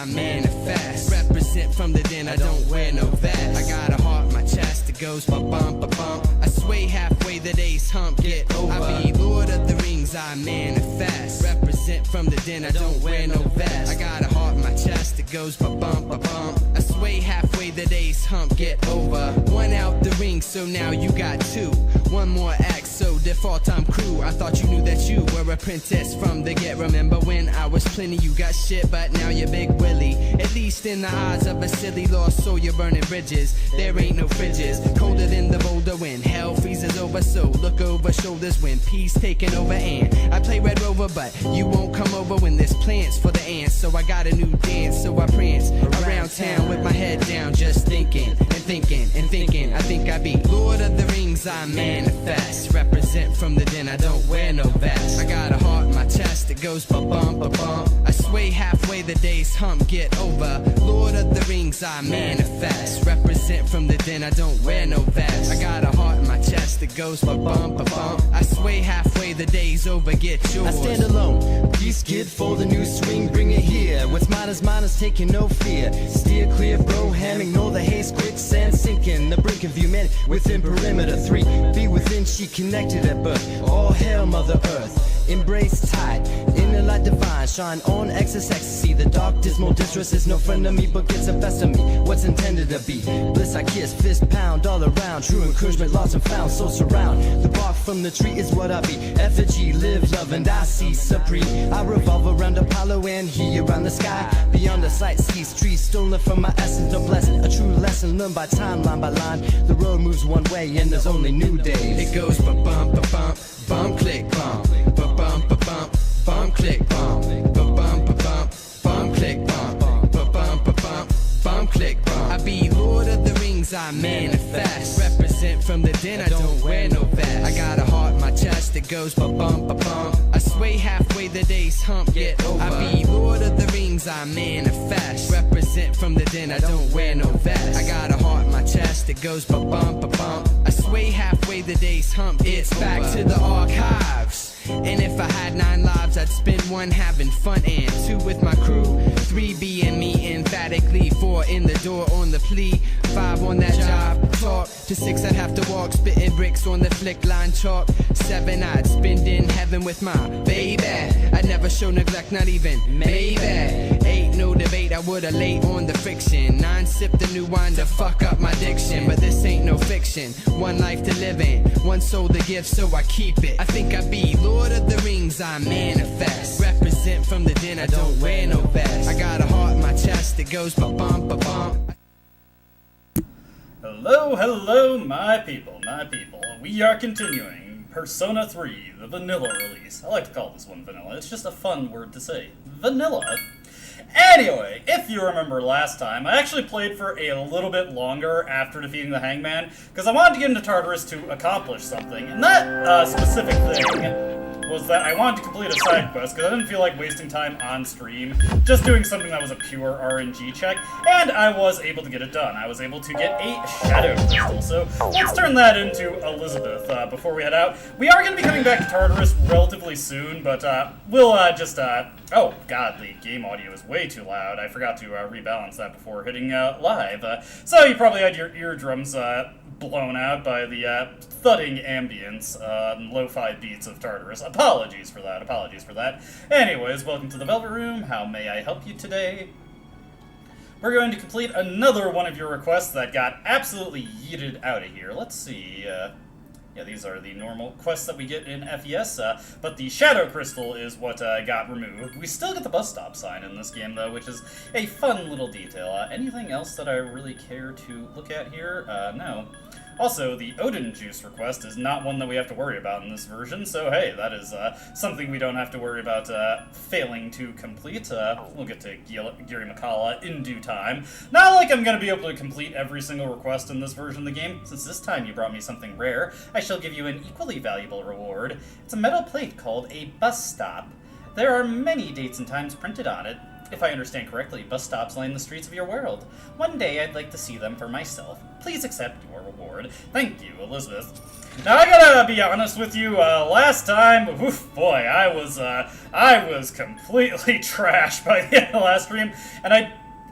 I manifest. Represent from the den, I don't wear no vest. I got a heart, my chest, it goes ba-bump, ba-bump. I sway halfway, the day's hump, get over. I be Lord of the Rings, I manifest. Represent from the den, I don't wear no vest. I got a heart, my chest, it goes ba-bump, ba-bump. I sway halfway, the day's hump, get over. One out the ring, so now you got two. One more act, so default I'm crew. I thought you knew that you were a princess from the get. Remember when I was plenty, you got shit, but now you're Big Willie. At least in the eyes of a silly lost soul, you're burning bridges. There ain't no fridges, colder than the boulder when hell freezes over. So look over shoulders when peace taking over. And I play Red Rover, but you won't come over when there's plants for the ants. So I got a new dance, so I prance around town with my head down, just thinking and thinking and thinking. I think I be Lord of the Rings, I manifest. Represent from the den, I don't wear no vest. I got a heart, my chest, it goes ba-bump, ba-bump. I sway halfway, the day's hump, get over. Lord of the Rings, I manifest. Represent from the den, I don't wear no vest. I got a heart in my chest, it goes ba-bump, ba-bump. I sway halfway, the day's over, get yours. I stand alone, peace kid for the new swing, bring it here. What's mine is taking no fear. Steer clear, bro, ham, ignore the haze, quicksand sinking. The brink of humanity within perimeter 3. Be within, she connected at birth. All hail Mother Earth. Embrace tight, inner light divine, shine on excess ecstasy. The dark dismal distress is no friend of me, but gets the best of me. What's intended to be bliss I kiss, fist pound all around. True encouragement lost and found, so surround. The bark from the tree is what I be. Effigy, live, love, and I see supreme. I revolve around Apollo and he around the sky. Beyond the sight sees trees stolen from my essence, no blessing. A true lesson learned by time, line by line. The road moves one way and there's only new days. It goes ba-bump, ba-bump, bump, click, bump. Ba-bump, ba-bump, bump, click, bump. Ba-bump, ba-bump, bump, click, bump. Ba-bump, ba-bump, bump, click, bump. I be Lord of the Rings, I manifest. Represent from the den, I don't wear no vest. I got a heart, my chest, it goes ba-bump, ba-bump. I sway halfway, the day's hump, get over. I be Lord of the Rings, I manifest. Represent from the den, I don't wear no vest. I got a heart, my chest, it goes ba-bump, ba-bump. I sway halfway, the day's hump, it's back to the archives. And if I had 9 lives, I'd spend 1 having fun and 2 with my crew, 3 being me emphatically, 4 in the door on the plea, 5 on that job talk, to 6 I'd have to walk, spitting bricks on the flick line chalk, 7 I'd spend in heaven with my baby. I'd never show neglect, not even maybe. 8 no debate, I would've laid on the friction. 9 sip the new wine to fuck up my diction, but this ain't no fiction. 1 life to live in, 1 soul to give, so I keep it. I think I be Lord of the Rings, I manifest. Represent from the den, I don't wear no vest. I got a heart in my chest, it goes ba-bump, ba-bump. Hello, hello, my people, my people. We are continuing Persona 3, the vanilla release. I like to call this one vanilla. It's just a fun word to say. Vanilla. Anyway, if you remember last time, I actually played for a little bit longer after defeating the Hangman, because I wanted to get into Tartarus to accomplish something, and that specific thing was that I wanted to complete a side quest, because I didn't feel like wasting time on stream, just doing something that was a pure RNG check, and I was able to get it done. I was able to get a Shadow Crystal, so let's turn that into Elizabeth before we head out. We are going to be coming back to Tartarus relatively soon, but we'll just, oh god, the game audio is way too loud. I forgot to rebalance that before hitting live. So you probably had your eardrums blown out by the thudding ambience and lo-fi beats of Tartarus. Apologies for that, apologies for that. Anyways, welcome to the Velvet Room. How may I help you today? We're going to complete another one of your requests that got absolutely yeeted out of here. Let's see, yeah, these are the normal quests that we get in FES, but the Shadow Crystal is what got removed. We still get the bus stop sign in this game, though, which is a fun little detail. Anything else that I really care to look at here? No. Also, the Odin Juice request is not one that we have to worry about in this version, so hey, that is something we don't have to worry about failing to complete. We'll get to Giri Makala in due time. Not like I'm going to be able to complete every single request in this version of the game. Since this time you brought me something rare, I shall give you an equally valuable reward. It's a metal plate called a bus stop. There are many dates and times printed on it. If I understand correctly, bus stops line the streets of your world. One day I'd like to see them for myself. Please accept your reward. Thank you, Elizabeth. Now I gotta be honest with you. Last time, oof, boy, I was completely trashed by the end of the last stream, and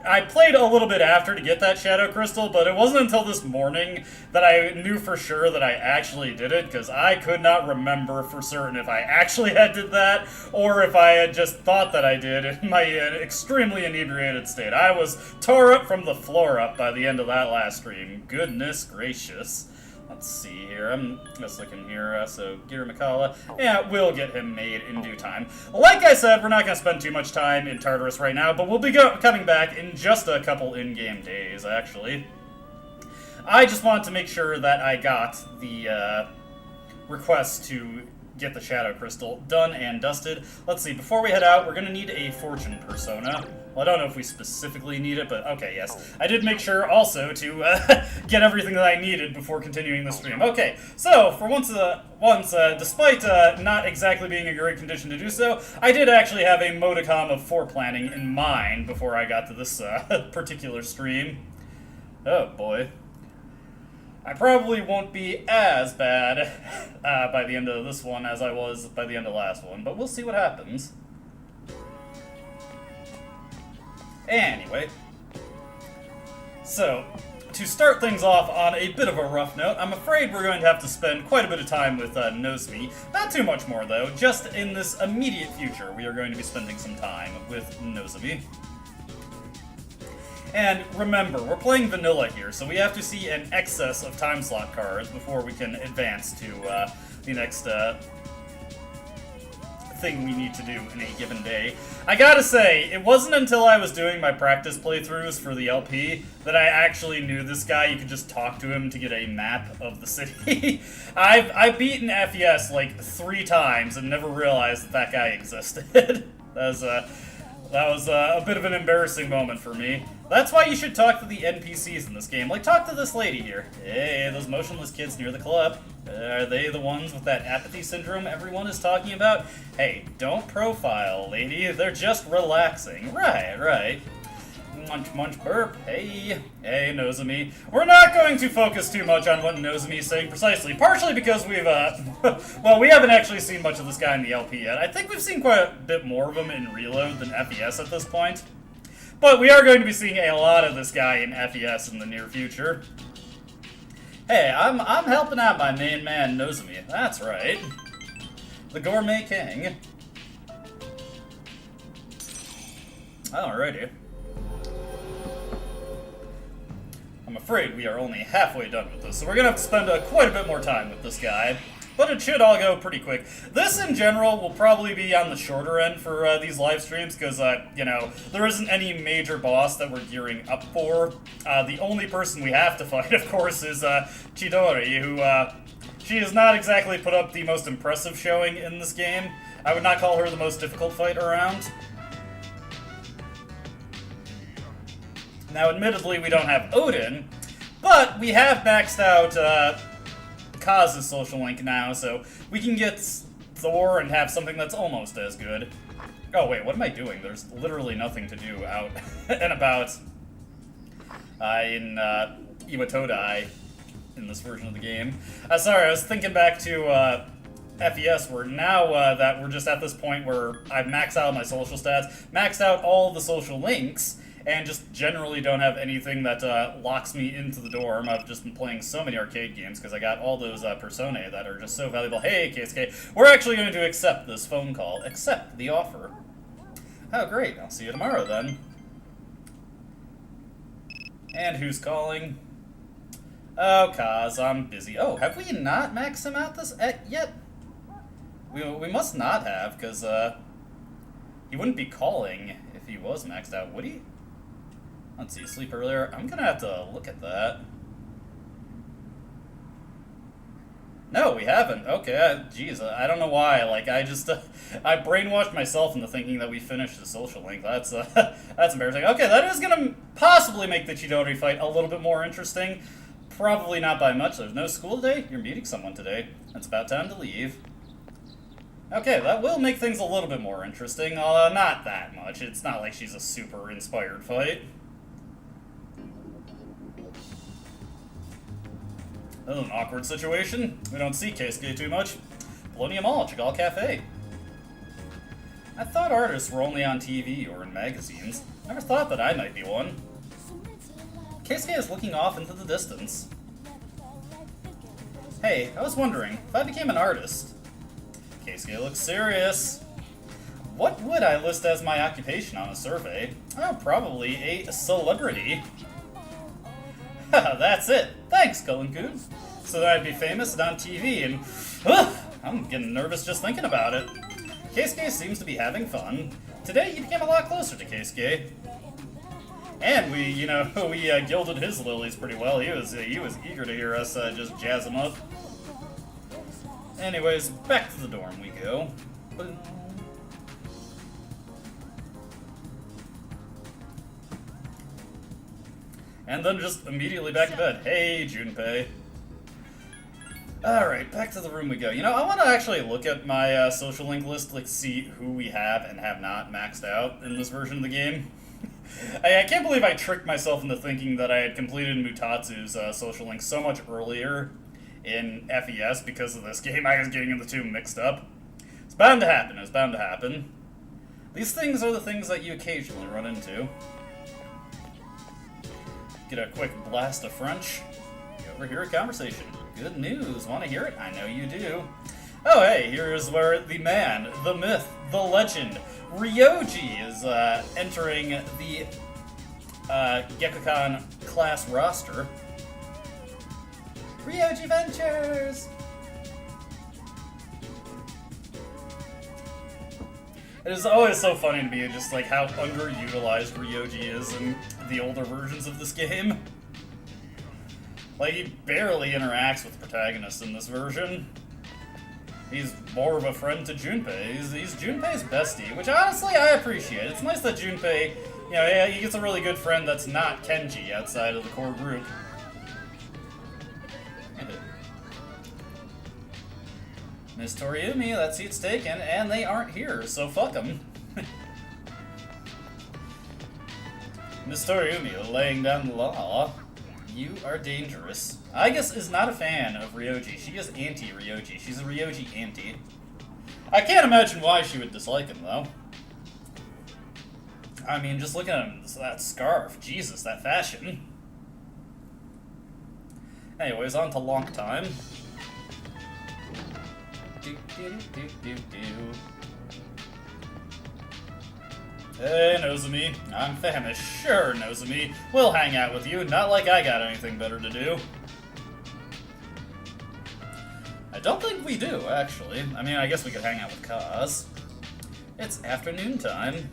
I played a little bit after to get that Shadow Crystal, but it wasn't until this morning that I knew for sure that I actually did it, because I could not remember for certain if I actually had did that, or if I had just thought that I did in my extremely inebriated state. I was tore up from the floor up by the end of that last stream. Goodness gracious. Let's see here. I'm just looking here. So, Gira Mikala. Yeah, we'll get him made in due time. Like I said, we're not going to spend too much time in Tartarus right now, but we'll be coming back in just a couple in-game days, actually. I just wanted to make sure that I got the request to get the Shadow Crystal done and dusted. Let's see, before we head out, we're going to need a Fortune Persona. Well, I don't know if we specifically need it, but okay, yes. I did make sure also to get everything that I needed before continuing the stream. Okay, so for once, despite not exactly being in great condition to do so, I did actually have a modicum of foreplanning in mind before I got to this particular stream. Oh boy. I probably won't be as bad by the end of this one as I was by the end of the last one, but we'll see what happens. Anyway, so, to start things off on a bit of a rough note, I'm afraid we're going to have to spend quite a bit of time with Nozomi. Not too much more, though. Just in this immediate future, we are going to be spending some time with Nozomi. And remember, we're playing vanilla here, so we have to see an excess of time slot cards before we can advance to the next thing we need to do in a given day. I gotta say, it wasn't until I was doing my practice playthroughs for the LP that I actually knew this guy. You could just talk to him to get a map of the city. I've beaten FES like 3 times and never realized that that guy existed. That was a bit of an embarrassing moment for me. That's why you should talk to the NPCs in this game. Like, talk to this lady here. Hey, those motionless kids near the club. Are they the ones with that apathy syndrome everyone is talking about? Hey, don't profile, lady. They're just relaxing. Right. Munch, munch, burp. Hey, Nozomi. We're not going to focus too much on what Nozomi is saying precisely, partially because we've, well, we haven't actually seen much of this guy in the LP yet. I think we've seen quite a bit more of him in Reload than FES at this point. But we are going to be seeing a lot of this guy in FES in the near future. Hey, I'm helping out my main man, Nozomi. That's right. The Gourmet King. Alrighty. I'm afraid we are only halfway done with this, so we're going to have to spend quite a bit more time with this guy. But it should all go pretty quick. This, in general, will probably be on the shorter end for these live streams, because, you know, there isn't any major boss that we're gearing up for. The only person we have to fight, of course, is Chidori, who, she has not exactly put up the most impressive showing in this game. I would not call her the most difficult fight around. Now, admittedly, we don't have Odin, but we have maxed out Kaz's social link now, so we can get Thor and have something that's almost as good. Oh, wait, what am I doing? There's literally nothing to do out and about in Iwatodai in this version of the game. Sorry, I was thinking back to FES, where now that we're just at this point where I've maxed out my social stats, maxed out all the social links, and just generally don't have anything that locks me into the dorm. I've just been playing so many arcade games because I got all those personae that are just so valuable. Hey, KSK, we're actually going to accept this phone call. Accept the offer. Oh, great. I'll see you tomorrow, then. And who's calling? Oh, Kaz, I'm busy. Oh, have we not maxed him out this yet? We must not have, because he wouldn't be calling if he was maxed out, would he? Let's see, sleep earlier. I'm gonna have to look at that. No, we haven't. Okay, geez, I don't know why. Like, I just, I brainwashed myself into thinking that we finished the social link. That's, that's embarrassing. Okay, that is gonna possibly make the Chidori fight a little bit more interesting. Probably not by much. There's no school today? You're meeting someone today. It's about time to leave. Okay, that will make things a little bit more interesting. Not that much. It's not like she's a super inspired fight. This is an awkward situation. We don't see Keisuke too much. Polonium Mall, Chagall Cafe. I thought artists were only on TV or in magazines. Never thought that I might be one. Keisuke is looking off into the distance. Hey, I was wondering, if I became an artist... Keisuke looks serious. What would I list as my occupation on a survey? Oh, probably a celebrity. Haha, that's it. Thanks, Cullen-kun. So that I'd be famous and on TV and... I'm getting nervous just thinking about it. Keisuke seems to be having fun. Today you became a lot closer to Keisuke. And we, we gilded his lilies pretty well. He was eager to hear us just jazz him up. Anyways, back to the dorm we go. Boom. And then just immediately back to bed. Hey, Junpei. Alright, back to the room we go. I want to actually look at my social link list, see who we have and have not maxed out in this version of the game. I can't believe I tricked myself into thinking that I had completed Mutatsu's social link so much earlier in FES because of this game. I was getting the two mixed up. It's bound to happen. It's bound to happen. These things are the things that you occasionally run into. Get a quick blast of French. You overhear a conversation. Good news. Want to hear it? I know you do. Oh, hey, here's where the man, the myth, the legend, Ryoji is entering the Gekkoukan class roster. Ryojiventures! It is always so funny to me just how underutilized Ryoji is in the older versions of this game. He barely interacts with the protagonist in this version. He's more of a friend to Junpei. He's Junpei's bestie, which honestly I appreciate. It's nice that Junpei, he gets a really good friend that's not Kenji outside of the core group. Miss Toriumi, that seat's taken, and they aren't here, so fuck them. Miss Toriumi, laying down the law. You are dangerous. Aigis is not a fan of Ryoji. She is anti-Ryoji. She's a Ryoji anti. I can't imagine why she would dislike him, though. I mean, just look at him. That scarf. Jesus, that fashion. Anyways, on to long time. Hey, Nozomi. I'm famished. Sure, Nozomi. We'll hang out with you. Not like I got anything better to do. I don't think we do, actually. I mean, I guess we could hang out with Kaz. It's afternoon time.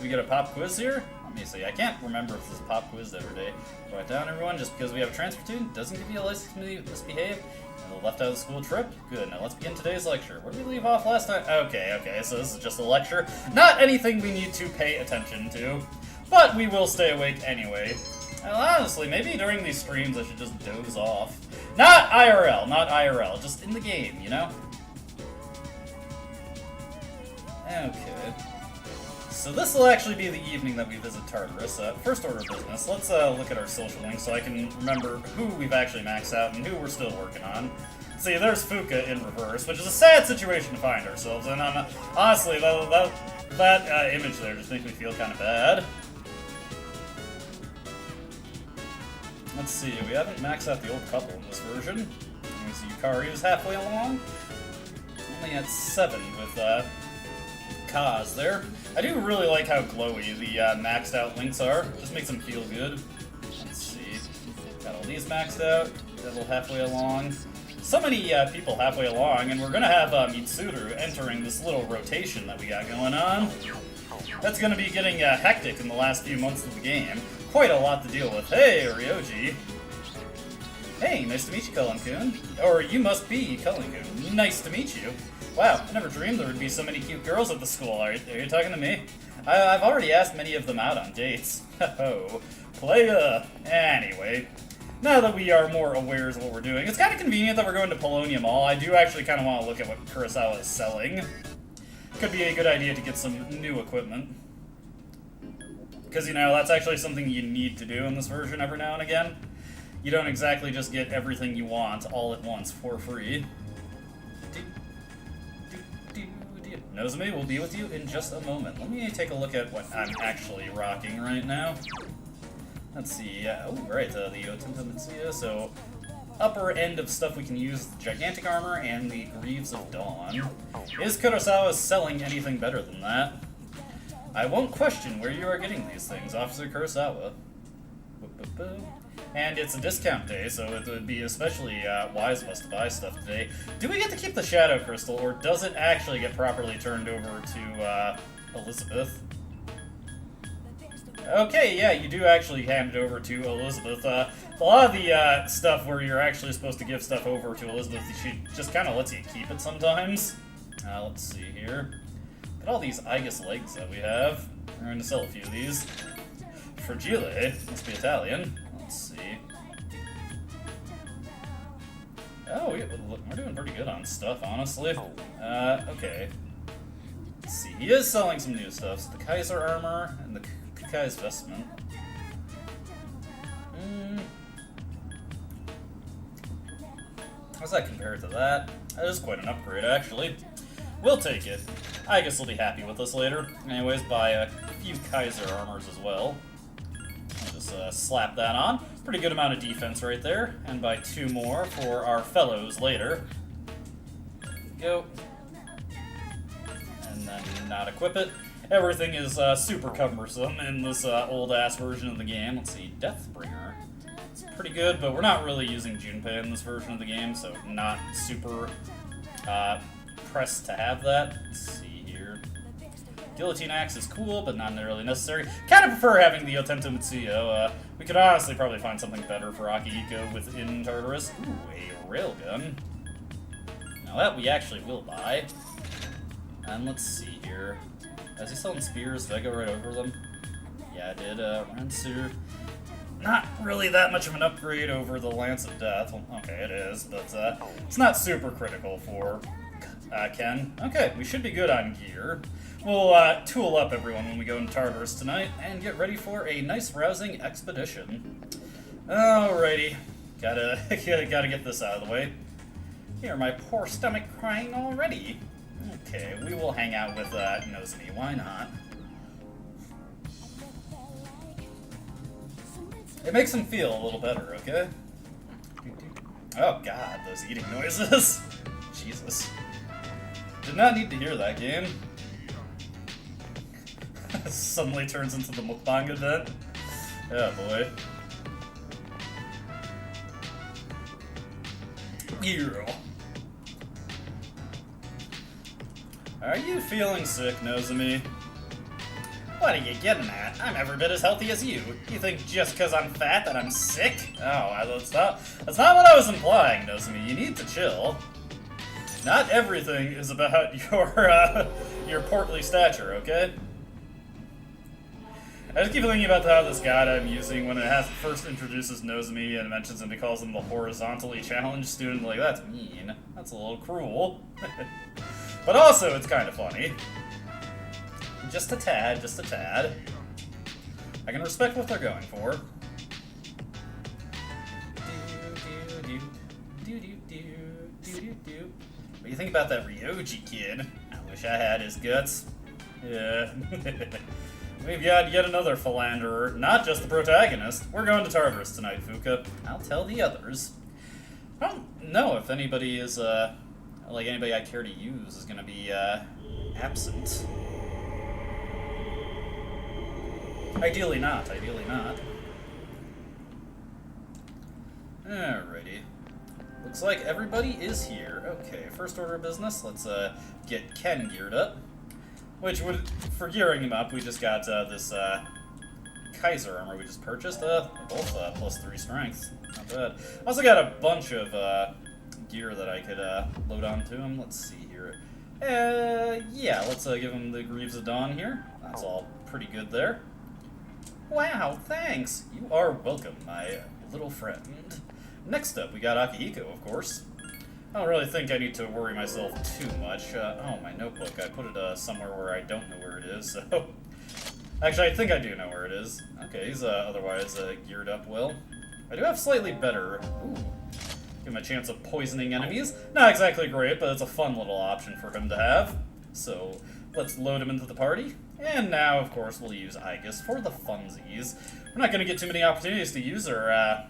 We get a pop quiz here? Let me see. I can't remember if this is pop quiz every day. Write down, everyone, just because we have a transfer student doesn't give you a license to misbehave. And left out of the school trip? Good. Now let's begin today's lecture. Where did we leave off last time? Okay, so this is just a lecture. Not anything we need to pay attention to. But we will stay awake anyway. Well, honestly, maybe during these streams I should just doze off. Not IRL, just in the game, Okay. So this will actually be the evening that we visit Tartarus. First order of business, let's look at our social links so I can remember who we've actually maxed out and who we're still working on. See, there's Fuka in reverse, which is a sad situation to find ourselves in. Honestly, that image there just makes me feel kind of bad. Let's see, we haven't maxed out the old couple in this version. Let me see, Yukari is halfway along. Only at 7 with Kaz there. I do really like how glowy the maxed out links are. Just makes them feel good. Let's see. Got all these maxed out. Devil halfway along. So many people halfway along, and we're gonna have Mitsuru entering this little rotation that we got going on. That's gonna be getting hectic in the last few months of the game. Quite a lot to deal with. Hey, Ryoji. Hey, nice to meet you, Cullen-kun. Or you must be Cullen-kun. Nice to meet you. Wow, I never dreamed there would be so many cute girls at the school. Are you talking to me? I've already asked many of them out on dates. Ho-ho. Playa. Anyway, now that we are more aware of what we're doing, it's kind of convenient that we're going to Polonium Mall. I do actually kind of want to look at what Kurosawa is selling. Could be a good idea to get some new equipment. Because, you know, that's actually something you need to do in this version every now and again. You don't exactly just get everything you want all at once for free. Nozomi will be with you in just a moment. Let me take a look at what I'm actually rocking right now. Let's see. Oh, right, the Otenta Mitsuya. So, upper end of stuff we can use, the Gigantic Armor and the Greaves of Dawn. Is Kurosawa selling anything better than that? I won't question where you are getting these things, Officer Kurosawa. And it's a discount day, so it would be especially wise of us to buy stuff today. Do we get to keep the Shadow Crystal, or does it actually get properly turned over to Elizabeth? Okay, yeah, you do actually hand it over to Elizabeth. A lot of the stuff where you're actually supposed to give stuff over to Elizabeth, she just kind of lets you keep it sometimes. Let's see here. Look at all these Igus legs that we have. We're going to sell a few of these. Fragile, must be Italian. Let's see. Oh, we're doing pretty good on stuff, honestly. Okay. Let's see. He is selling some new stuff. So the Kaiser Armor and the Kai's Vestment. How's that compared to that? That is quite an upgrade, actually. We'll take it. I guess we'll be happy with this later. Anyways, buy a few Kaiser Armors as well. I'll just slap that on. Pretty good amount of defense right there. And buy 2 more for our fellows later. Go. And then not equip it. Everything is super cumbersome in this old-ass version of the game. Let's see, Deathbringer. It's pretty good, but we're not really using Junpei in this version of the game, so not super pressed to have that. Let's see here. Guillotine Axe is cool, but not really necessary. Kind of prefer having the Otenta Mitsuyo. We could honestly probably find something better for Akihiko within Tartarus. Ooh, a railgun. Now that we actually will buy. And let's see here. Is he selling spears? Did I go right over them? Yeah, I did. Rensu. Not really that much of an upgrade over the Lance of Death. Well, okay, it is, but it's not super critical for Ken. Okay, we should be good on gear. We'll tool up everyone when we go into Tartarus tonight and get ready for a nice, rousing expedition. Alrighty. Gotta get this out of the way. Here, my poor stomach crying already. Okay, we will hang out with Nozomi. Why not? It makes him feel a little better, okay? Oh god, those eating noises. Jesus. Did not need to hear that game. Suddenly turns into the mukbang event. Oh boy. Yeah. Are you feeling sick, Nozomi? What are you getting at? I'm every bit as healthy as you. You think just because I'm fat that I'm sick? Oh, that's not what I was implying, Nozomi. You need to chill. Not everything is about your portly stature, okay? I just keep thinking about how this guide I'm using, when it first introduces Nozomi and mentions him, he calls him the horizontally challenged student. Like, that's mean. That's a little cruel. But also, it's kind of funny. Just a tad, just a tad. I can respect what they're going for. What do you think about that Ryoji kid? I wish I had his guts. Yeah. We've got yet another philanderer, not just the protagonist. We're going to Tartarus tonight, Fuka. I'll tell the others. I don't know if anybody is, anybody I care to use is gonna be, absent. Ideally not, ideally not. Alrighty. Looks like everybody is here. Okay, first order of business, let's, get Ken geared up. Which would, for gearing him up, we just got, this, Kaiser armor we just purchased. Both, +3 strength. Not bad. Also got a bunch of, gear that I could, load onto him. Let's see here. Yeah, let's, give him the Greaves of Dawn here. That's all pretty good there. Wow, thanks! You are welcome, my little friend. Next up, we got Akihiko, of course. I don't really think I need to worry myself too much. Oh, my notebook. I put it somewhere where I don't know where it is, so... Actually, I think I do know where it is. Okay, he's otherwise geared up well. I do have slightly better... Ooh. Give him a chance of poisoning enemies. Not exactly great, but it's a fun little option for him to have. So, let's load him into the party. And now, of course, we'll use Aegis for the funsies. We're not going to get too many opportunities to use her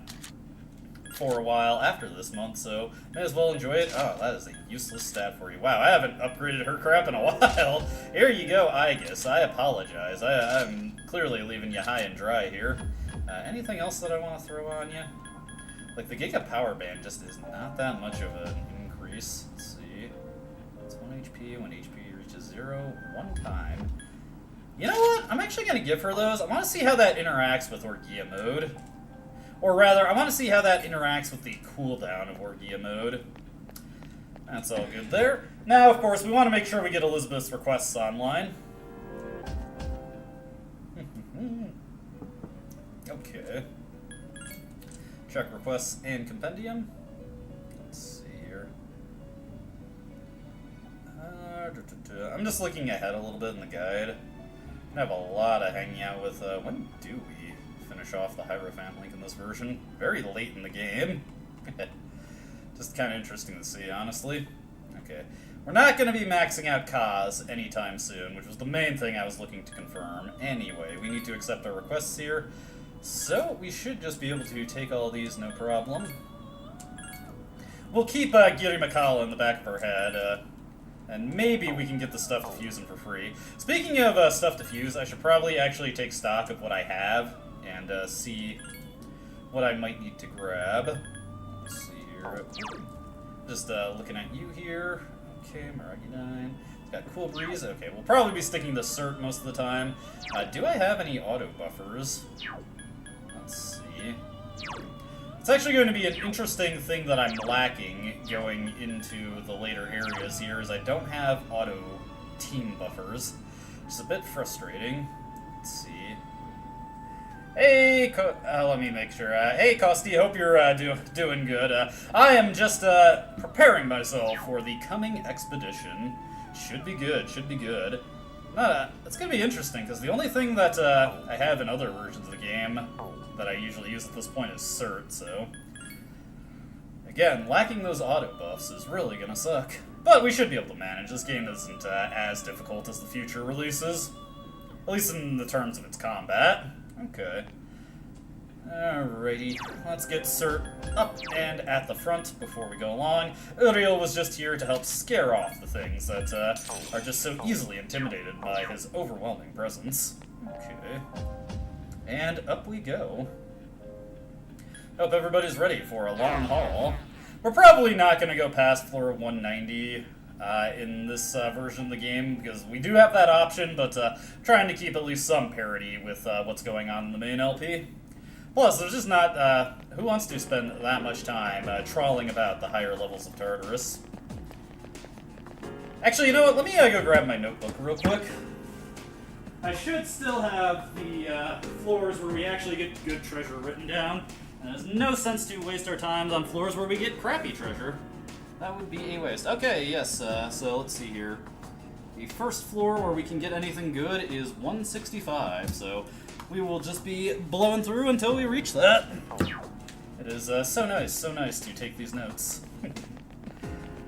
for a while after this month, so may as well enjoy it. Oh, that is a useless stat for you. Wow, I haven't upgraded her crap in a while. Here you go, Aegis. I apologize. I'm clearly leaving you high and dry here. Anything else that I want to throw on you? Like, the Giga Power Band just is not that much of an increase. Let's see. It's 1 HP when HP reaches 0 one time. You know what? I'm actually going to give her those. I want to see how that interacts with Orgia mode. Or rather, I want to see how that interacts with the cooldown of Orgia mode. That's all good there. Now, of course, we want to make sure we get Elizabeth's requests online. Okay. Check requests and compendium. Let's see here. I'm just looking ahead a little bit in the guide. I have a lot of hanging out with. When do we finish off the Hierophant link in this version? Very late in the game. Just kind of interesting to see, honestly. Okay. We're not going to be maxing out Kaz anytime soon, which was the main thing I was looking to confirm. Anyway, we need to accept our requests here. So, we should just be able to take all these, no problem. We'll keep Giri Makala in the back of our head, and maybe we can get the stuff to fuse him for free. Speaking of stuff to fuse, I should probably actually take stock of what I have, and see what I might need to grab. Let's see here. Just looking at you here. Okay, Maragidine. Got Cool Breeze. Okay, we'll probably be sticking to Cert most of the time. Do I have any auto buffers? Let's see. It's actually going to be an interesting thing that I'm lacking going into the later areas here, is I don't have auto team buffers, which is a bit frustrating. Let's see. Hey, let me make sure. Hey, Kosti, hope you're doing good. I am just preparing myself for the coming expedition. Should be good, should be good. It's going to be interesting, because the only thing that I have in other versions of the game that I usually use at this point is Cert, so... Again, lacking those auto buffs is really going to suck. But we should be able to manage. This game isn't as difficult as the future releases. At least in the terms of its combat. Okay. Alrighty, let's get Cert up and at the front before we go along. Uriel was just here to help scare off the things that are just so easily intimidated by his overwhelming presence. Okay. And up we go. Hope everybody's ready for a long haul. We're probably not going to go past floor 190 in this version of the game, because we do have that option, but trying to keep at least some parity with what's going on in the main LP. Plus, there's just not... who wants to spend that much time trawling about the higher levels of Tartarus? Actually, you know what? Let me go grab my notebook real quick. I should still have the floors where we actually get good treasure written down. And there's no sense to waste our time on floors where we get crappy treasure. That would be a waste. Okay, yes, so let's see here. The first floor where we can get anything good is 165, so we will just be blowing through until we reach that. It is so nice to take these notes.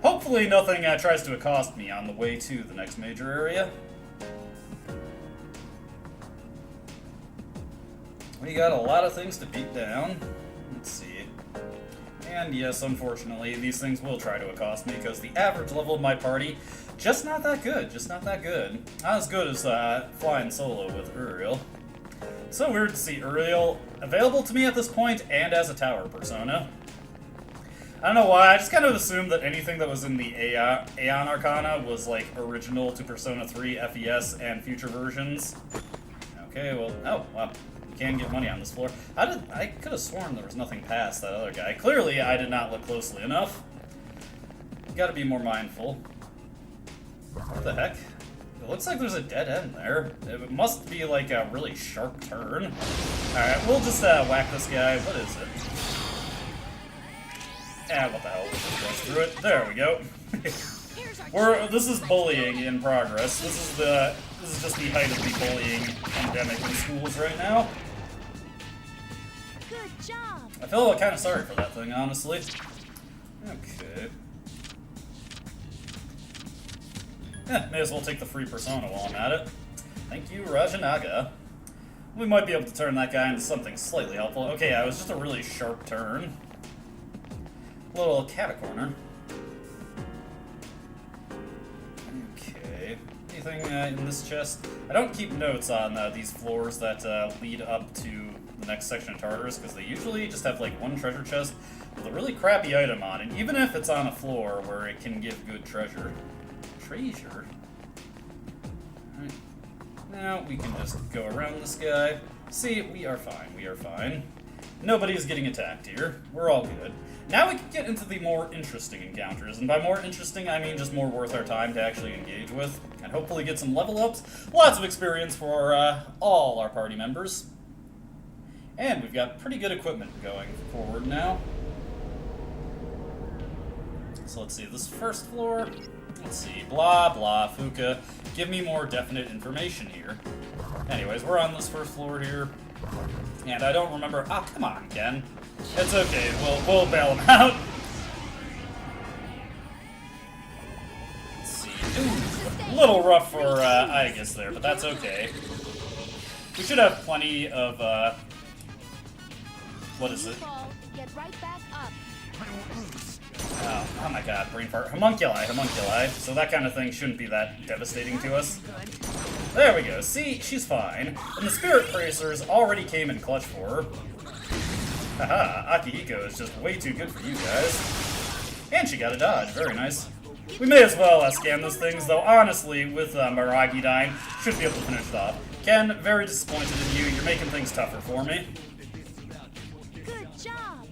Hopefully nothing tries to accost me on the way to the next major area. We got a lot of things to beat down. Let's see. And yes, unfortunately, these things will try to accost me, because the average level of my party, just not that good, Not as good as flying solo with Uriel. So weird to see Uriel available to me at this point, and as a tower persona. I don't know why, I just kind of assumed that anything that was in the Aeon Arcana was, like, original to Persona 3, FES, and future versions. Okay, well, oh, wow. Can get money on this floor. I could have sworn there was nothing past that other guy. Clearly, I did not look closely enough. Gotta be more mindful. What the heck? It looks like there's a dead end there. It must be like a really sharp turn. Alright, we'll just whack this guy. What is it? What the hell? We'll just rush through it. There we go. This is bullying in progress. This is just the height of the bullying pandemic in schools right now. Good job. I feel kind of sorry for that thing, honestly. Okay. May as well take the free persona while I'm at it. Thank you, Rajanaga. We might be able to turn that guy into something slightly helpful. Okay, yeah, it was just a really sharp turn. Little catacorner. Okay. Anything in this chest? I don't keep notes on these floors that lead up to the next section of Tartarus, because they usually just have like one treasure chest with a really crappy item on it, even if it's on a floor where it can give good treasure. Treasure? Alright. Now we can just go around this guy. See, we are fine, we are fine. Nobody's getting attacked here. We're all good. Now we can get into the more interesting encounters, and by more interesting, I mean just more worth our time to actually engage with, and hopefully get some level ups, lots of experience for all our party members. And we've got pretty good equipment going forward now. So let's see, this first floor, let's see, blah blah, Fuka, give me more definite information here. Anyways, we're on this first floor here, and I don't remember, come on, Ken. It's okay, we'll bail him out. Let's see, ooh, a little rough for Aegis there, but that's okay. We should have plenty of, what is it? Get right back up. Oh my god, brain fart. Homunculi. So that kind of thing shouldn't be that devastating to us. There we go. See, she's fine. And the Spirit Tracers already came in clutch for her. Haha, Akihiko is just way too good for you guys. And she got a dodge. Very nice. We may as well scan those things, though honestly, with Maragi dying, should be able to finish it off. Ken, very disappointed in you. You're making things tougher for me. Good job.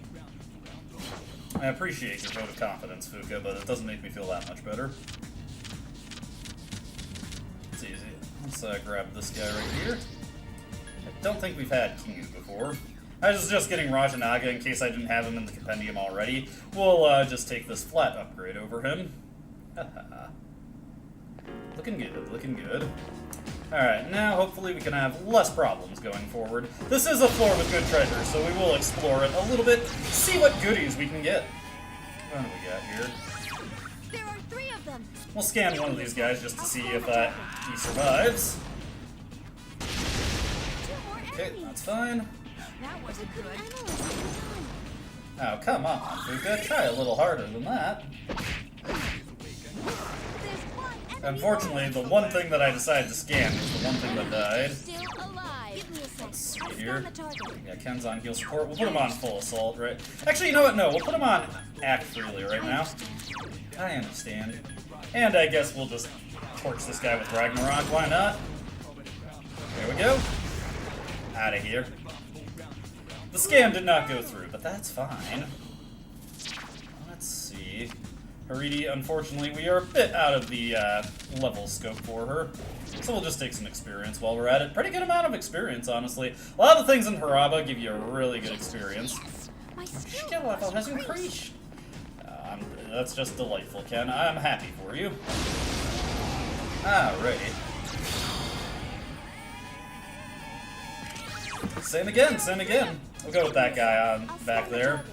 I appreciate your vote of confidence, Fuka, but it doesn't make me feel that much better. It's easy. Let's grab this guy right here. I don't think we've had Kingu before. I was just getting Rajanaga in case I didn't have him in the compendium already. We'll just take this flat upgrade over him. Looking good, looking good. Alright, now hopefully we can have less problems going forward. This is a floor with good treasure, so we will explore it a little bit, see what goodies we can get. What do we got here? There are 3 of them. We'll scan one of these guys just to see if he survives. 2 more Okay, enemies. that's fine. That wasn't good. Oh, come on, Fuka, try a little harder than that. Unfortunately, the one thing that I decided to scan was the one thing that died. Still alive. Give me a sec. Let's see I'll here. scan the target. Yeah, Ken's on heal support. We'll put him on full assault, right? Actually, you know what? No, we'll put him on act freely right now. I understand. And I guess we'll just torch this guy with Ragnarok. Why not? There we go. Out of here. The scan did not go through, but that's fine. Let's see. Haridi, unfortunately, we are a bit out of the level scope for her. So we'll just take some experience while we're at it. Pretty good amount of experience, honestly. A lot of the things in Haraba give you a really good experience. My Skill level has increased. That's just delightful, Ken. I'm happy for you. Alrighty. Same again, same again. We'll go with that guy on back there.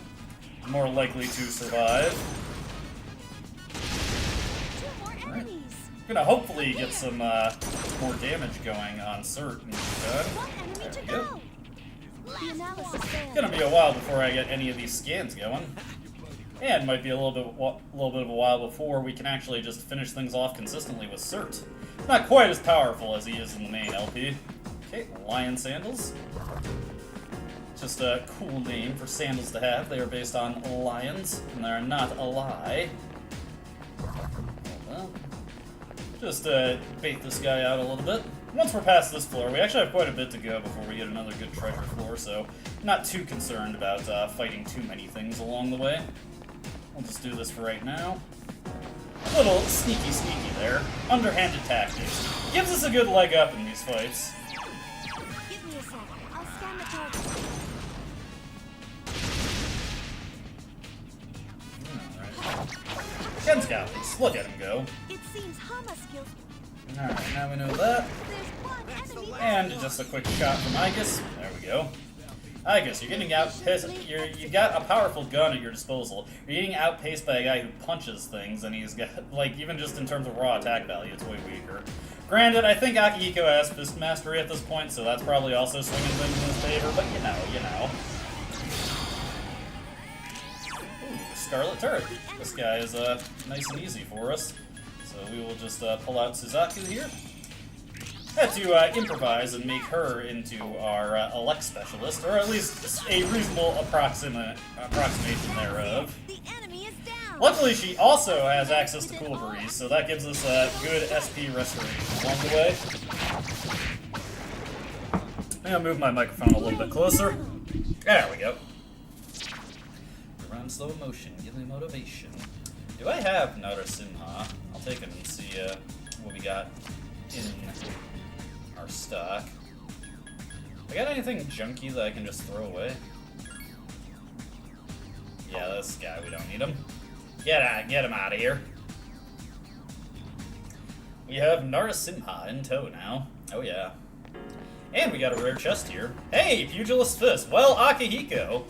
More likely to survive. 2 more enemies. Gonna hopefully get some more damage going on Cert. One enemy There to we go. go. The analysis failed. Gonna be a while before I get any of these scans going. And might be a little bit of a while before we can actually just finish things off consistently with Cert. Not quite as powerful as he is in the main LP. Okay, Lion Sandals. Just a cool name for sandals to have. They are based on lions, and they're not a lie. Well, just bait this guy out a little bit. Once we're past this floor, we actually have quite a bit to go before we get another good treasure floor, so not too concerned about fighting too many things along the way. We'll just do this for right now. A little sneaky there. Underhanded tactics. Gives us a good leg up in these fights. Give me a sec. I'll scan the target. Ken's got this. Look at him go. It seems Hama skills. Alright, now we know that. There's one enemy. And just a quick shot from Igus. There we go. Igus, you're getting outpaced. You've got a powerful gun at your disposal. You're getting outpaced by a guy who punches things, and he's got, like, even just in terms of raw attack value, it's way weaker. Granted, I think Akihiko has Fist Mastery at this point, so that's probably also swinging things in his favor, but you know. Ooh, Scarlet Turret. This guy is nice and easy for us. So we will just pull out Suzaku here. Had to improvise and make her into our elect specialist, or at least a reasonable approximation thereof. The enemy is down. Luckily, she also has access to Cool Breeze, so that gives us a good SP restoration along the way. I'm gonna move my microphone a little bit closer. There we go. Around slow motion, give me motivation. Do I have Narasimha? I'll take him and see what we got in our stock. I got anything junky that I can just throw away? Yeah, this guy, we don't need him. Get him out of here. We have Narasimha in tow now. Oh yeah. And we got a rare chest here. Hey, Pugilist Fist. Well, Akihiko,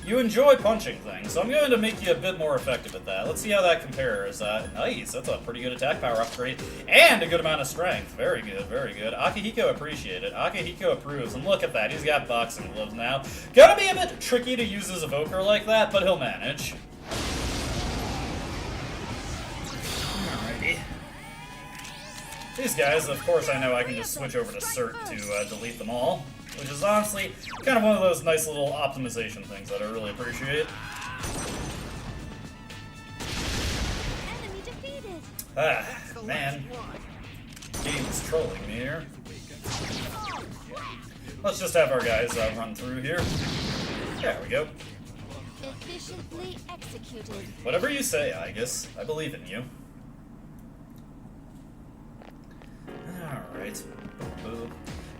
you enjoy punching things, so I'm going to make you a bit more effective at that. Let's see how that compares. Nice, that's a pretty good attack power upgrade. And a good amount of strength. Very good, very good. Akihiko appreciated. Akihiko approves, and look at that, he's got boxing gloves now. Gonna be a bit tricky to use his evoker like that, but he'll manage. Alrighty. These guys, of course, I know I can just switch over to Cert to delete them all, which is honestly kind of one of those nice little optimization things that I really appreciate. Enemy defeated. Ah, man. Game's trolling me here. Let's just have our guys run through here. There we go. Efficiently executed. Whatever you say, Igus. I believe in you. Alright.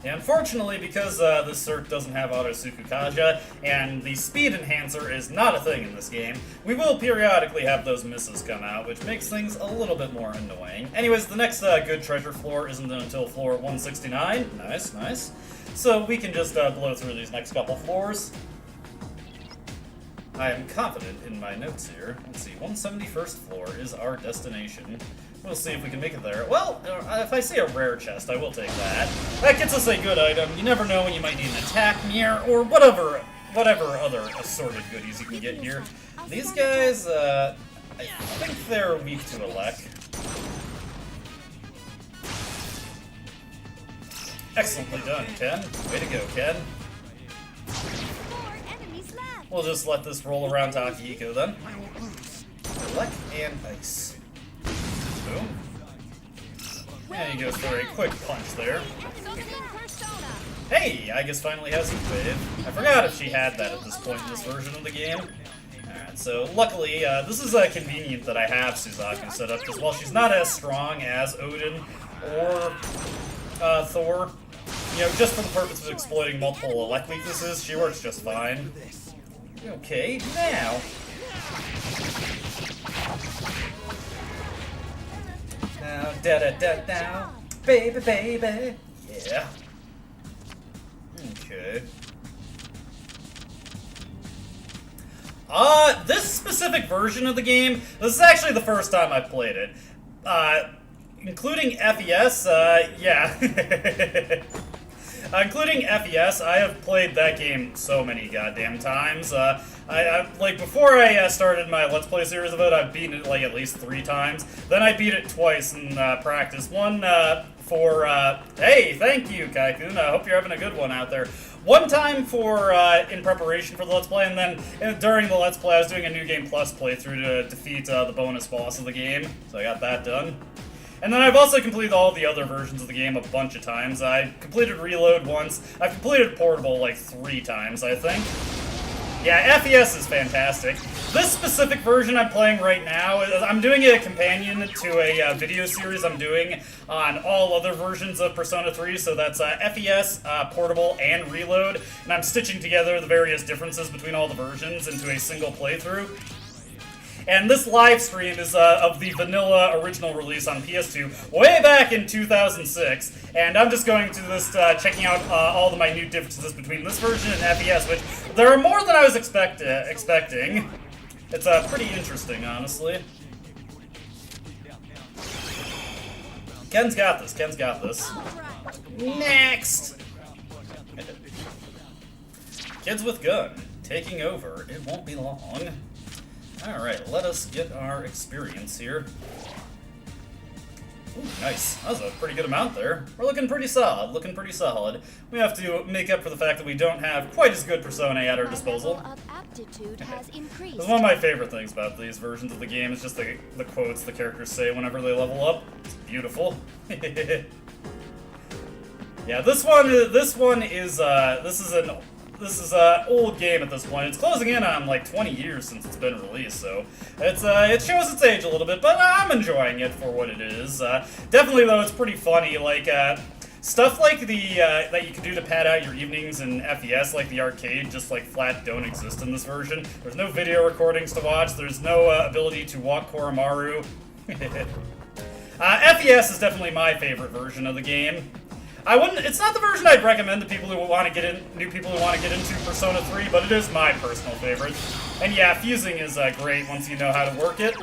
Yeah, unfortunately, because this Cert doesn't have Auto Sukukaja, and the speed enhancer is not a thing in this game, we will periodically have those misses come out, which makes things a little bit more annoying. Anyways, the next good treasure floor isn't until floor 169. Nice, nice. So we can just blow through these next couple floors. I am confident in my notes here. Let's see, 171st floor is our destination. We'll see if we can make it there. Well, if I see a rare chest, I will take that. That gets us a good item. You never know when you might need an attack mirror, or whatever other assorted goodies you can get here. These guys, I think they're weak to elect. Excellently done, Ken. Way to go, Ken. 4 enemies left. We'll just let this roll around to Akihiko then. Elect and ice. Boom. And he goes for a quick punch there. Hey, I guess finally has Heat Wave. I forgot if she had that at this point in this version of the game. Alright, so luckily, this is convenient that I have Suzaku set up, because while she's not as strong as Odin or Thor, you know, just for the purpose of exploiting multiple elect weaknesses, she works just fine. Okay, now. Now, da-da-da-da, baby, baby, yeah. Okay. This specific version of the game, this is actually the first time I played it. Including FES, yeah. Including FES, I have played that game so many goddamn times. Like, before I started my Let's Play series of it, I've beaten it, like, at least 3 times. Then I beat it twice in practice. One, for, hey, thank you, Kaikun. I hope you're having a good one out there. One time for, in preparation for the Let's Play, and then during the Let's Play, I was doing a New Game Plus playthrough to defeat the bonus boss of the game. So I got that done. And then I've also completed all the other versions of the game a bunch of times. I completed Reload once. I've completed Portable like 3 times, I think. Yeah, FES is fantastic. This specific version I'm playing right now, I'm doing a companion to a video series I'm doing on all other versions of Persona 3, so that's FES, Portable, and Reload, and I'm stitching together the various differences between all the versions into a single playthrough. And this live stream is of the vanilla original release on PS2 way back in 2006. And I'm just going to this, checking out all the minute differences between this version and FES, which there are more than I was expecting. It's pretty interesting, honestly. Ken's got this. Ken's got this. Next! Kids with gun. Taking over. It won't be long. Alright, let us get our experience here. Ooh, nice. That was a pretty good amount there. We're looking pretty solid. Looking pretty solid. We have to make up for the fact that we don't have quite as good personae at our disposal. My level of aptitude has increased. It's one of my favorite things about these versions of the game. It's just the quotes the characters say whenever they level up. It's beautiful. Yeah, this is an old game at this point. It's closing in on like 20 years since it's been released, so it's it shows its age a little bit, but I'm enjoying it for what it is. Definitely though, it's pretty funny. Like stuff like the that you can do to pad out your evenings in FES, like the arcade, just like flat don't exist in this version. There's no video recordings to watch. There's no ability to walk Koromaru. FES is definitely my favorite version of the game. It's not the version I'd recommend to people who want to get in, new people who want to get into Persona 3, but it is my personal favorite. And yeah, fusing is great once you know how to work it.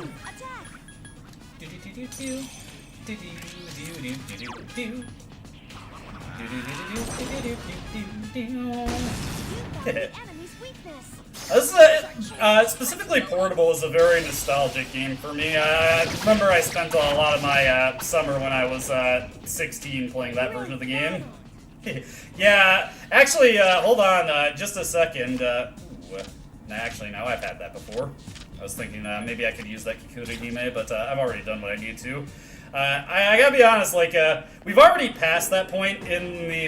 This is specifically Portable is a very nostalgic game for me. I remember I spent a lot of my summer when I was 16 playing that version of the game. Yeah, actually, hold on just a second. Actually, no, I've had that before. I was thinking maybe I could use that Kikuta Hime, but I've already done what I need to. I gotta be honest, like, we've already passed that point in the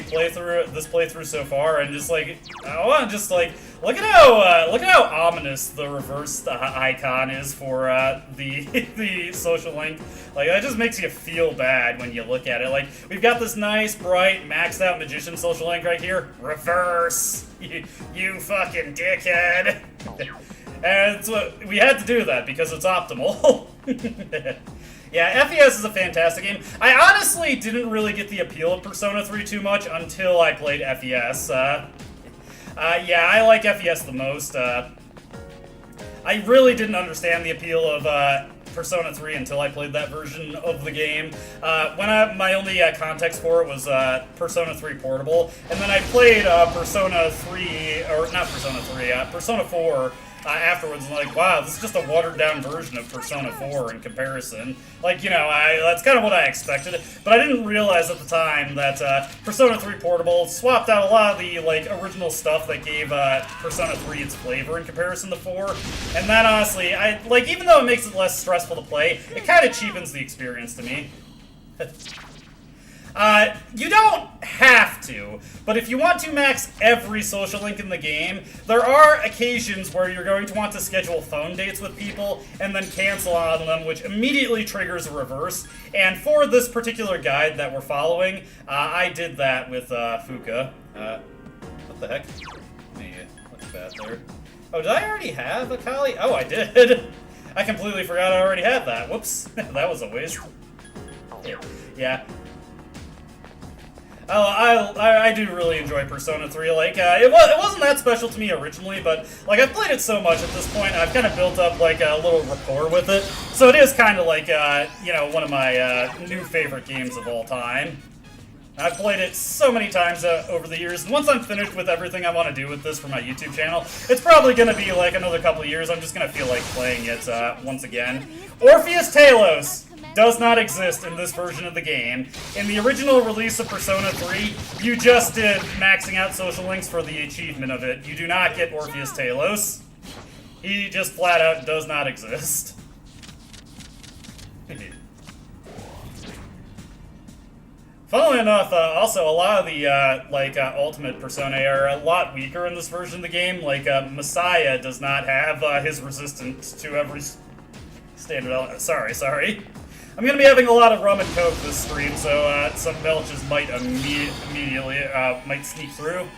this playthrough so far, and just like, I wanna just like, look at how ominous the reverse icon is for the social link. Like, that just makes you feel bad when you look at it. Like, we've got this nice, bright, maxed out magician social link right here. Reverse! You fucking dickhead! And so we had to do that because it's optimal. Yeah, FES is a fantastic game. I honestly didn't really get the appeal of Persona 3 too much until I played FES. Yeah, I like FES the most. I really didn't understand the appeal of Persona 3 until I played that version of the game. My only context for it was Persona 3 Portable, and then I played Persona 4 afterwards, and like, wow, this is just a watered-down version of Persona 4 in comparison. Like, you know, that's kind of what I expected, but I didn't realize at the time that Persona 3 Portable swapped out a lot of the, like, original stuff that gave Persona 3 its flavor in comparison to 4, and that, honestly, even though it makes it less stressful to play, it kind of cheapens the experience to me. You don't have to, but if you want to max every social link in the game, there are occasions where you're going to want to schedule phone dates with people and then cancel on them, which immediately triggers a reverse. And for this particular guide that we're following, I did that with Fuka. What the heck? Let me look at that there. Oh, did I already have Akali? Oh, I did. I completely forgot I already had that. Whoops. That was a waste. Yeah. I do really enjoy Persona 3. Like, it wasn't that special to me originally, but, like, I've played it so much at this point, I've kind of built up, like, a little rapport with it. So it is kind of like, you know, one of my new favorite games of all time. I've played it so many times over the years, and once I'm finished with everything I want to do with this for my YouTube channel, it's probably going to be, like, another couple of years. I'm just going to feel like playing it once again. Orpheus Talos does not exist in this version of the game. In the original release of Persona 3, you just did maxing out social links for the achievement of it. You do not get Orpheus Talos. He just flat out does not exist. Funnily enough, also a lot of the ultimate personae are a lot weaker in this version of the game. Like Messiah does not have his resistance to every standard element. Sorry. I'm gonna be having a lot of rum and coke this stream, so some belches might immediately might sneak through.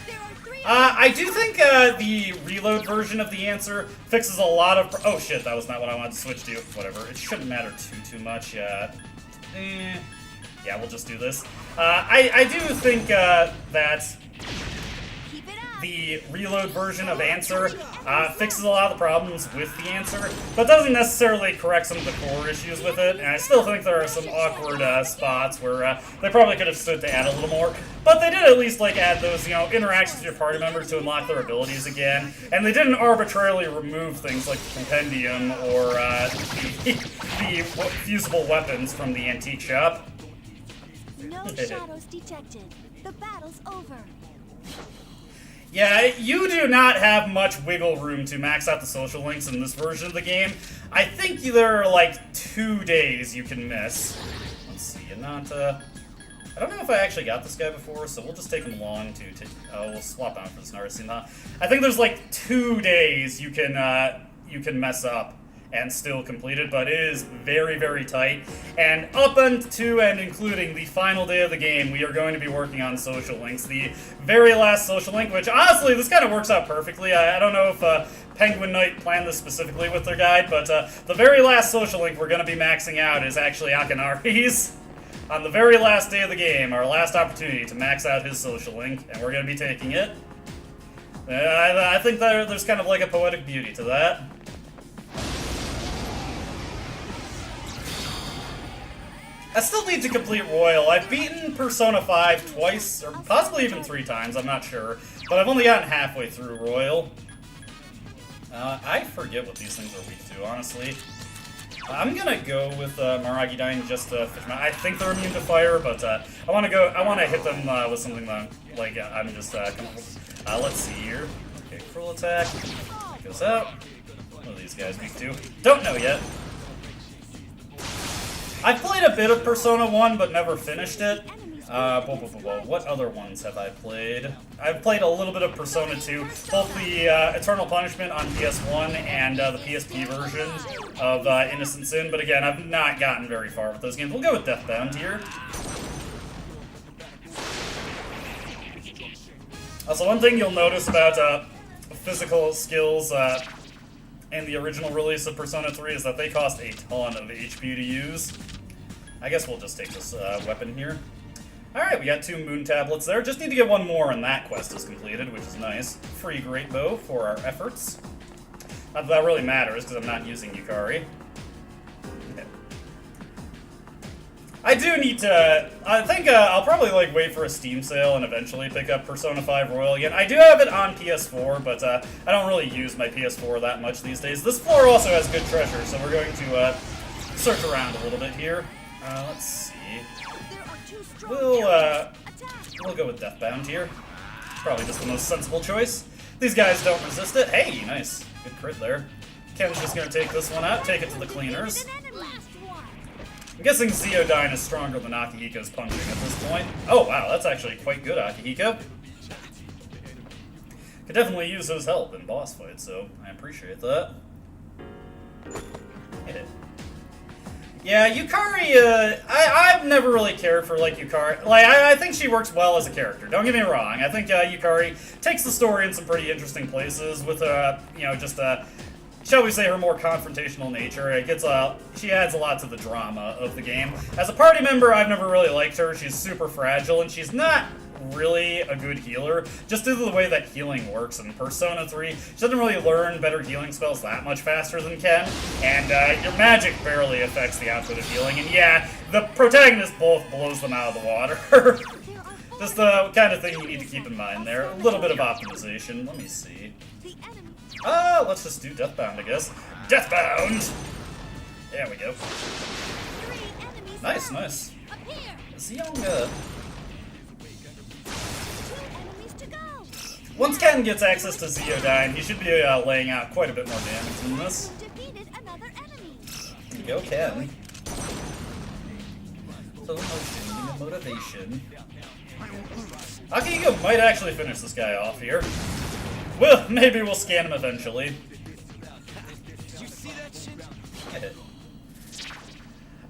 There are 3 I do think the reload version of the answer fixes a lot of... Oh shit, that was not what I wanted to switch to. Whatever, it shouldn't matter too much. Yeah, we'll just do this. I do think that Keep it up. the reload version of answer fixes a lot of the problems with the answer, but doesn't necessarily correct some of the core issues with it, and I still think there are some awkward spots where they probably could have stood to add a little more, but they did at least like add those, interactions with your party members to unlock their abilities again, and they didn't arbitrarily remove things like the compendium or the fusible weapons from the antique shop. No shadows detected. The battle's over. Yeah, you do not have much wiggle room to max out the social links in this version of the game. I think there are like 2 days you can miss. Let's see, Ananta. I don't know if I actually got this guy before, so we'll just take him along to we'll swap out for this Narasina. I think there's like 2 days you can mess up and still complete it, but it is very, very tight. And up until and including the final day of the game, we are going to be working on social links. The very last social link, which honestly, this kind of works out perfectly. I don't know if Penguin Knight planned this specifically with their guide, but the very last social link we're going to be maxing out is actually Akanari's. On the very last day of the game, our last opportunity to max out his social link, and we're going to be taking it. I think there's kind of like a poetic beauty to that. I still need to complete Royal. I've beaten Persona 5 twice, or possibly even 3 times, I'm not sure. But I've only gotten halfway through Royal. I forget what these things are weak to, honestly. I'm gonna go with Maragi Dying just to fish them out. I think they're immune to fire, but I wanna hit them with something that, like, I'm just comfortable. Let's see here. Okay, cruel attack. Goes out. What are these guys weak to? Don't know yet. I've played a bit of Persona 1, but never finished it. What other ones have I played? I've played a little bit of Persona 2, both the Eternal Punishment on PS1 and the PSP version of Innocent Sin, but again, I've not gotten very far with those games. We'll go with Deathbound here. Also, one thing you'll notice about physical skills in the original release of Persona 3 is that they cost a ton of HP to use. I guess we'll just take this weapon here. Alright, we got 2 moon tablets there. Just need to get 1 more and that quest is completed, which is nice. Free great bow for our efforts. Not that that really matters, because I'm not using Yukari. Okay. I do need to... I think I'll probably wait for a Steam sale and eventually pick up Persona 5 Royal again. I do have it on PS4, but I don't really use my PS4 that much these days. This floor also has good treasure, so we're going to search around a little bit here. Let's see. We'll go with Deathbound here. Probably just the most sensible choice. These guys don't resist it. Hey, nice. Good crit there. Ken's just gonna take this one out, take it to the cleaners. I'm guessing Ziodyne is stronger than Akihiko's punching at this point. Oh wow, that's actually quite good, Akihiko. Could definitely use his help in boss fights, so I appreciate that. Hit it. Yeah, Yukari, I've never really cared for, Yukari. I think she works well as a character, don't get me wrong. I think Yukari takes the story in some pretty interesting places with, shall we say, her more confrontational nature. She adds a lot to the drama of the game. As a party member, I've never really liked her. She's super fragile, and she's not really a good healer, just due to the way that healing works in Persona 3. She doesn't really learn better healing spells that much faster than Ken, and your magic barely affects the output of healing, and yeah, the protagonist both blows them out of the water. Just the kind of thing you need to keep in mind there. A little bit of optimization. Let me see. Let's just do Deathbound, I guess. Deathbound! There we go. Nice, nice. Zionga. Once Ken gets access to Ziodyne, he should be laying out quite a bit more damage than this. There you go, Ken. So motivation. Akihiko might actually finish this guy off here. Well, maybe we'll scan him eventually.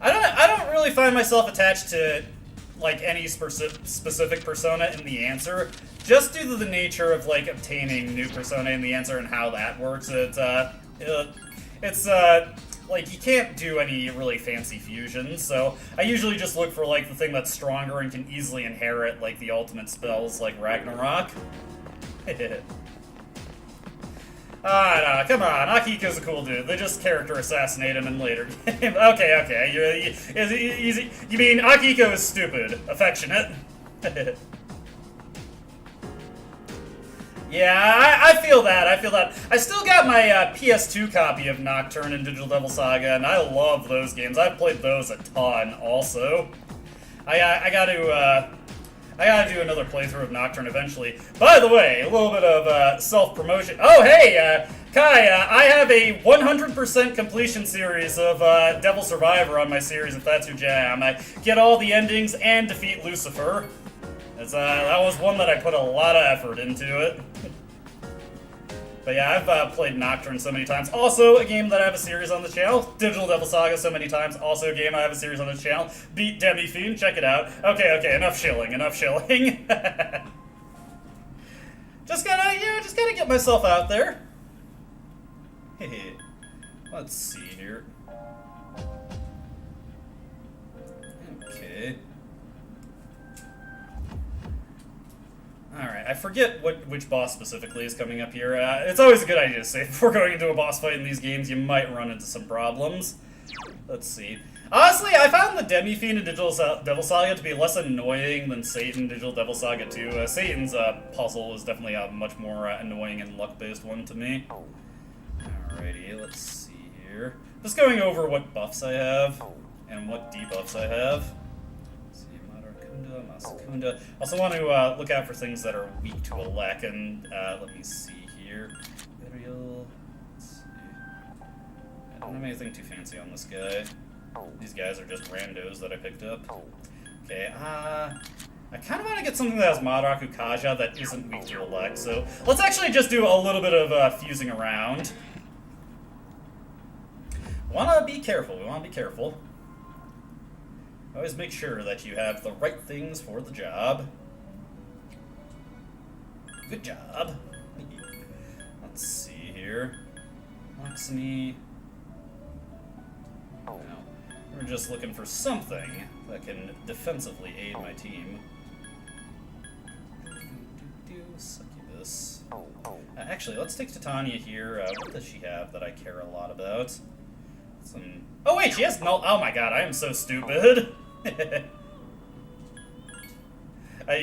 I don't really find myself attached to any specific persona in the answer. just due to the nature of, like, obtaining new personae and the answer and how that works, like, you can't do any really fancy fusions, so I usually just look for, like, the thing that's stronger and can easily inherit, like, the ultimate spells, like Ragnarok. Ah, no, come on, Akiko's a cool dude. They just character assassinate him in later games. Okay, you mean Akiko is stupid, affectionate? Yeah, I feel that, I still got my PS2 copy of Nocturne and Digital Devil Saga, and I love those games. I've played those a ton, also. I gotta do another playthrough of Nocturne eventually. By the way, a little bit of self-promotion. Oh, hey, Kai, I have a 100% completion series of Devil Survivor on my series, if that's your jam. I get all the endings and defeat Lucifer. That was one that I put a lot of effort into it. But yeah, I've played Nocturne so many times. Also, a game that I have a series on the channel. Digital Devil Saga so many times. Also, a game I have a series on the channel. Beat Demi Fiend, check it out. Okay, enough shilling. Just gotta get myself out there. Let's see here. Okay. Alright, I forget which boss specifically is coming up here. It's always a good idea to save before going into a boss fight in these games. You might run into some problems. Let's see. Honestly, I found the Demi Fiend in Digital Devil Saga to be less annoying than Satan in Digital Devil Saga 2. Satan's puzzle is definitely a much more annoying and luck-based one to me. Alrighty, let's see here. Just going over what buffs I have and what debuffs I have. Masakunda. Also want to look out for things that are weak to a lack, and let me see here. Burial. Let's see. I don't have anything too fancy on this guy. These guys are just randos that I picked up. Okay, I kind of want to get something that has Madaraku Kaja that isn't weak to a lack, so let's actually just do a little bit of fusing around. We want to be careful. Always make sure that you have the right things for the job. Good job. Let's see here. Loxony. Now, we're just looking for something that can defensively aid my team. Succubus. Actually, let's take Titania here. What does she have that I care a lot about? Oh wait, she has null. Oh my god, I am so stupid.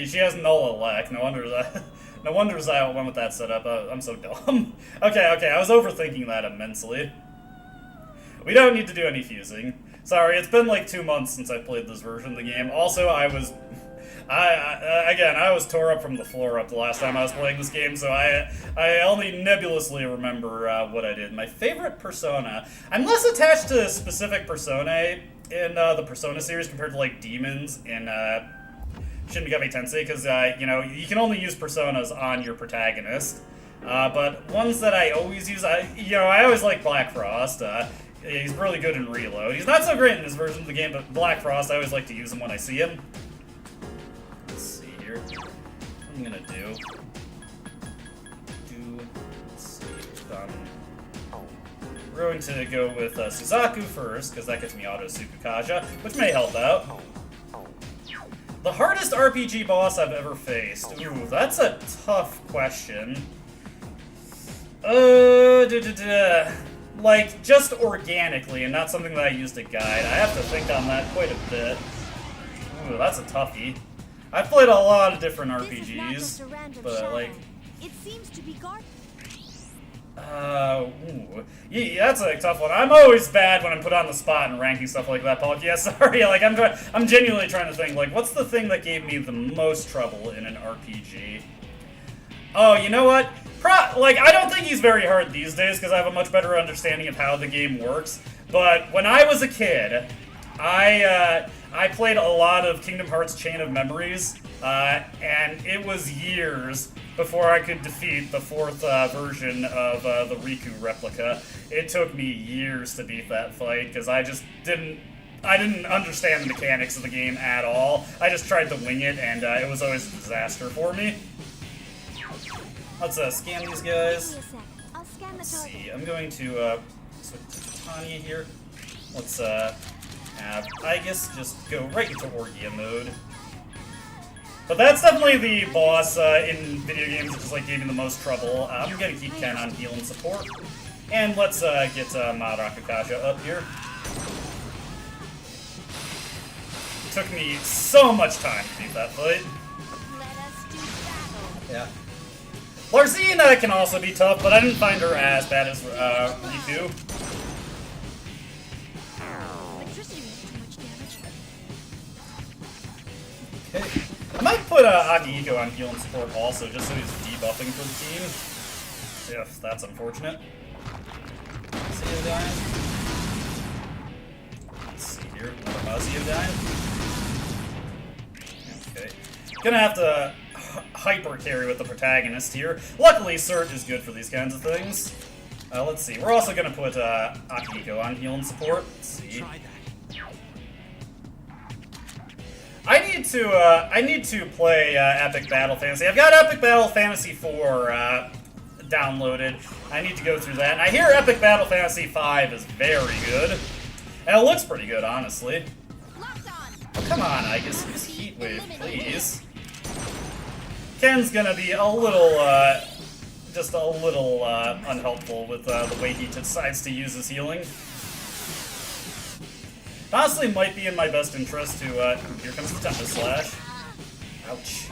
She has null elect. No wonder I went with that setup. I'm so dumb. Okay, I was overthinking that immensely. We don't need to do any fusing. Sorry, it's been like 2 months since I played this version of the game. Also, I was tore up from the floor up the last time I was playing this game, so I only nebulously remember what I did. My favorite persona. I'm less attached to specific personae in the Persona series compared to like demons in Shin Megami Tensei, because you can only use personas on your protagonist. But ones that I always use, I always like Black Frost. He's really good in Reload. He's not so great in this version of the game, but Black Frost, I always like to use him when I see him. Let's see here. What I'm gonna do. Let's see. Done. We're going to go with Suzaku first, because that gets me Auto Sukukaja, which may help out. The hardest RPG boss I've ever faced. Ooh, that's a tough question. Like, just organically, and not something that I used to guide. I have to think on that quite a bit. Ooh, that's a toughie. I've played a lot of different RPGs, but like... It seems to be guarded. Yeah, that's a tough one. I'm always bad when I'm put on the spot and ranking stuff like that, Paul. Yeah, sorry, like, I'm genuinely trying to think, like, what's the thing that gave me the most trouble in an RPG? Oh, you know what? I don't think he's very hard these days, because I have a much better understanding of how the game works, but when I was a kid, I played a lot of Kingdom Hearts Chain of Memories, and it was years before I could defeat the 4th version of the Riku replica. It took me years to beat that fight, because I didn't understand the mechanics of the game at all. I just tried to wing it, and it was always a disaster for me. Let's scan these Give me guys. a sec. I'll scan the Let's target. see. I'm going to switch to Tanya here. Let's have Aegis just go right into Orgia mode. But that's definitely the boss in video games that just like gave me the most trouble. I'm gonna keep Ken on heal and support. And let's get Marakakasha up here. It took me so much time to beat that fight. Let us do battle. Yeah. Larzine can also be tough, but I didn't find her as bad as Riku. Electricity makes too much damage. Okay. I might put Akihiko on heal and support also, just so he's debuffing for the team. If that's unfortunate. Zeodyne. Let's see here. Another Zeodyne. Okay. Gonna have to hyper carry with the protagonist here. Luckily, Surge is good for these kinds of things. Let's see. We're also gonna put Akihiko on heal and support. Let's see. I need to play Epic Battle Fantasy. I've got Epic Battle Fantasy 4 downloaded. I need to go through that. And I hear Epic Battle Fantasy 5 is very good. And it looks pretty good, honestly. Locked on. Oh, come on, I guess use Heat Wave, please. Ken's gonna be a little, just a little unhelpful with the way he decides to use his healing. Honestly, might be in my best interest to, here comes the Tempest Slash. Ouch.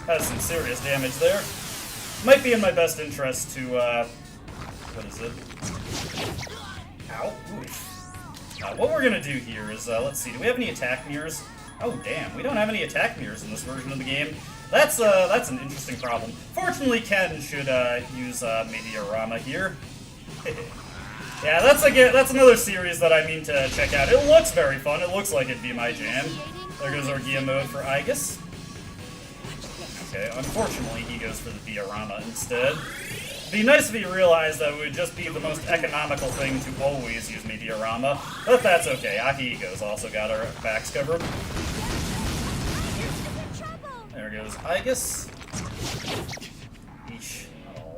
Has some serious damage there. Might be in my best interest to, what is it? Ow. Oof. What we're gonna do here is, let's see, do we have any attack mirrors? Oh, damn, we don't have any attack mirrors in this version of the game. That's an interesting problem. Fortunately, Ken should, use, Meteorama here. Yeah, that's another series that I mean to check out. It looks very fun. It looks like it'd be my jam. There goes Orgia mode for Aegis. Okay, unfortunately, he goes for the diorama instead. It'd be nice if he realized that it would just be the most economical thing to always use Meteorama, but that's okay. Akihiko's also got our backs covered. There goes Aegis. Eesh,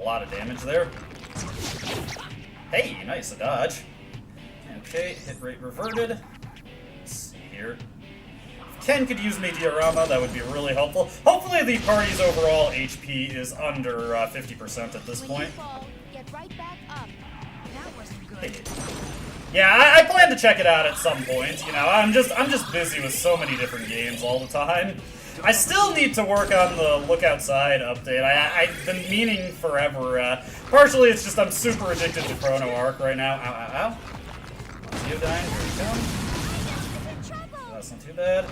a lot of damage there. Hey, nice, a dodge. Okay, hit rate reverted. Let's see here. If Ken could use Meteorama, that would be really helpful. Hopefully the party's overall HP is under 50% at this When point. you fall, get right back up. That wasn't good. Yeah, I plan to check it out at some point. You know, I'm just busy with so many different games all the time. I still need to work on the Look Outside update. I've been meaning forever. Partially, it's just I'm super addicted to Chrono Arc right now. Ow, ow, ow. Zeodyne, here we come. That's not too bad.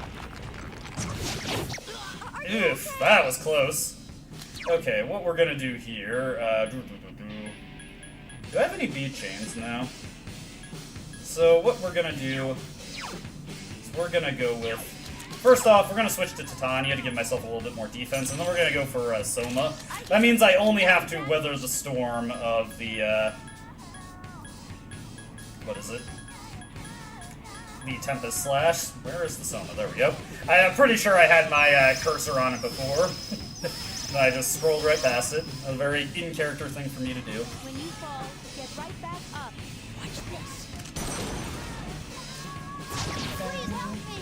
Oof, that was close. Okay, what we're gonna do here, do I have any bead chains now? So what we're gonna do is we're gonna go with, first off, we're gonna switch to Titania to give myself a little bit more defense, and then we're gonna go for Soma. That means I only have to weather the storm of the, what is it? The Tempest Slash. Where is the Soma? There we go. I'm pretty sure I had my cursor on it before. And I just scrolled right past it. A very in-character thing for me to do. When you fall, get right back up. Watch this. Please help me.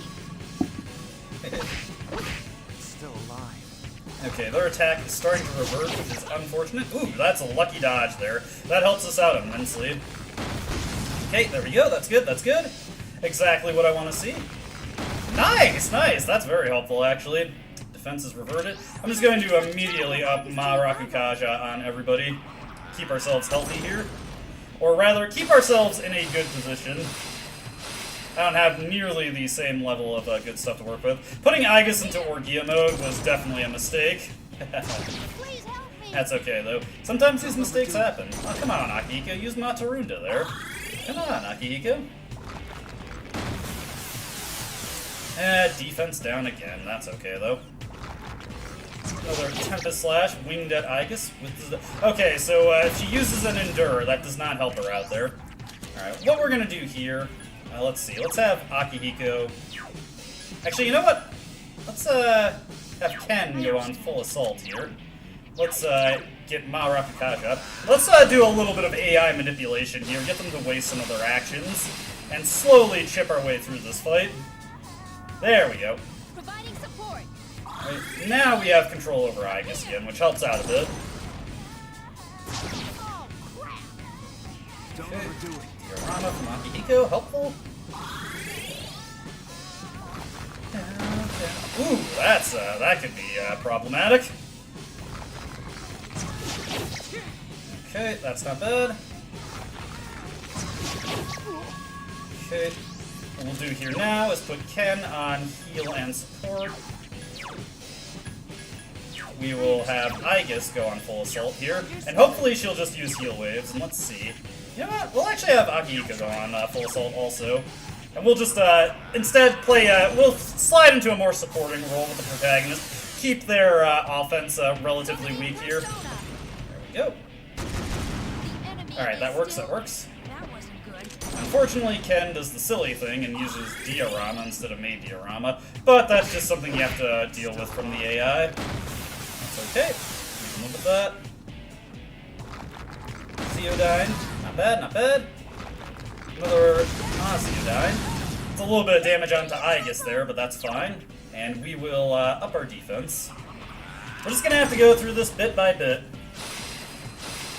Still alive. Okay, their attack is starting to revert, which is unfortunate. Ooh, that's a lucky dodge there. That helps us out immensely. Okay, there we go. That's good, that's good. Exactly what I want to see. Nice, nice. That's very helpful, actually. Defense is reverted. I'm just going to immediately up Rakukaja on everybody. Keep ourselves healthy here. Or rather, keep ourselves in a good position. I don't have nearly the same level of good stuff to work with. Putting Aegis into Orgia mode was definitely a mistake. Please help me. That's okay, though. Sometimes these mistakes happen. Oh, come on, Akihiko. Use Matarunda there. Come on, Akihiko. Defense down again. That's okay, though. Another Tempest Slash, winged at Aegis. Okay, so if she uses an Endure, that does not help her out there. Alright, what we're gonna do here, let's see, let's have Akihiko... Actually, you know what? Let's have Ken go on full assault here. Let's get Marakakaja up. Let's do a little bit of AI manipulation here, get them to waste some of their actions, and slowly chip our way through this fight. There we go. Providing support. Right, now we have control over Igus again, which helps out a bit. Oh, crap. Don't overdo it. Diorama from Akihiko, helpful. Ooh, that's that could be problematic. Okay, that's not bad. Okay, what we'll do here now is put Ken on heal and support. We will have Igus go on full assault here, and hopefully she'll just use heal waves. And let's see. You know what? We'll actually have Akihiko go on full assault also. And we'll just instead play. We'll slide into a more supporting role with the protagonist. Keep their offense relatively weak here. There we go. All right, that works. That works. That wasn't good. Unfortunately, Ken does the silly thing and uses diorama instead of made diorama, but that's just something you have to deal with from the AI. That's okay. We can live with that. Theodyne, not bad, not bad. Another Theodyne. It's a little bit of damage onto Igus there, but that's fine. And we will up our defense. We're just gonna have to go through this bit by bit.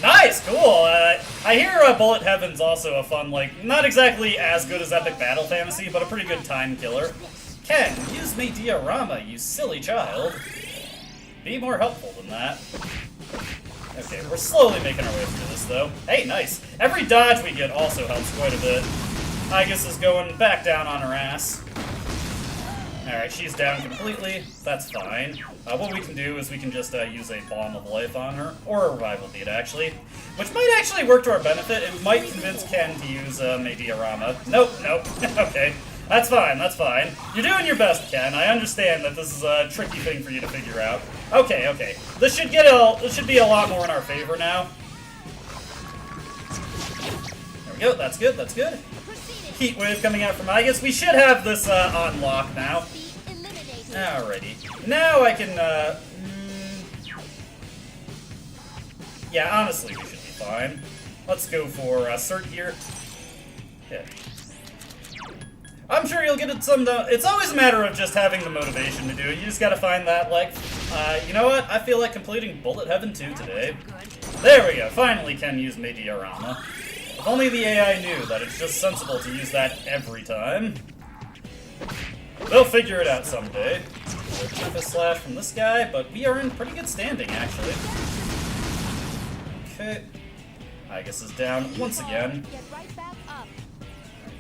Nice, cool. I hear Bullet Heaven's also a fun, like, not exactly as good as Epic Battle Fantasy, but a pretty good time killer. Ken, use me diorama, you silly child. Be more helpful than that. Okay, we're slowly making our way through this, though. Hey, nice. Every dodge we get also helps quite a bit. Igus is going back down on her ass. Alright, she's down completely. That's fine. What we can do is we can just use a Balm of Life on her, or a Revival Bead, actually. Which might actually work to our benefit. It might convince Ken to use a diorama. Nope, nope. Okay. That's fine, that's fine. You're doing your best, Ken. I understand that this is a tricky thing for you to figure out. Okay, okay. This should be a lot more in our favor now. There we go. That's good. That's good. Heat wave coming out from Igus. We should have this on lock now. Alrighty. Now I can. Yeah, honestly, we should be fine. Let's go for Cert here. Yeah. I'm sure you'll get it some. It's always a matter of just having the motivation to do it. You just gotta find that, like, you know what? I feel like completing Bullet Heaven 2 today. There we go. Finally can use diorama. If only the AI knew that it's just sensible to use that every time. They'll figure it out someday. Another Tempest Slash from this guy, but we are in pretty good standing, actually. Okay. Igus is down once again. Get right back up.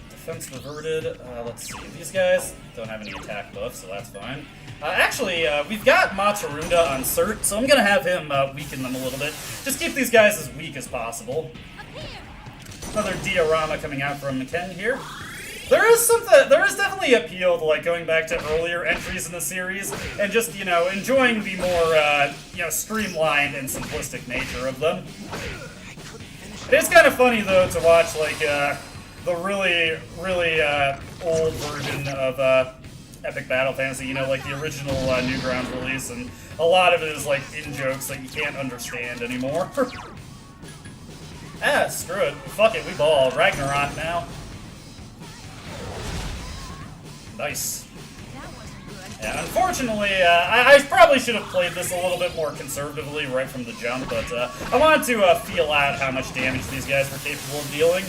Defense reverted. Let's see. These guys don't have any attack buff, so that's fine. Actually, we've got Matsurunda on Cert, so I'm gonna have him weaken them a little bit. Just keep these guys as weak as possible. Up here. Another diorama coming out from Ken here. There is definitely appeal to, like, going back to earlier entries in the series and just, you know, enjoying the more, you know, streamlined and simplistic nature of them. It's kind of funny, though, to watch, like, the really, really old version of Epic Battle Fantasy, you know, like the original Newgrounds release, and a lot of it is, like, in-jokes that you can't understand anymore. Ah, screw it. Fuck it, we ball. Ragnarok now. Nice. That wasn't good. Yeah, unfortunately, I probably should have played this a little bit more conservatively right from the jump, but I wanted to feel out how much damage these guys were capable of dealing.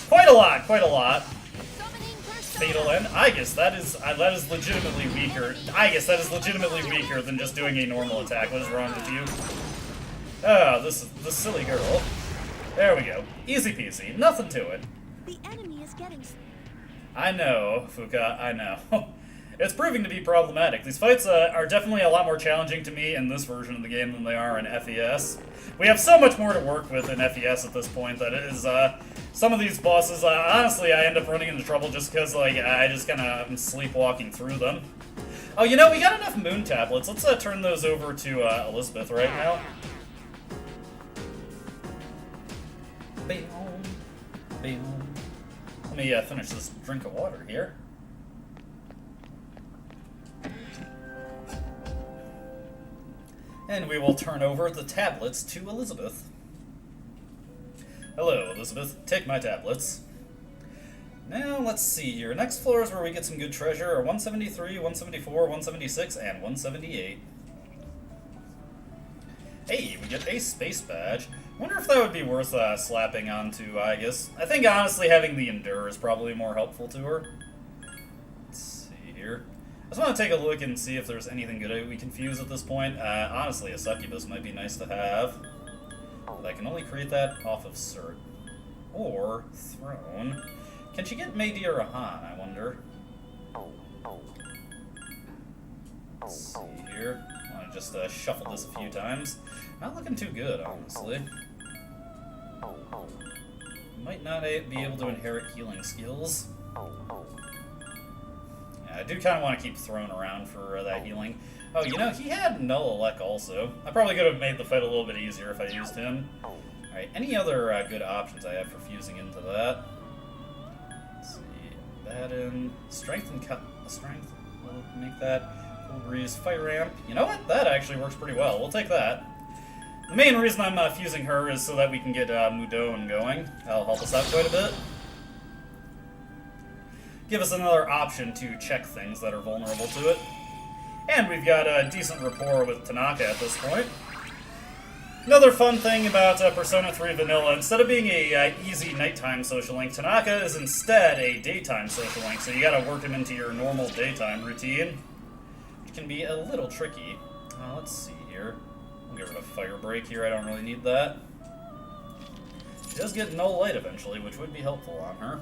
Quite a lot, quite a lot. Fatal End. Igus, that is legitimately weaker. Igus, that is legitimately weaker than just doing a normal attack. What is wrong with you? Oh, this silly girl. There we go. Easy peasy. Nothing to it. The enemy is getting. I know, Fuka, I know. It's proving to be problematic. These fights are definitely a lot more challenging to me in this version of the game than they are in FES. We have so much more to work with in FES at this point that it is, some of these bosses, honestly, I end up running into trouble just because, like, I just kind of am sleepwalking through them. Oh, you know, we got enough moon tablets. Let's turn those over to Elizabeth right now. Bam, bam. Let me finish this drink of water here. And we will turn over the tablets to Elizabeth. Hello, Elizabeth. Take my tablets. Now, let's see here. Next floor is where we get some good treasure. Are 173, 174, 176, and 178. Hey, we get a space badge. Wonder if that would be worth slapping onto Aegis. I think, honestly, having the Endure is probably more helpful to her. Let's see here. I just want to take a look and see if there's anything good we can fuse at this point. Honestly, a Succubus might be nice to have. But I can only create that off of Cert. Or Throne. Can she get Meidi or Rahan, I wonder? Let's see here. I want to just shuffle this a few times. Not looking too good, honestly. Might not be able to inherit healing skills. Yeah, I do kind of want to keep Throne around for that healing. Oh, you know, he had Null Elec also. I probably could have made the fight a little bit easier if I used him. Alright, any other good options I have for fusing into that? Let's see, that in. Strength and Strength. We'll make that. Cool Breeze, Fire Amp. You know what? That actually works pretty well. We'll take that. The main reason I'm fusing her is so that we can get Mudon going. That'll help us out quite a bit. Give us another option to check things that are vulnerable to it. And we've got a decent rapport with Tanaka at this point. Another fun thing about Persona 3 Vanilla, instead of being a easy nighttime social link, Tanaka is instead a daytime social link, so you gotta work him into your normal daytime routine, which can be a little tricky. Let's see here. I'll get rid of Fire Break here, I don't really need that. She does get no light eventually, which would be helpful on her.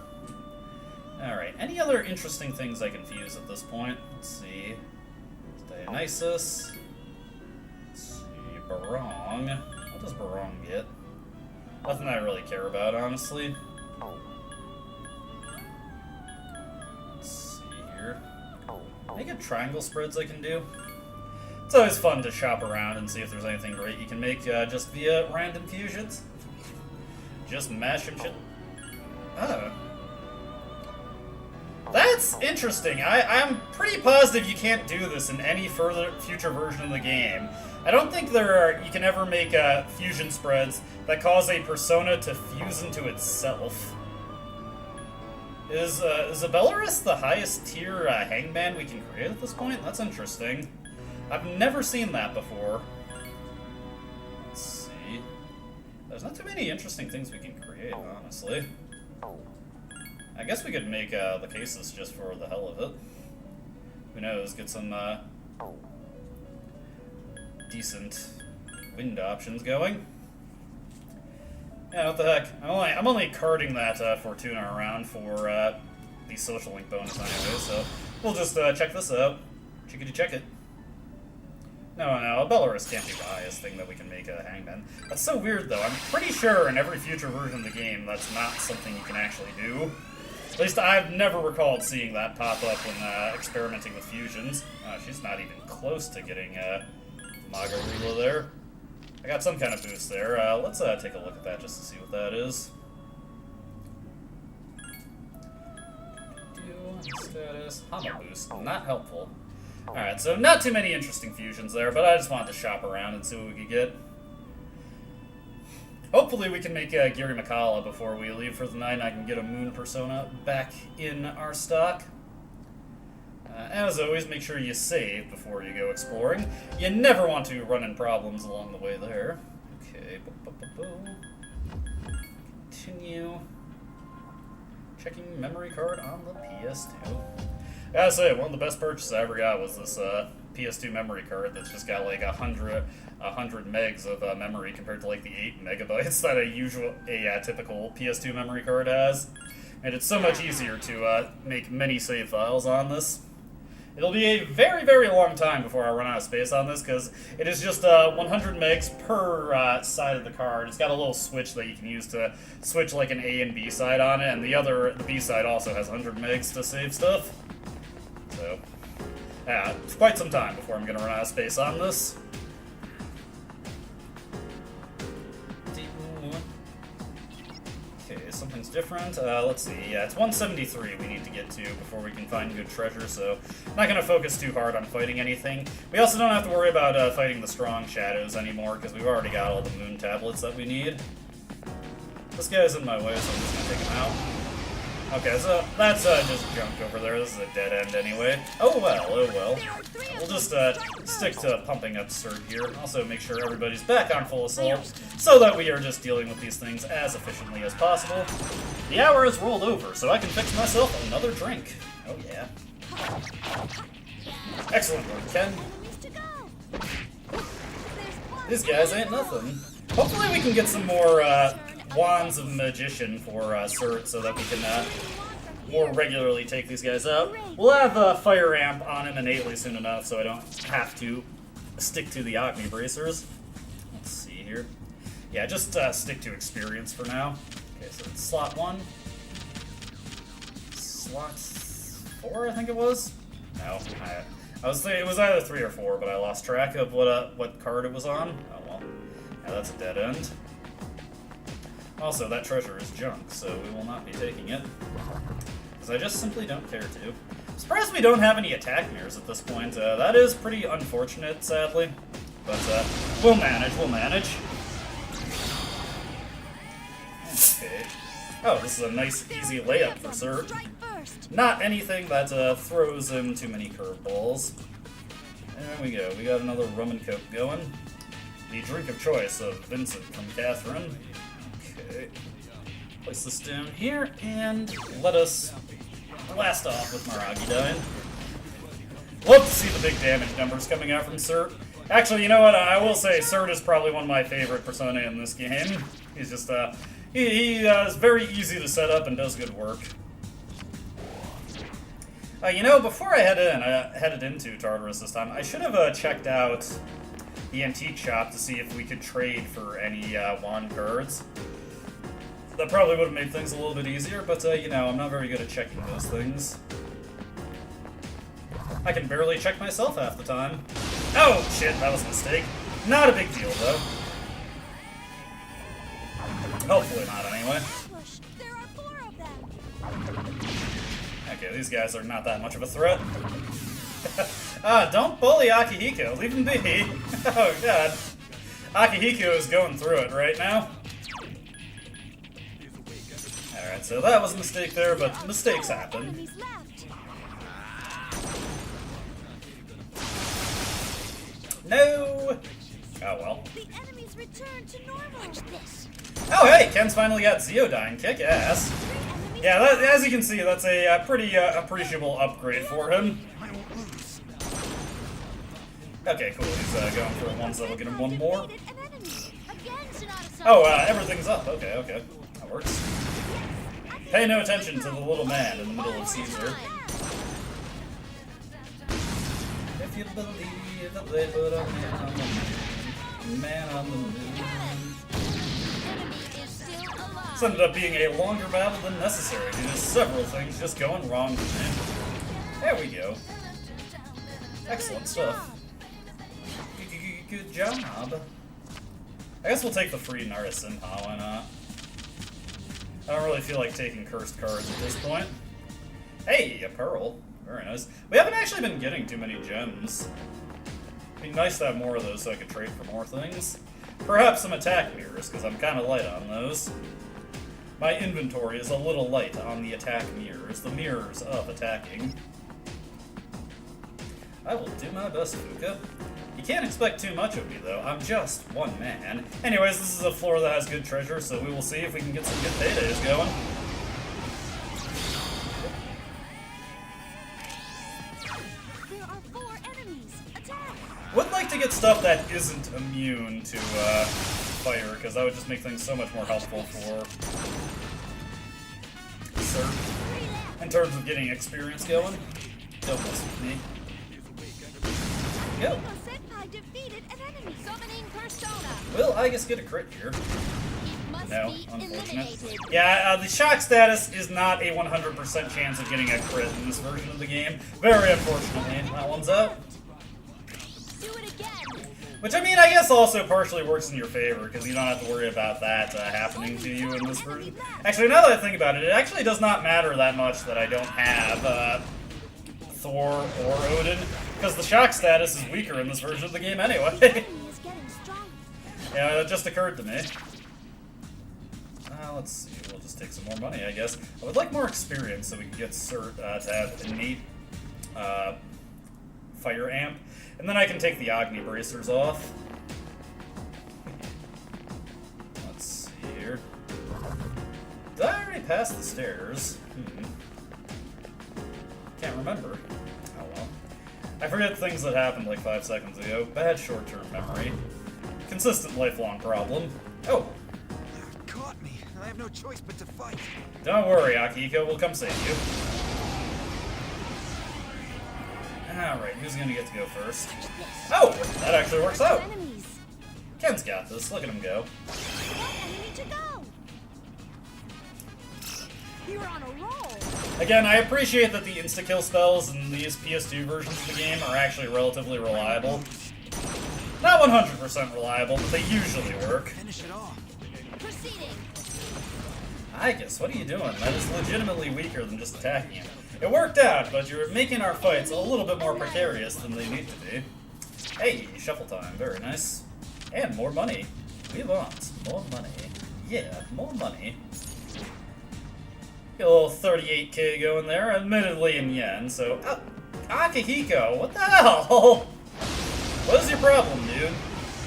Alright, any other interesting things I can fuse at this point? Let's see. Dionysus. Let's see, Barong. What does Barong get? Nothing I really care about, honestly. Let's see here. Any good triangle spreads I can do? It's always fun to shop around and see if there's anything great you can make just via random fusions. Just mash some shit. Oh. That's interesting. I'm pretty positive you can't do this in any future version of the game. I don't think you can ever make fusion spreads that cause a persona to fuse into itself. Is Belarus the highest tier hangman we can create at this point? That's interesting. I've never seen that before. Let's see. There's not too many interesting things we can create, honestly. I guess we could make the cases just for the hell of it. Who knows, get some decent wind options going. Yeah, what the heck. I'm only carding that Fortuna around for the social link bonus anyway, so we'll just check this out. Chickadee check it. No, Belarus can't be the highest thing that we can make a hangman. That's so weird though. I'm pretty sure in every future version of the game that's not something you can actually do. At least I've never recalled seeing that pop up when experimenting with fusions. She's not even close to getting Magarila there. I got some kind of boost there. Let's take a look at that just to see what that is. Status. Hama boost. Not helpful. Alright, so not too many interesting fusions there, but I just wanted to shop around and see what we could get. Hopefully we can make Giri Makala before we leave for the night and I can get a Moon Persona back in our stock. As always, make sure you save before you go exploring. You never want to run in problems along the way there. Okay, continue. Checking memory card on the PS2. I gotta say, one of the best purchases I ever got was this PS2 memory card that's just got like 100 megs of memory compared to like the 8 megabytes that a typical PS2 memory card has. And it's so much easier to make many save files on this. It'll be a very, very long time before I run out of space on this because it is just 100 megs per side of the card. It's got a little switch that you can use to switch like an A and B side on it, and the B side also has 100 megs to save stuff. So, yeah, it's quite some time before I'm going to run out of space on this. Okay, something's different. Let's see. Yeah, it's 173 we need to get to before we can find good treasure, so I'm not going to focus too hard on fighting anything. We also don't have to worry about fighting the strong shadows anymore, because we've already got all the moon tablets that we need. This guy's in my way, so I'm just going to take him out. Okay, so that's just junk over there. This is a dead end anyway. Oh well, oh well. We'll just stick to pumping up Cert here. Also make sure everybody's back on full assault, so that we are just dealing with these things as efficiently as possible. The hour has rolled over, so I can fix myself another drink. Oh yeah. Excellent work, Ken. These guys ain't nothing. Hopefully we can get some more Wands of Magician for Cert so that we can more regularly take these guys out. We'll have a Fire Amp on him innately soon enough so I don't have to stick to the Acme Bracers. Let's see here. Yeah, just stick to experience for now. Okay, so it's slot 1. Slot 4, I think it was? No, I was thinking it was either 3 or 4, but I lost track of what card it was on. Oh well. Yeah, that's a dead end. Also, that treasure is junk, so we will not be taking it. Because I just simply don't care to. I'm surprised we don't have any attack mirrors at this point. That is pretty unfortunate, sadly. But we'll manage, we'll manage. Okay. Oh, this is a nice, easy layup for Cert. Not anything that throws him too many curveballs. There we go. We got another rum and coke going. The drink of choice of Vincent from Catherine. Okay. Place this down here, and let us blast off with Maragi dying. Love to see the big damage numbers coming out from Cert. Actually, you know what? I will say Cert is probably one of my favorite persona in this game. He's just, he is very easy to set up and does good work. You know, before I headed into Tartarus this time, I should have checked out the antique shop to see if we could trade for any wand cards. That probably would have made things a little bit easier, but you know, I'm not very good at checking those things. I can barely check myself half the time. Oh, shit, that was a mistake. Not a big deal, though. Hopefully not, anyway. There are 4 of them. Okay, these guys are not that much of a threat. Don't bully Akihiko. Leave him be. Oh, God. Akihiko is going through it right now. Alright, so that was a mistake there, but mistakes happen. Enemies left. No! Oh, well. The enemies return to normal. Watch this. Oh, hey! Ken's finally got Zeodyne. Kick ass. Yeah, that, as you can see, that's a pretty appreciable upgrade for him. Okay, cool. He's going for ones that'll get him one more. Oh, everything's up. Okay, okay. That works. Pay no attention to the little man in the middle of Caesar. If you believe that they put a man on the moon. This ended up being a longer battle than necessary due to several things just going wrong with him. There we go. Excellent stuff. Good job. I guess we'll take the free Narasimha, why not? I don't really feel like taking cursed cards at this point. Hey, a pearl. Very nice. We haven't actually been getting too many gems. It'd be nice to have more of those so I could trade for more things. Perhaps some attack mirrors, because I'm kind of light on those. My inventory is a little light on the attack mirrors, the mirrors of attacking. I will do my best, Fuka. You can't expect too much of me, though. I'm just one man. Anyways, this is a floor that has good treasure, so we will see if we can get some good paydays going. There are 4 enemies. Attack! Would like to get stuff that isn't immune to fire, because that would just make things so much more helpful for Cert in terms of getting experience going. Don't mess with me. Yep. Defeated an enemy. Summoning persona. Will I just get a crit here? Must No, be unfortunate. eliminated. Yeah, the shock status is not a 100% chance of getting a crit in this version of the game. Very unfortunately, that one's out. Do it again. Which, I mean, I guess also partially works in your favor, because you don't have to worry about that happening to you in this version. Actually, now that I think about it, it actually does not matter that much that I don't have Thor or Odin, because the shock status is weaker in this version of the game anyway. Yeah, that just occurred to me. Let's see, we'll just take some more money, I guess. I would like more experience so we can get cert to have innate fire amp. And then I can take the Agni bracers off. Let's see here. Did I already pass the stairs? Can't remember. Oh well. I forget things that happened like 5 seconds ago. Bad short-term memory. Consistent lifelong problem. Oh! Caught me. I have no choice but to fight. Don't worry, Akihiko. We'll come save you. Alright, who's gonna get to go first? Oh! That actually works out! Ken's got this. Look at him go. You're on a roll. Again, I appreciate that the insta-kill spells in these PS2 versions of the game are actually relatively reliable. Not 100% reliable, but they usually work. Finish it off. Proceeding. I guess, what are you doing? That is legitimately weaker than just attacking him. It worked out, but you're making our fights a little bit more precarious than they need to be. Hey, shuffle time. Very nice. And more money. We want more money. Yeah, more money. Get a little 38k going there, admittedly in yen, so... Akihiko, what the hell? What is your problem, dude?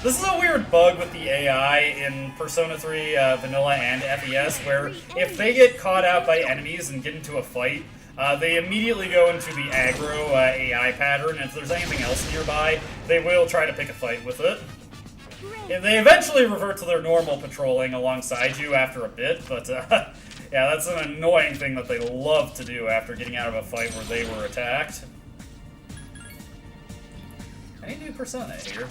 This is a weird bug with the AI in Persona 3 Vanilla and FES, where if they get caught out by enemies and get into a fight, they immediately go into the aggro AI pattern, and if there's anything else nearby, they will try to pick a fight with it. They eventually revert to their normal patrolling alongside you after a bit, but yeah, that's an annoying thing that they love to do after getting out of a fight where they were attacked. Any new Persona here?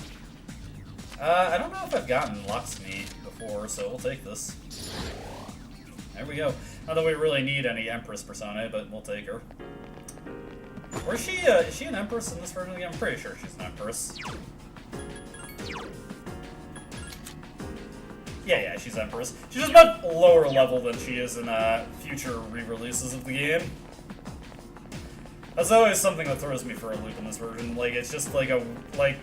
I don't know if I've gotten Lakshmi before, so we'll take this. There we go. Not that we really need any Empress Persona, but we'll take her. Or is she an Empress in this version of the game? I'm pretty sure she's an Empress. Yeah, she's Empress. She's just much lower level than she is in future re-releases of the game. That's always something that throws me for a loop in this version. Like, it's just like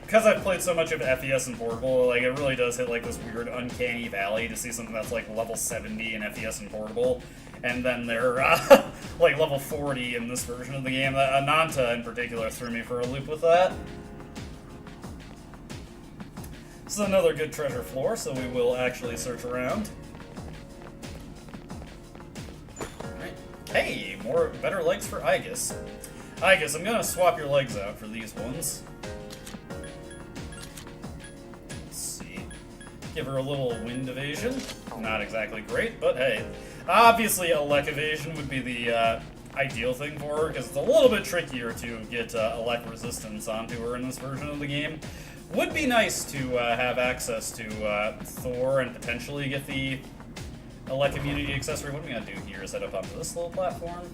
because I've played so much of FES and Portable, like, it really does hit like this weird uncanny valley to see something that's like level 70 in FES and Portable, and then they're like level 40 in this version of the game. Ananta in particular threw me for a loop with that. This is another good treasure floor, so we will actually search around. Alright. Hey, better legs for Aegis. Aegis, I'm gonna swap your legs out for these ones. Let's see. Give her a little wind evasion. Not exactly great, but hey. Obviously, elect evasion would be the ideal thing for her, because it's a little bit trickier to get elect resistance onto her in this version of the game. Would be nice to have access to Thor and potentially get the elect immunity accessory. What am I gonna do here is head up onto this little platform.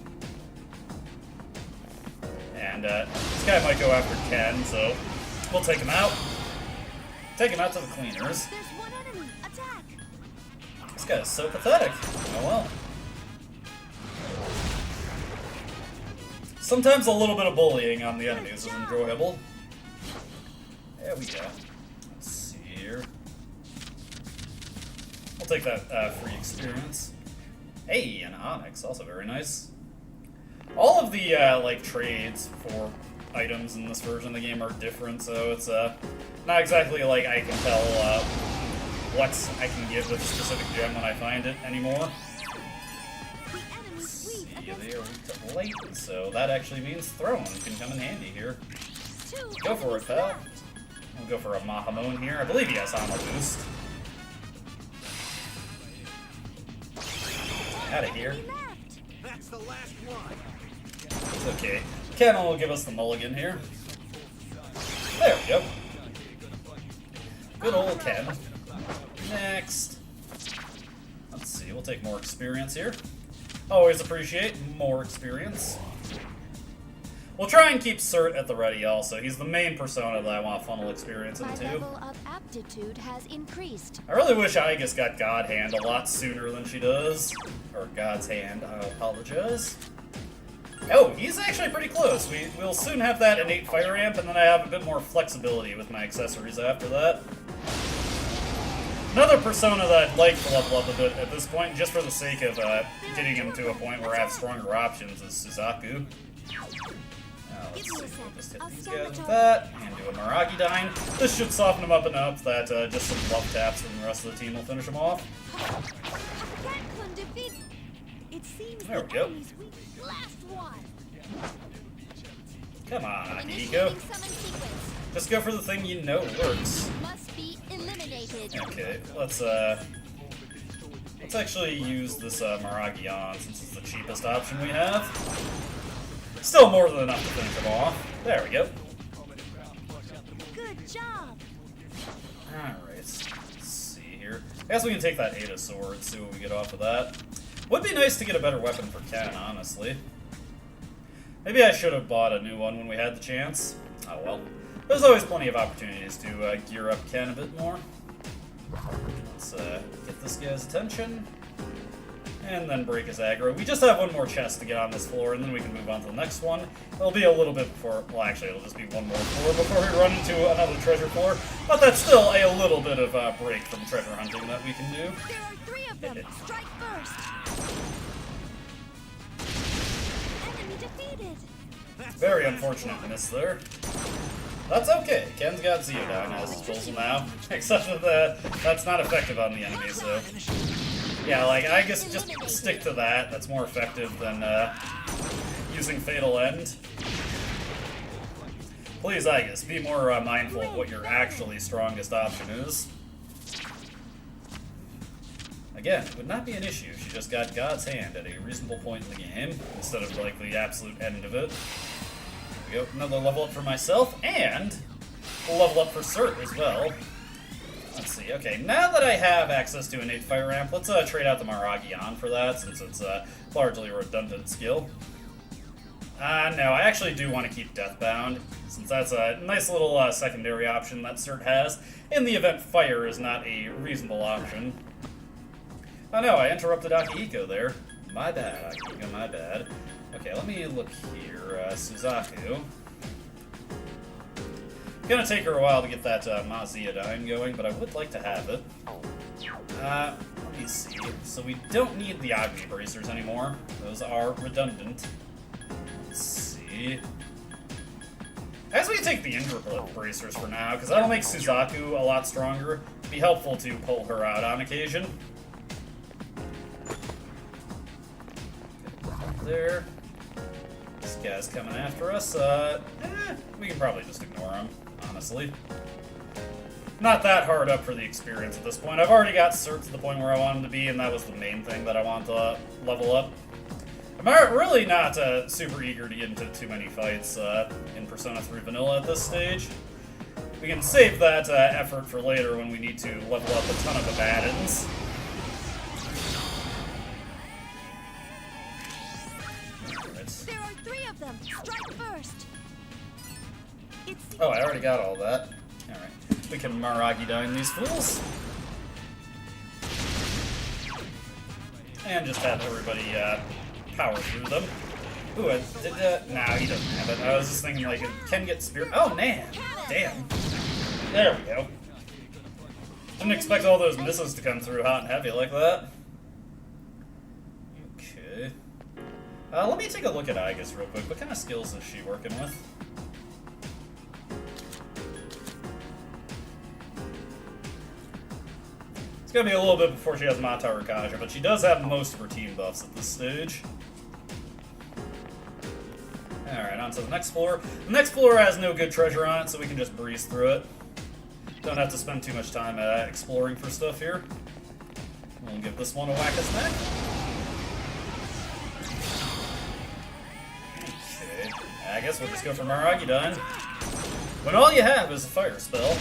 And this guy might go after Ken, so we'll take him out. Take him out to the cleaners. There's one enemy. Attack. This guy is so pathetic. Oh well. Sometimes a little bit of bullying on the enemies is enjoyable. There we go. Let's see here. We'll take that free experience. Hey, an Onyx, also very nice. All of the like trades for items in this version of the game are different, so it's not exactly like I can tell what I can get with a specific gem when I find it anymore. Let's see, they are weak to light, so that actually means throwing can come in handy here. Go for it, pal. We'll go for a Mahamon here. I believe he has armor boost. Out of here. That's the last one. It's okay. Ken will give us the mulligan here. There we go. Good old Ken. Next. Let's see, we'll take more experience here. Always appreciate more experience. We'll try and keep Cert at the ready also. He's the main persona that I want to funnel experience My into. level of aptitude has increased. I really wish Aigis got God Hand a lot sooner than she does. Or God's Hand, I apologize. Oh, he's actually pretty close. We'll soon have that innate fire amp, and then I have a bit more flexibility with my accessories after that. Another persona that I'd like to level up a bit at this point, just for the sake of getting him to a point where I have stronger options, is Suzaku. Let's see, we'll just hit these guys with that, and do a Maragi-Dine. This should soften him up enough that just some love taps from the rest of the team will finish him off. It seems There we the go. enemy's weak. Last one. Come on, Akihiko. Initiating summon sequence. Just go for the thing you know works. Must be eliminated. Okay, let's actually use this Maragi on, since it's the cheapest option we have. Still more than enough to finish him off. There we go. Good job. Alright, let's see here. I guess we can take that Ada sword, see what we get off of that. Would be nice to get a better weapon for Ken, honestly. Maybe I should have bought a new one when we had the chance. Oh well. There's always plenty of opportunities to gear up Ken a bit more. Let's get this guy's attention. And then break his aggro. We just have one more chest to get on this floor, and then we can move on to the next one. It'll be a little bit before... Well, actually, it'll just be one more floor before we run into another treasure floor. But that's still a little bit of a break from treasure hunting that we can do. There are 3 of them. Strike first. Enemy defeated. Very unfortunate miss there. That's okay. Ken's got Zeodine as his tools now. Except that that's not effective on the enemy, so... Yeah, like, I guess just stick to that. That's more effective than using Fatal End. Please, I guess, be more mindful of what your actually strongest option is. Again, it would not be an issue if she just got God's Hand at a reasonable point in the game, instead of, like, the absolute end of it. There we go, another level up for myself, and a level up for Cert as well. Let's see, okay, now that I have access to innate fire ramp, let's trade out the Maragi on for that, since it's largely a redundant skill. No, I actually do want to keep Deathbound, since that's a nice little secondary option that Cert has, in the event fire is not a reasonable option. Oh no, I interrupted Akihiko there. My bad, Akihiko, my bad. Okay, let me look here, Suzaku. Gonna take her a while to get that Maziadine going, but I would like to have it. Let me see. So we don't need the Agni bracers anymore. Those are redundant. Let's see. I guess we can take the Indra bracers for now, because that'll make Suzaku a lot stronger. It'd be helpful to pull her out on occasion. There. This guy's coming after us. We can probably just ignore him, honestly. Not that hard up for the experience at this point. I've already got Cert to the point where I wanted to be, and that was the main thing that I wanted to level up. I'm really not super eager to get into too many fights in Persona 3 Vanilla at this stage. We can save that effort for later when we need to level up a ton of Abaddons. There are 3 of them. Strike first. Oh, I already got all that. Alright. We can Maragi-Dine these fools. And just have everybody power through them. Ooh, nah, he doesn't have it. I was just thinking, like, it can get spirit. Oh, man! Damn. There we go. Didn't expect all those misses to come through hot and heavy like that. Okay. Let me take a look at Aigis real quick. What kind of skills is she working with? It's gonna be a little bit before she has Mata or Kaja, but she does have most of her team buffs at this stage. Alright, on to the next floor. The next floor has no good treasure on it, so we can just breeze through it. Don't have to spend too much time exploring for stuff here. We'll give this one a whack as neck. Okay, I guess we'll just go for Maragi-Dine. When all you have is a fire spell.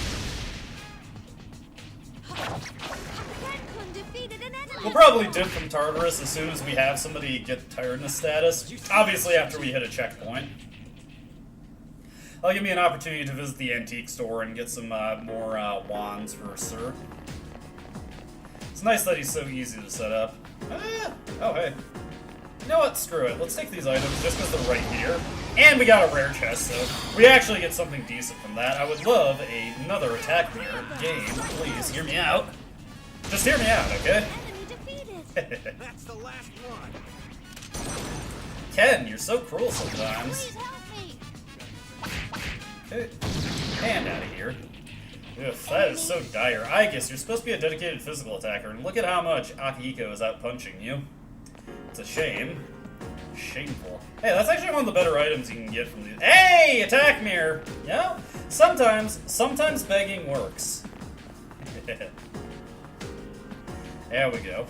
We'll probably dip from Tartarus as soon as we have somebody get tiredness status. Obviously after we hit a checkpoint. That'll give me an opportunity to visit the antique store and get some more wands for Sir. It's nice that he's so easy to set up. Oh, hey. You know what? Screw it. Let's take these items just because they're right here. And we got a rare chest, so we actually get something decent from that. I would love another attack mirror game. Please, hear me out. Just hear me out, okay? Enemy defeated. That's the last one. Ken, you're so cruel sometimes. Please help me. Okay. And out of here. Ugh, that is so dire. I guess you're supposed to be a dedicated physical attacker, and look at how much Akihiko is out punching you. It's a shame. Shameful. Hey, that's actually one of the better items you can get from these. Hey, attack mirror! Yeah, sometimes begging works. There we go.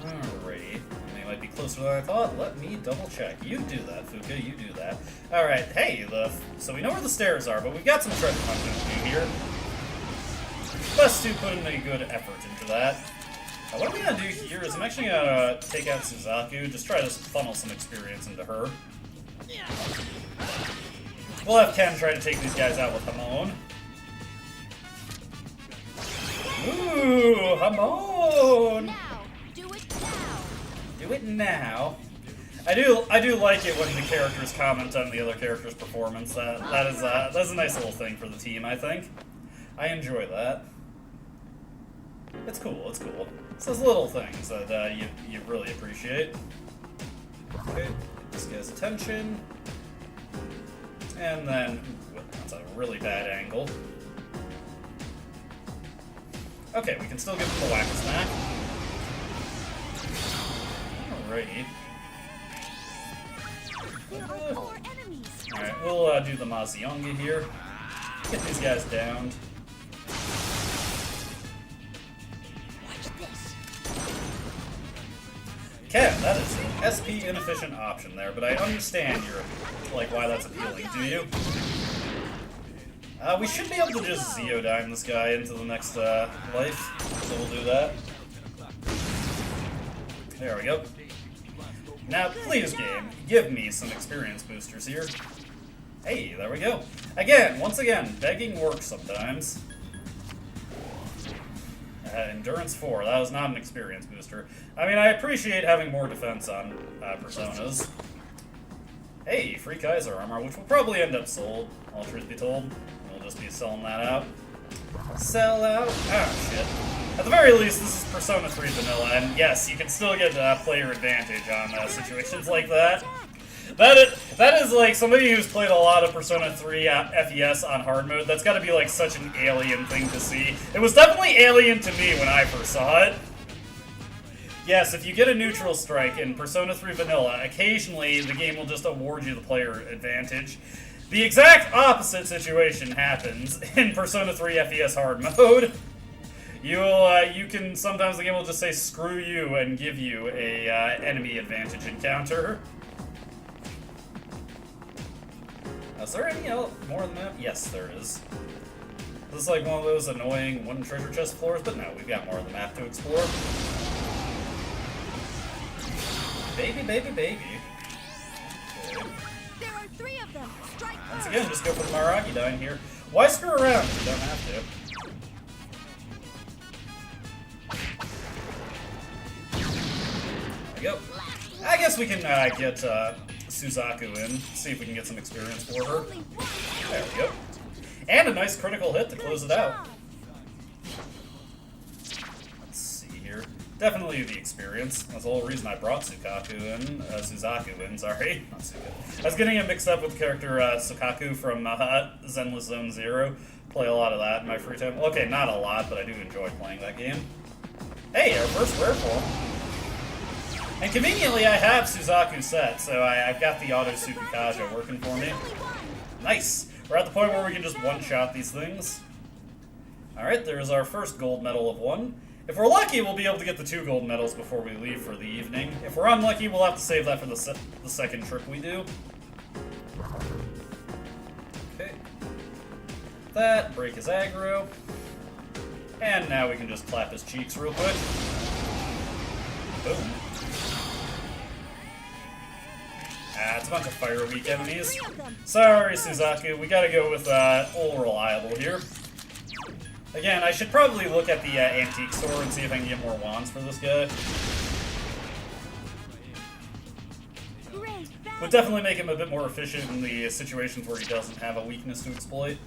Alrighty. They might be closer than I thought. Let me double check. You do that, Fuka. You do that. Alright, hey, so we know where the stairs are, but we've got some treasure hunting to do here. Best to put in a good effort into that. What I'm gonna do here is I'm actually gonna take out Suzaku, just try to funnel some experience into her. We'll have Ken try to take these guys out with Hamon. Ooh, Hamon! Now, do it now. Do it now. I do like it when the characters comment on the other character's performance. That's a nice little thing for the team, I think. I enjoy that. It's cool, it's cool. It's those little things that you really appreciate. Okay, get this guy's attention. And then, ooh, that's a really bad angle. Okay, we can still give him the whack-a-smack. Alrighty. There are 4 enemies. Alright, we'll do the Mazionga here. Get these guys downed. Watch this. Ken, that is an SP inefficient option there, but I understand why that's appealing to you. We should be able to just Zeodime this guy into the next life, so we'll do that. There we go. Now, please, game, give me some experience boosters here. Hey, there we go. Once again, begging works sometimes. Endurance 4, that was not an experience booster. I mean, I appreciate having more defense on personas. Hey, free Kaiser armor, which will probably end up sold, all truth be told. We'll just be selling that out. Sell out? Ah, shit. At the very least, this is Persona 3 vanilla, and yes, you can still get player advantage on situations like that. That is like somebody who's played a lot of Persona 3 FES on hard mode. That's got to be like such an alien thing to see. It was definitely alien to me when I first saw it. Yes, if you get a neutral strike in Persona 3 vanilla, occasionally the game will just award you the player advantage. The exact opposite situation happens in Persona 3 FES hard mode. You can sometimes the game will just say screw you and give you a enemy advantage encounter. Is there any more than that? Yes, there is. This is like one of those annoying one treasure chest floors, but no, we've got more of the map to explore. Baby, baby, baby. Okay. There are 3 of them. Strike Once first. again, just go for the Maragi down here. Why screw around if you don't have to? There we go. I guess we can get Suzaku in, see if we can get some experience for her. Only one. There we go. And a nice critical hit to close it out. Let's see here. Definitely the experience. That's the whole reason I brought Suzaku in, sorry. Not Suka. I was getting it mixed up with the character Sukaku from Zenless Zone Zero. Play a lot of that in my free time. Okay, not a lot, but I do enjoy playing that game. Hey, our first rare form. And conveniently, I have Suzaku set, so I've got the Auto Tsukikaja working for me. Nice! We're at the point where we can just one-shot these things. Alright, there's our first gold medal of 1. If we're lucky, we'll be able to get the 2 gold medals before we leave for the evening. If we're unlucky, we'll have to save that for the second trip we do. Okay. That, break his aggro. And now we can just clap his cheeks real quick. Boom. it's a bunch of fire weak enemies. Sorry, Suzaku, we gotta go with old reliable here. Again, I should probably look at the antique store and see if I can get more wands for this guy. Would definitely make him a bit more efficient in the situations where he doesn't have a weakness to exploit.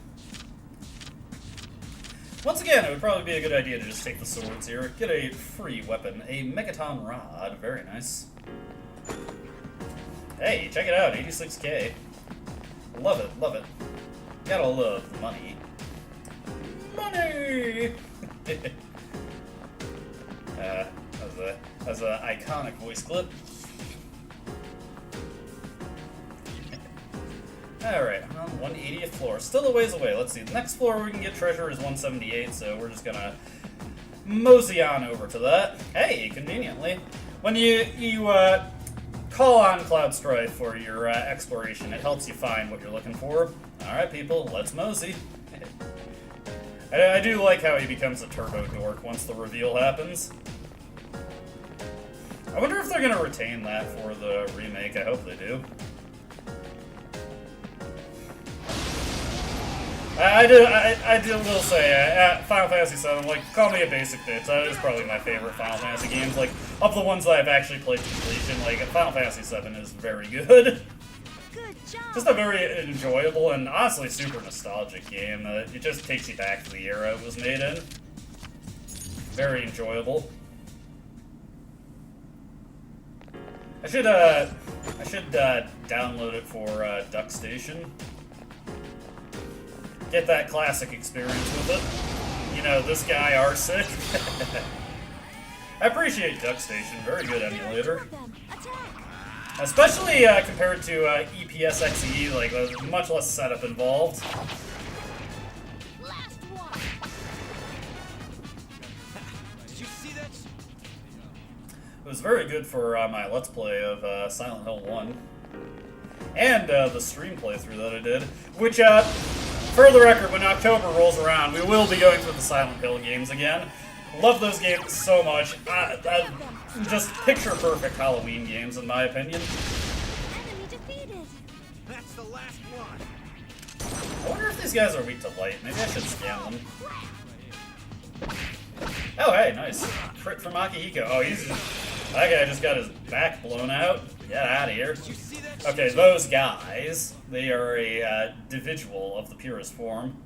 Once again, it would probably be a good idea to just take the swords here. Get a free weapon, a Megaton Rod. Very nice. Hey, check it out, 86k. Love it, love it. Gotta love the money. Money! That's an iconic voice clip. Alright, on 180th floor. Still a ways away. Let's see. The next floor we can get treasure is 178, so we're just gonna mosey on over to that. Hey, conveniently. When you call on Cloud Strife for your exploration, it helps you find what you're looking for. Alright, people, let's mosey. I do like how he becomes a turbo dork once the reveal happens. I wonder if they're gonna retain that for the remake. I hope they do. I will say, Final Fantasy VII, like, call me a basic bitch, that is probably my favorite Final Fantasy games. Like, of the ones that I've actually played to completion, like, Final Fantasy VII is very good. Good job. Just a very enjoyable and honestly super nostalgic game. It just takes you back to the era it was made in. Very enjoyable. I should download it for Duck Station. Get that classic experience with it. You know, this guy Arsic. I appreciate Duck Station, very good emulator. Especially compared to EPSXE, like there's much less setup involved. Last one. Did you see that? It was very good for my Let's Play of Silent Hill 1. And the stream playthrough that I did. Which, for the record, when October rolls around, we will be going through the Silent Hill games again. Love those games so much. Just picture-perfect Halloween games, in my opinion. Enemy defeated. That's the last one. I wonder if these guys are weak to light. Maybe I should scan them. Oh, hey, nice. Crit from Akihiko. Oh, that guy just got his back blown out. Get out of here. Did you see that? Okay, those guys, they are a individual of the purest form.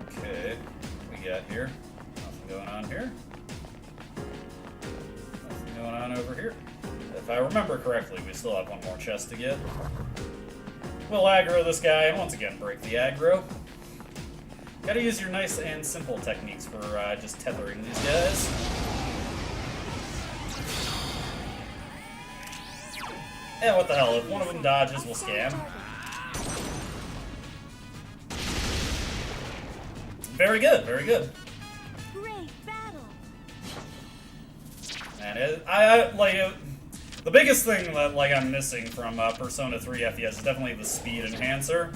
Okay, what we got here? Nothing going on here. Nothing going on over here. If I remember correctly, we still have one more chest to get. We'll aggro this guy, and once again break the aggro. Gotta use your nice and simple techniques for just tethering these guys. Yeah, what the hell, if one of them dodges, we'll scam. Very good, very good. Great battle. And the biggest thing that I'm missing from Persona 3 FES is definitely the speed enhancer.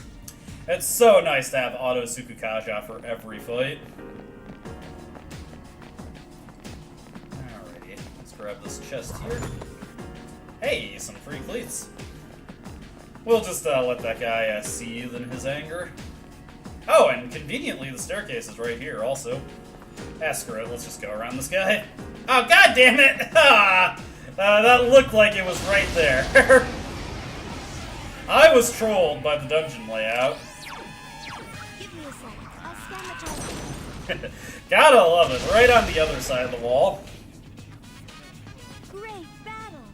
It's so nice to have auto Tsukukasha for every fight. Alrighty, let's grab this chest here. Hey, some free cleats. We'll just let that guy seethe in his anger. Oh, and conveniently the staircase is right here also. Screw it, let's just go around this guy. Oh, god damn it! That looked like it was right there. I was trolled by the dungeon layout. Give me a second. I'll scan the target. Gotta love it, right on the other side of the wall. Great battle.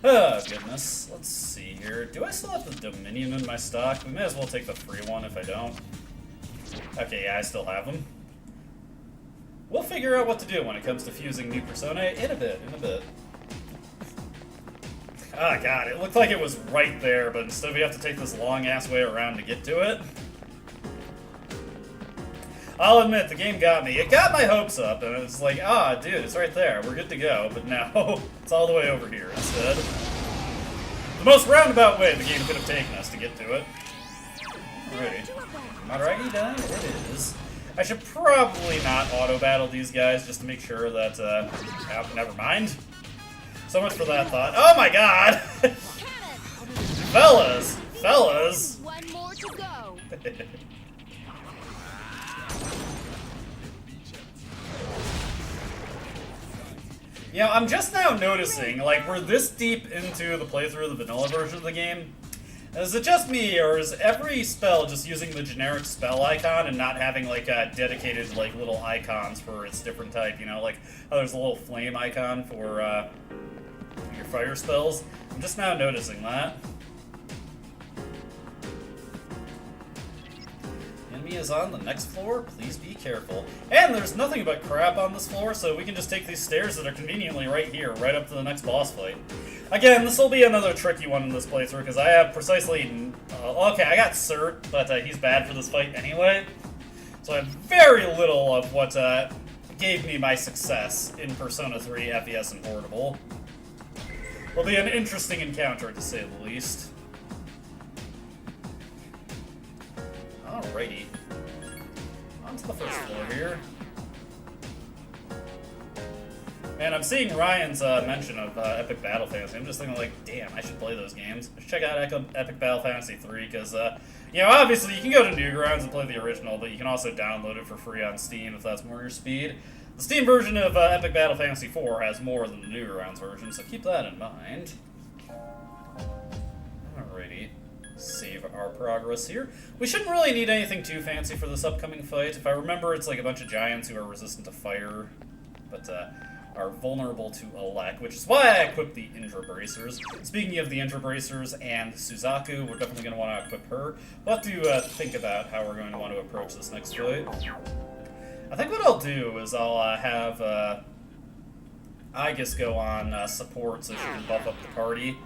Oh, goodness. Let's see here. Do I still have the Dominion in my stock? We may as well take the free one if I don't. Okay, yeah, I still have them. We'll figure out what to do when it comes to fusing new Persona in a bit, Oh god, it looked like it was right there, but instead we have to take this long-ass way around to get to it. I'll admit, the game got me. It got my hopes up, and it was like, dude, it's right there. We're good to go. But no, it's all the way over here instead. The most roundabout way the game could have taken us to get to it. Alrighty. Madaragi done? It is. I should probably not auto-battle these guys just to make sure that, never mind. So much for that thought. Oh my god! Fellas! Fellas! One more to go. You know, I'm just now noticing, like, we're this deep into the playthrough of the vanilla version of the game. Is it just me, or is every spell just using the generic spell icon and not having, like, dedicated, like, little icons for its different type, you know? Like, oh, there's a little flame icon for, your fire spells. I'm just now noticing that. Enemy is on the next floor. Please be careful. And there's nothing but crap on this floor, so we can just take these stairs that are conveniently right here, right up to the next boss fight. Again, this will be another tricky one in this playthrough, because I have precisely... okay, I got Cert, but he's bad for this fight anyway. So I have very little of what gave me my success in Persona 3 FES and Portable. Will be an interesting encounter, to say the least. Alrighty. On to the first floor here. Man, I'm seeing Ryan's mention of Epic Battle Fantasy. I'm just thinking, like, damn, I should play those games. I should check out Epic Battle Fantasy 3, because, you know, obviously you can go to Newgrounds and play the original, but you can also download it for free on Steam if that's more your speed. The Steam version of Epic Battle Fantasy 4 has more than the Newgrounds version, so keep that in mind. Alrighty. Save our progress here. We shouldn't really need anything too fancy for this upcoming fight. If I remember, it's like a bunch of giants who are resistant to fire, but are vulnerable to Elec, which is why I equipped the Indra Bracers. Speaking of the Indra Bracers and Suzaku, we're definitely going to want to equip her. We'll have to think about how we're going to want to approach this next fight. I think what I'll do is I'll have Aegis go on support so she can buff up the party.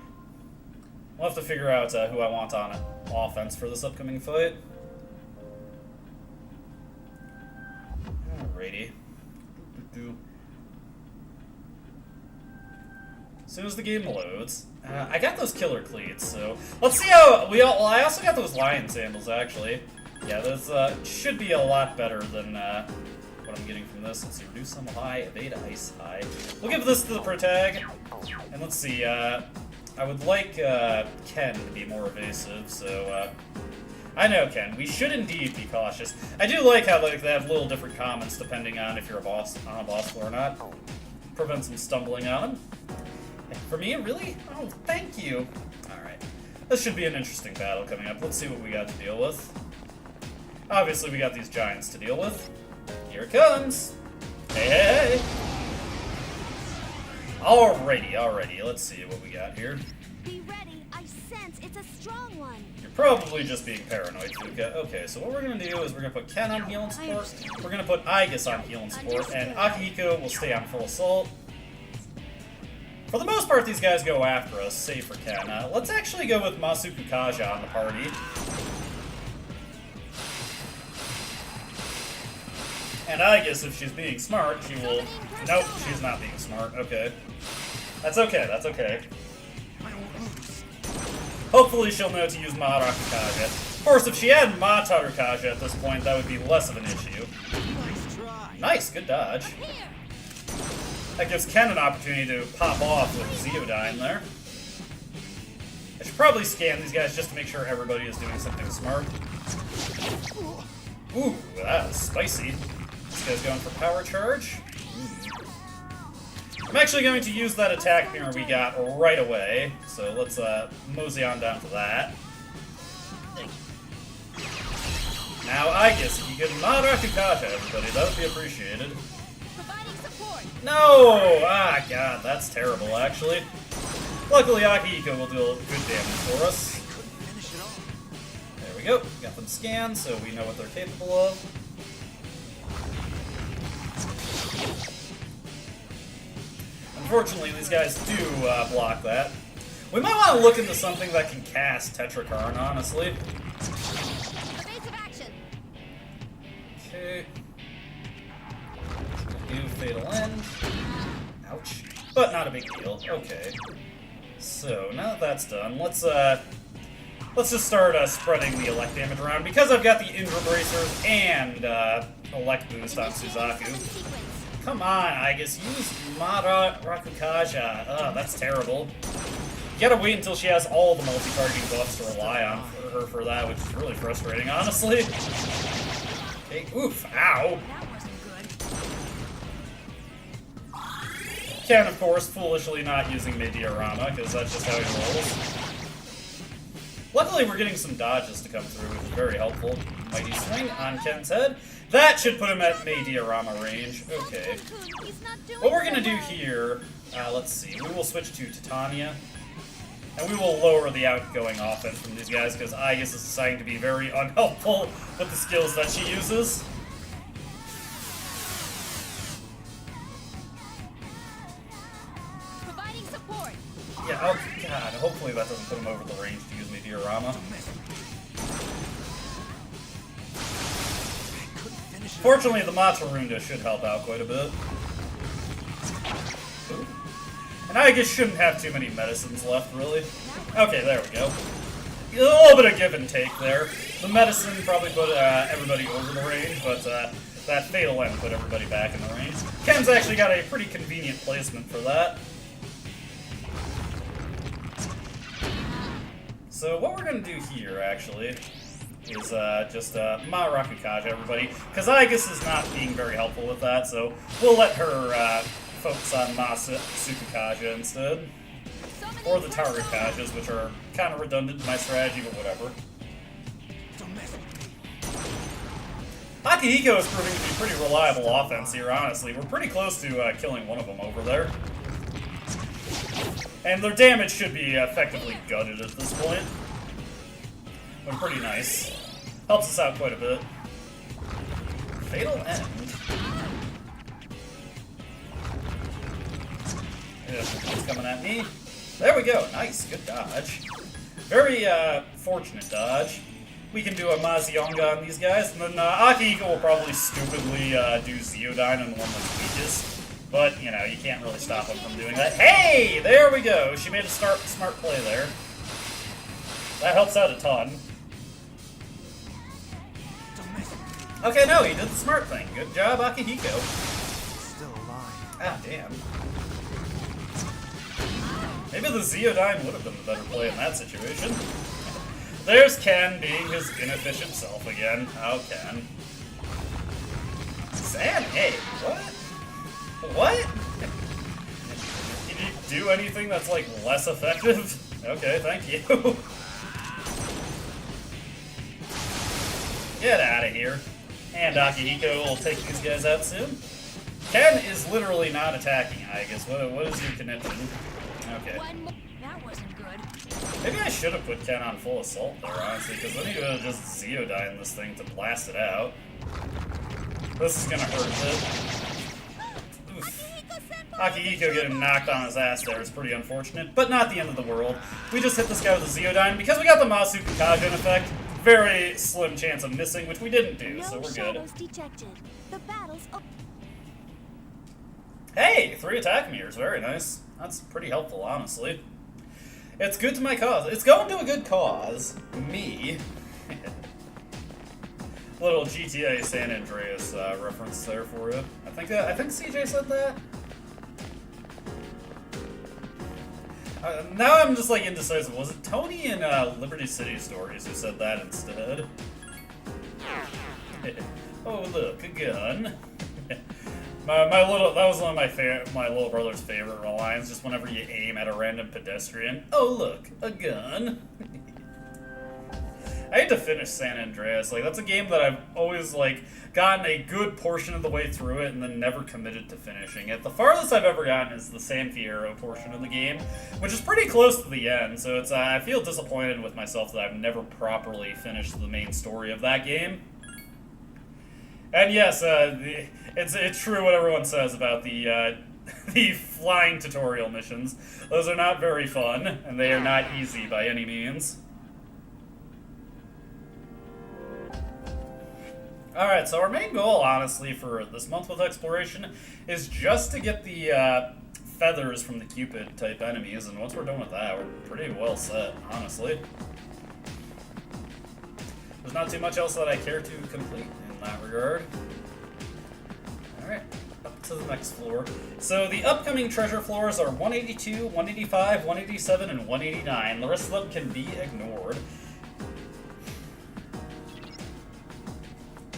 We'll have to figure out who I want on offense for this upcoming fight. Alrighty. As soon as the game loads, I got those killer cleats, so let's see how well, I also got those lion sandals actually. Yeah, those should be a lot better than what I'm getting from this. Let's see, reduce some high, evade ice high. We'll give this to the protag, and let's see. I would like Ken to be more evasive, so I know Ken. We should indeed be cautious. I do like how like they have little different comments depending on if you're a boss on a boss floor or not. Prevent some stumbling on him. For me, really? Oh, thank you. All right, this should be an interesting battle coming up. Let's see what we got to deal with. Obviously, we got these giants to deal with. Here it comes. Hey, hey, hey. Alrighty, let's see what we got here. Be ready. I sense it's a strong one. You're probably just being paranoid, Fuka. Okay, so what we're gonna do is we're gonna put Ken on heal and support, we're gonna put Aegis on heal and support, and Akihiko will stay on full assault. For the most part, these guys go after us, save for Ken. Let's actually go with Masuku Kaja on the party. And Aegis, if she's being smart, she will... Nope, she's not being smart. Okay. That's okay, that's okay. Hopefully she'll know to use Maharaku Kaja. Of course, if she had Mataru Kaja at this point, that would be less of an issue. Nice, good dodge. That gives Ken an opportunity to pop off with Zeodyne there. I should probably scan these guys just to make sure everybody is doing something smart. Ooh, that was spicy. This guy's going for power charge. I'm actually going to use that attack mirror we got right away, so let's mosey on down to that. Now, Aegis, if you could Maharaku Kaja, everybody, that would be appreciated. No! Ah, God, that's terrible, actually. Luckily, Akihiko will do good damage for us. There we go. Got them scanned, so we know what they're capable of. Unfortunately, these guys do block that. We might want to look into something that can cast Tetrakarn, honestly. Evasive action. Okay. Do Fatal End. Ouch. But not a big deal. Okay. So, now that that's done, let's just start spreading the Elec damage around. Because I've got the Indra Bracers and Elec boost on Suzaku. Come on, I guess use Mara Rakukaja. Ugh, that's terrible. You gotta wait until she has all the multi-targeting buffs to rely on for her for that, which is really frustrating, honestly. Okay, oof, ow. That wasn't good. Ken, of course, foolishly not using Mediarama, because that's just how he rolls. Luckily, we're getting some dodges to come through, which is very helpful. Mighty Swing on Ken's head. That should put him at Mediarama range. Okay. He's not doing What we're gonna so do well. here, let's see, we will switch to Titania. And we will lower the outgoing offense from these guys, because Aegis is deciding to be very unhelpful with the skills that she uses. Providing support. Yeah, oh god, hopefully that doesn't put him over the range to use Mediarama. Fortunately, the Matarunda should help out quite a bit. Ooh. And Aegis shouldn't have too many medicines left, really. Okay, there we go. A little bit of give and take there. The medicine probably put everybody over the range, but that Fatal End put everybody back in the range. Ken's actually got a pretty convenient placement for that. So what we're going to do here, actually, is just Ma Rakukaja, everybody. Because Aegis is not being very helpful with that, so we'll let her focus on Ma Tsukukaja instead. Or the Tarukajas, which are kind of redundant to my strategy, but whatever. Akihiko is proving to be pretty reliable offense here, honestly. We're pretty close to killing one of them over there. And their damage should be effectively gutted at this point. But pretty nice. Helps us out quite a bit. Fatal End. Yeah, it's coming at me. There we go. Nice. Good dodge. Very fortunate dodge. We can do a Mazionga on these guys, and then Akihiko will probably stupidly do Zeodyne on the one that's weakest. But, you know, you can't really stop him from doing that. Hey! There we go! She made a smart play there. That helps out a ton. Okay, no, he did the smart thing. Good job, Akihiko. Still alive. Ah, damn. Maybe the Zeodyne would have been the better play in that situation. There's Ken being his inefficient self again. Oh, Ken. Sam, hey, what? What? Can you do anything that's, like, less effective? Okay, thank you. Get out of here. And Akihiko will take these guys out soon. Ken is literally not attacking, I guess. What is your connection? Okay. One more. That wasn't good. Maybe I should have put Ken on full assault there, honestly, because then he would have just Zeodyne this thing to blast it out. This is gonna hurt a bit. Oof. Akihiko getting knocked on his ass there is pretty unfortunate, but not the end of the world. We just hit this guy with a Zeodyne. Because we got the Masukukaja in effect, very slim chance of missing, which we didn't do, so we're good. shadows detected. The battle's up. Hey, 3 attack mirrors, very nice. That's pretty helpful, honestly. It's good to my cause. It's going to a good cause. Me. Little GTA San Andreas reference there for you. I think CJ said that. Now I'm just like indecisive. Was it Tony in Liberty City Stories who said that instead? Oh look, a gun. That was one of my little brother's favorite lines. Just whenever you aim at a random pedestrian. Oh look, a gun. I hate to finish San Andreas. Like, that's a game that I've always, like, gotten a good portion of the way through it and then never committed to finishing it. The farthest I've ever gotten is the San Fierro portion of the game, which is pretty close to the end, so it's I feel disappointed with myself that I've never properly finished the main story of that game. And yes, it's true what everyone says about the the flying tutorial missions. Those are not very fun, and they are not easy by any means. Alright, so our main goal, honestly, for this month with exploration is just to get the feathers from the Cupid-type enemies, and once we're done with that, we're pretty well set, honestly. There's not too much else that I care to complete in that regard. Alright, up to the next floor. So the upcoming treasure floors are 182, 185, 187, and 189. The rest of them can be ignored.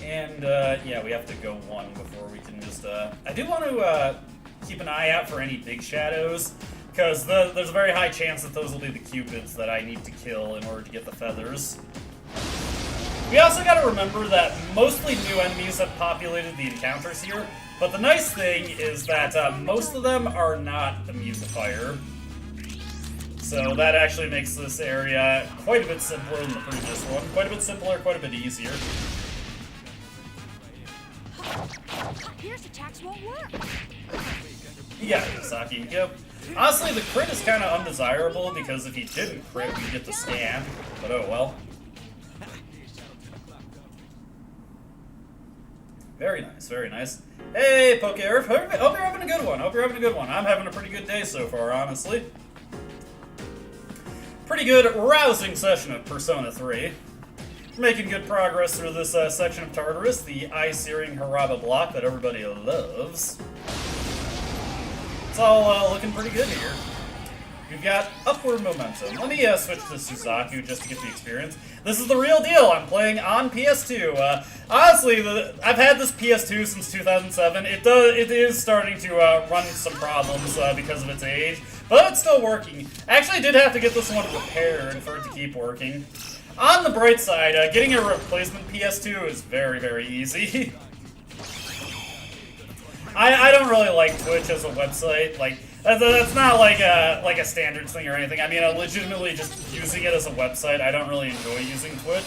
And, yeah, we have to go one before we can just, I do want to, keep an eye out for any big shadows, because there's a very high chance that those will be the cupids that I need to kill in order to get the feathers. We also gotta remember that mostly new enemies have populated the encounters here, but the nice thing is that most of them are not immune to fire. So that actually makes this area quite a bit simpler than the previous one. Quite a bit simpler, quite a bit easier. Pierce attacks won't work. You got it, Saki. Yep. Honestly, the crit is kind of undesirable because if he didn't crit, we'd get the scan. But oh well. Very nice, very nice. Hey, Poke Earth. Hope you're having a good one. Hope you're having a good one. I'm having a pretty good day so far, honestly. Pretty good, rousing session of Persona 3. Making good progress through this section of Tartarus, the eye-searing Haraba block that everybody loves. It's all looking pretty good here. We've got upward momentum. Let me switch to Suzaku just to get the experience. This is the real deal. I'm playing on PS2. Honestly, I've had this PS2 since 2007. It is starting to run some problems because of its age, but it's still working. Actually, I did have to get this one repaired for it to keep working. On the bright side, getting a replacement PS2 is very, very easy. I don't really like Twitch as a website. Like, that's not like a standard thing or anything. I mean, I'm legitimately just using it as a website. I don't really enjoy using Twitch.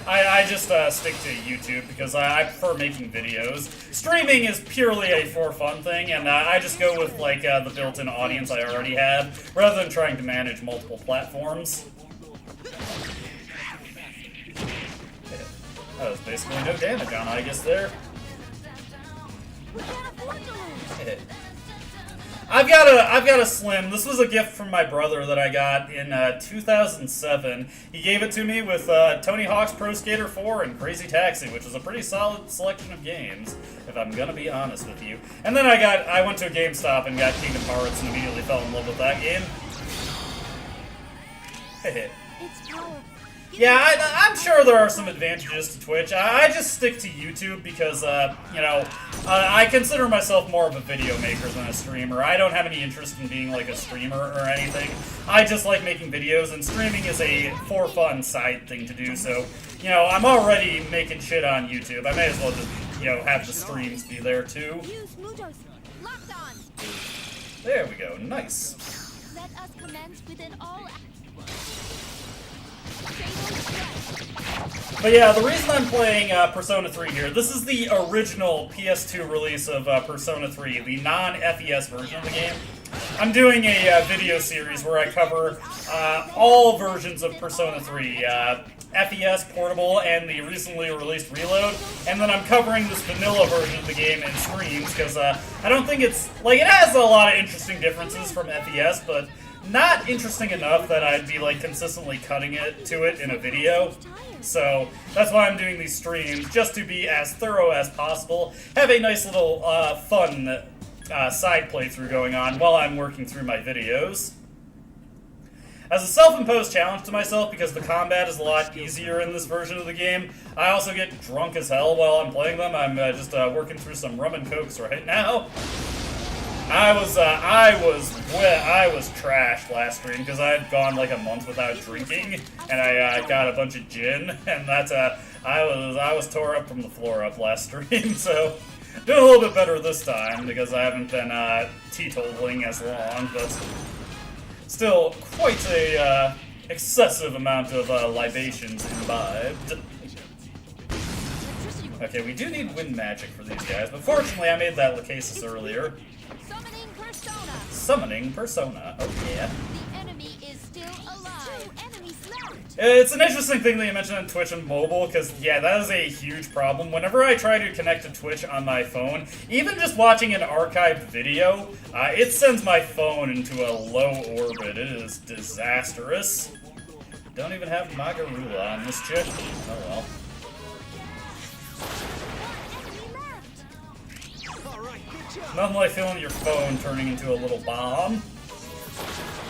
I just stick to YouTube because I prefer making videos. Streaming is purely a for fun thing, and I just go with like the built-in audience I already have, rather than trying to manage multiple platforms. That was basically no damage on Aegis there. I've got a Slim. This was a gift from my brother that I got in 2007. He gave it to me with Tony Hawk's Pro Skater 4 and Crazy Taxi, which is a pretty solid selection of games, if I'm gonna be honest with you. And then I went to a GameStop and got Kingdom Hearts and immediately fell in love with that game. It's powerful. Yeah, I'm sure there are some advantages to Twitch. I just stick to YouTube because, you know, I consider myself more of a video maker than a streamer. I don't have any interest in being, like, a streamer or anything. I just like making videos, and streaming is a for-fun side thing to do, so, you know, I'm already making shit on YouTube. I may as well just, you know, have the streams be there, too. Use Mutos. Locked on. There we go. Nice. Let us commence within all. But yeah, the reason I'm playing Persona 3 here, this is the original PS2 release of Persona 3, the non-FES version of the game. I'm doing a video series where I cover all versions of Persona 3, FES, Portable, and the recently released Reload, and then I'm covering this vanilla version of the game in streams, because I don't think it's, like, it has a lot of interesting differences from FES, but not interesting enough that I'd be, like, consistently cutting it to it in a video. So that's why I'm doing these streams, just to be as thorough as possible, have a nice little fun side playthrough going on while I'm working through my videos. As a self-imposed challenge to myself, because the combat is a lot easier in this version of the game, I also get drunk as hell while I'm playing them. I'm just working through some rum and cokes right now. I was trashed last stream because I had gone like a month without drinking, and I got a bunch of gin, and that's I was tore up from the floor up last stream. So doing a little bit better this time because I haven't been teetotaling as long, but still quite a excessive amount of libations imbibed. Okay, we do need wind magic for these guys, but fortunately I made that Lachesis earlier. Summoning Persona. Summoning Persona. Oh yeah. The enemy is still alive. 2 enemies left. It's an interesting thing that you mentioned on Twitch and mobile, because yeah, that is a huge problem. Whenever I try to connect to Twitch on my phone, even just watching an archived video, it sends my phone into a low orbit. It is disastrous. Don't even have Magarula on this chick. Oh well. Nothing like feeling your phone turning into a little bomb.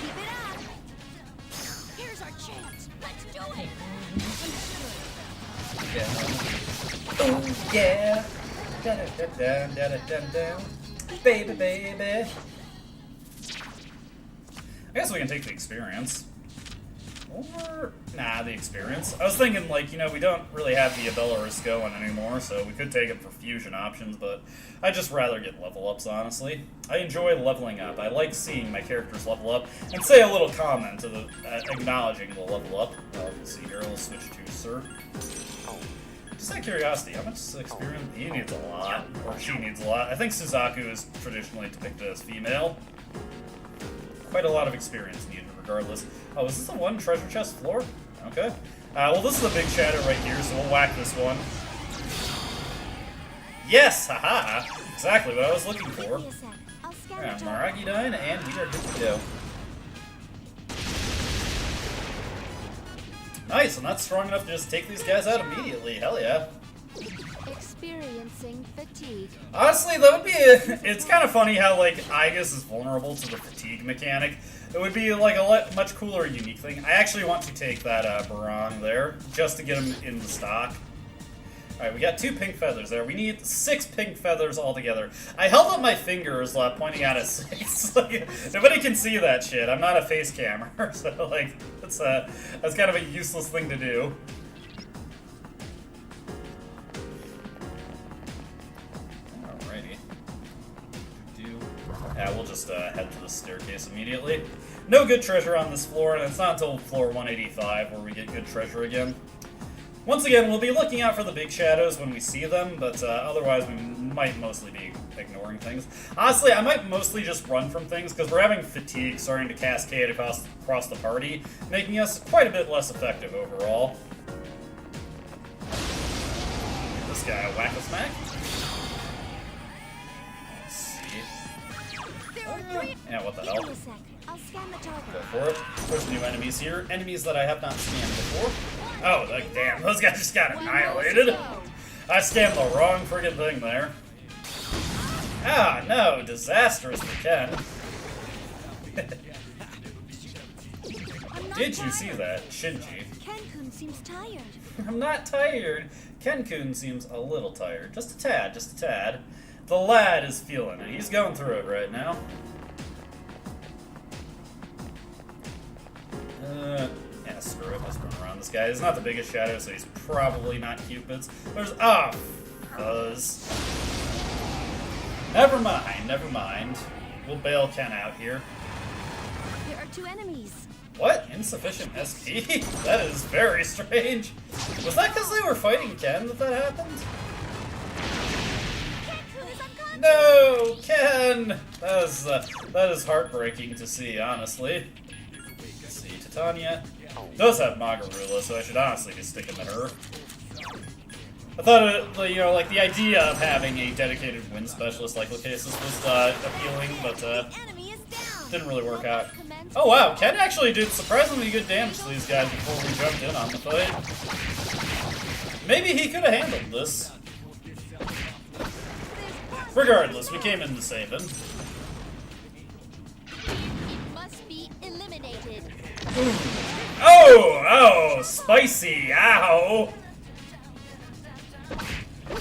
Keep it up. Here's our chance. Let's do it. Yeah. Oh yeah. Da-da-da-da-da-da-da. Baby, baby. I guess we can take the experience. Or, nah, the experience. I was thinking, like, you know, we don't really have the Abellarus going anymore, so we could take it for fusion options, but I'd just rather get level ups, honestly. I enjoy leveling up. I like seeing my characters level up, and say a little comment to the acknowledging the level up. Let's see here, we'll switch to Sir. Just out of curiosity, how much experience? He needs a lot, or she needs a lot. I think Suzaku is traditionally depicted as female. Quite a lot of experience needed, regardless. Oh, is this the one treasure chest floor? Okay. Well, this is a big shadow right here, so we'll whack this one. Yes! Haha! Exactly what I was looking for. Give me a sec. I'll scan Yeah, the Maragi Dine, and we are good to go. Nice, and that's strong enough to just take these guys out immediately. Hell yeah. Experiencing fatigue. Honestly, that would be it's kind of funny how, like, Aegis is vulnerable to the fatigue mechanic. It would be, like, a much cooler, unique thing. I actually want to take that Barong there, just to get him in the stock. Alright, we got 2 pink feathers there. We need 6 pink feathers altogether. I held up my fingers pointing out at 6. Like, nobody can see that shit. I'm not a face camera, so, like, that's kind of a useless thing to do. Yeah, we'll just head to the staircase immediately. No good treasure on this floor, and it's not until floor 185 where we get good treasure again. Once again, we'll be looking out for the big shadows when we see them, but otherwise we might mostly be ignoring things. Honestly, I might mostly just run from things, because we're having fatigue starting to cascade across the party, making us quite a bit less effective overall. Give this guy a whack-a-smack. Yeah, what the hell? Give me a sec. I'll scan the target. Go for it. There's new enemies here. Enemies that I have not scanned before. Oh, like, damn. Those guys just got annihilated. I scanned the wrong friggin' thing there. Ah, no. Disastrous for Ken. Did you see that, Shinji? Ken-kun seems tired. I'm not tired. Ken-kun seems a little tired. Just a tad, just a tad. The lad is feeling it. He's going through it right now. Yeah, screw it. Let's run around this guy. He's not the biggest shadow, so he's probably not Cupid's. There's... Ah! Fuzz. Never mind, never mind. We'll bail Ken out here. There are 2 enemies. What? Insufficient SP? That is very strange. Was that because they were fighting Ken that happened? Ken-kun is unconscious. No, Ken! That is heartbreaking to see, honestly. Let's see, Titania does have Magarula, so I should honestly be sticking to her. I thought, you know, like, the idea of having a dedicated wind specialist like Lachesis was appealing, but The enemy is down. didn't really work out. Oh wow, Ken actually did surprisingly good damage to these guys before we jumped in on the fight. Maybe he could have handled this. Regardless, we came in to save him. It must be eliminated. Oh, spicy, ow!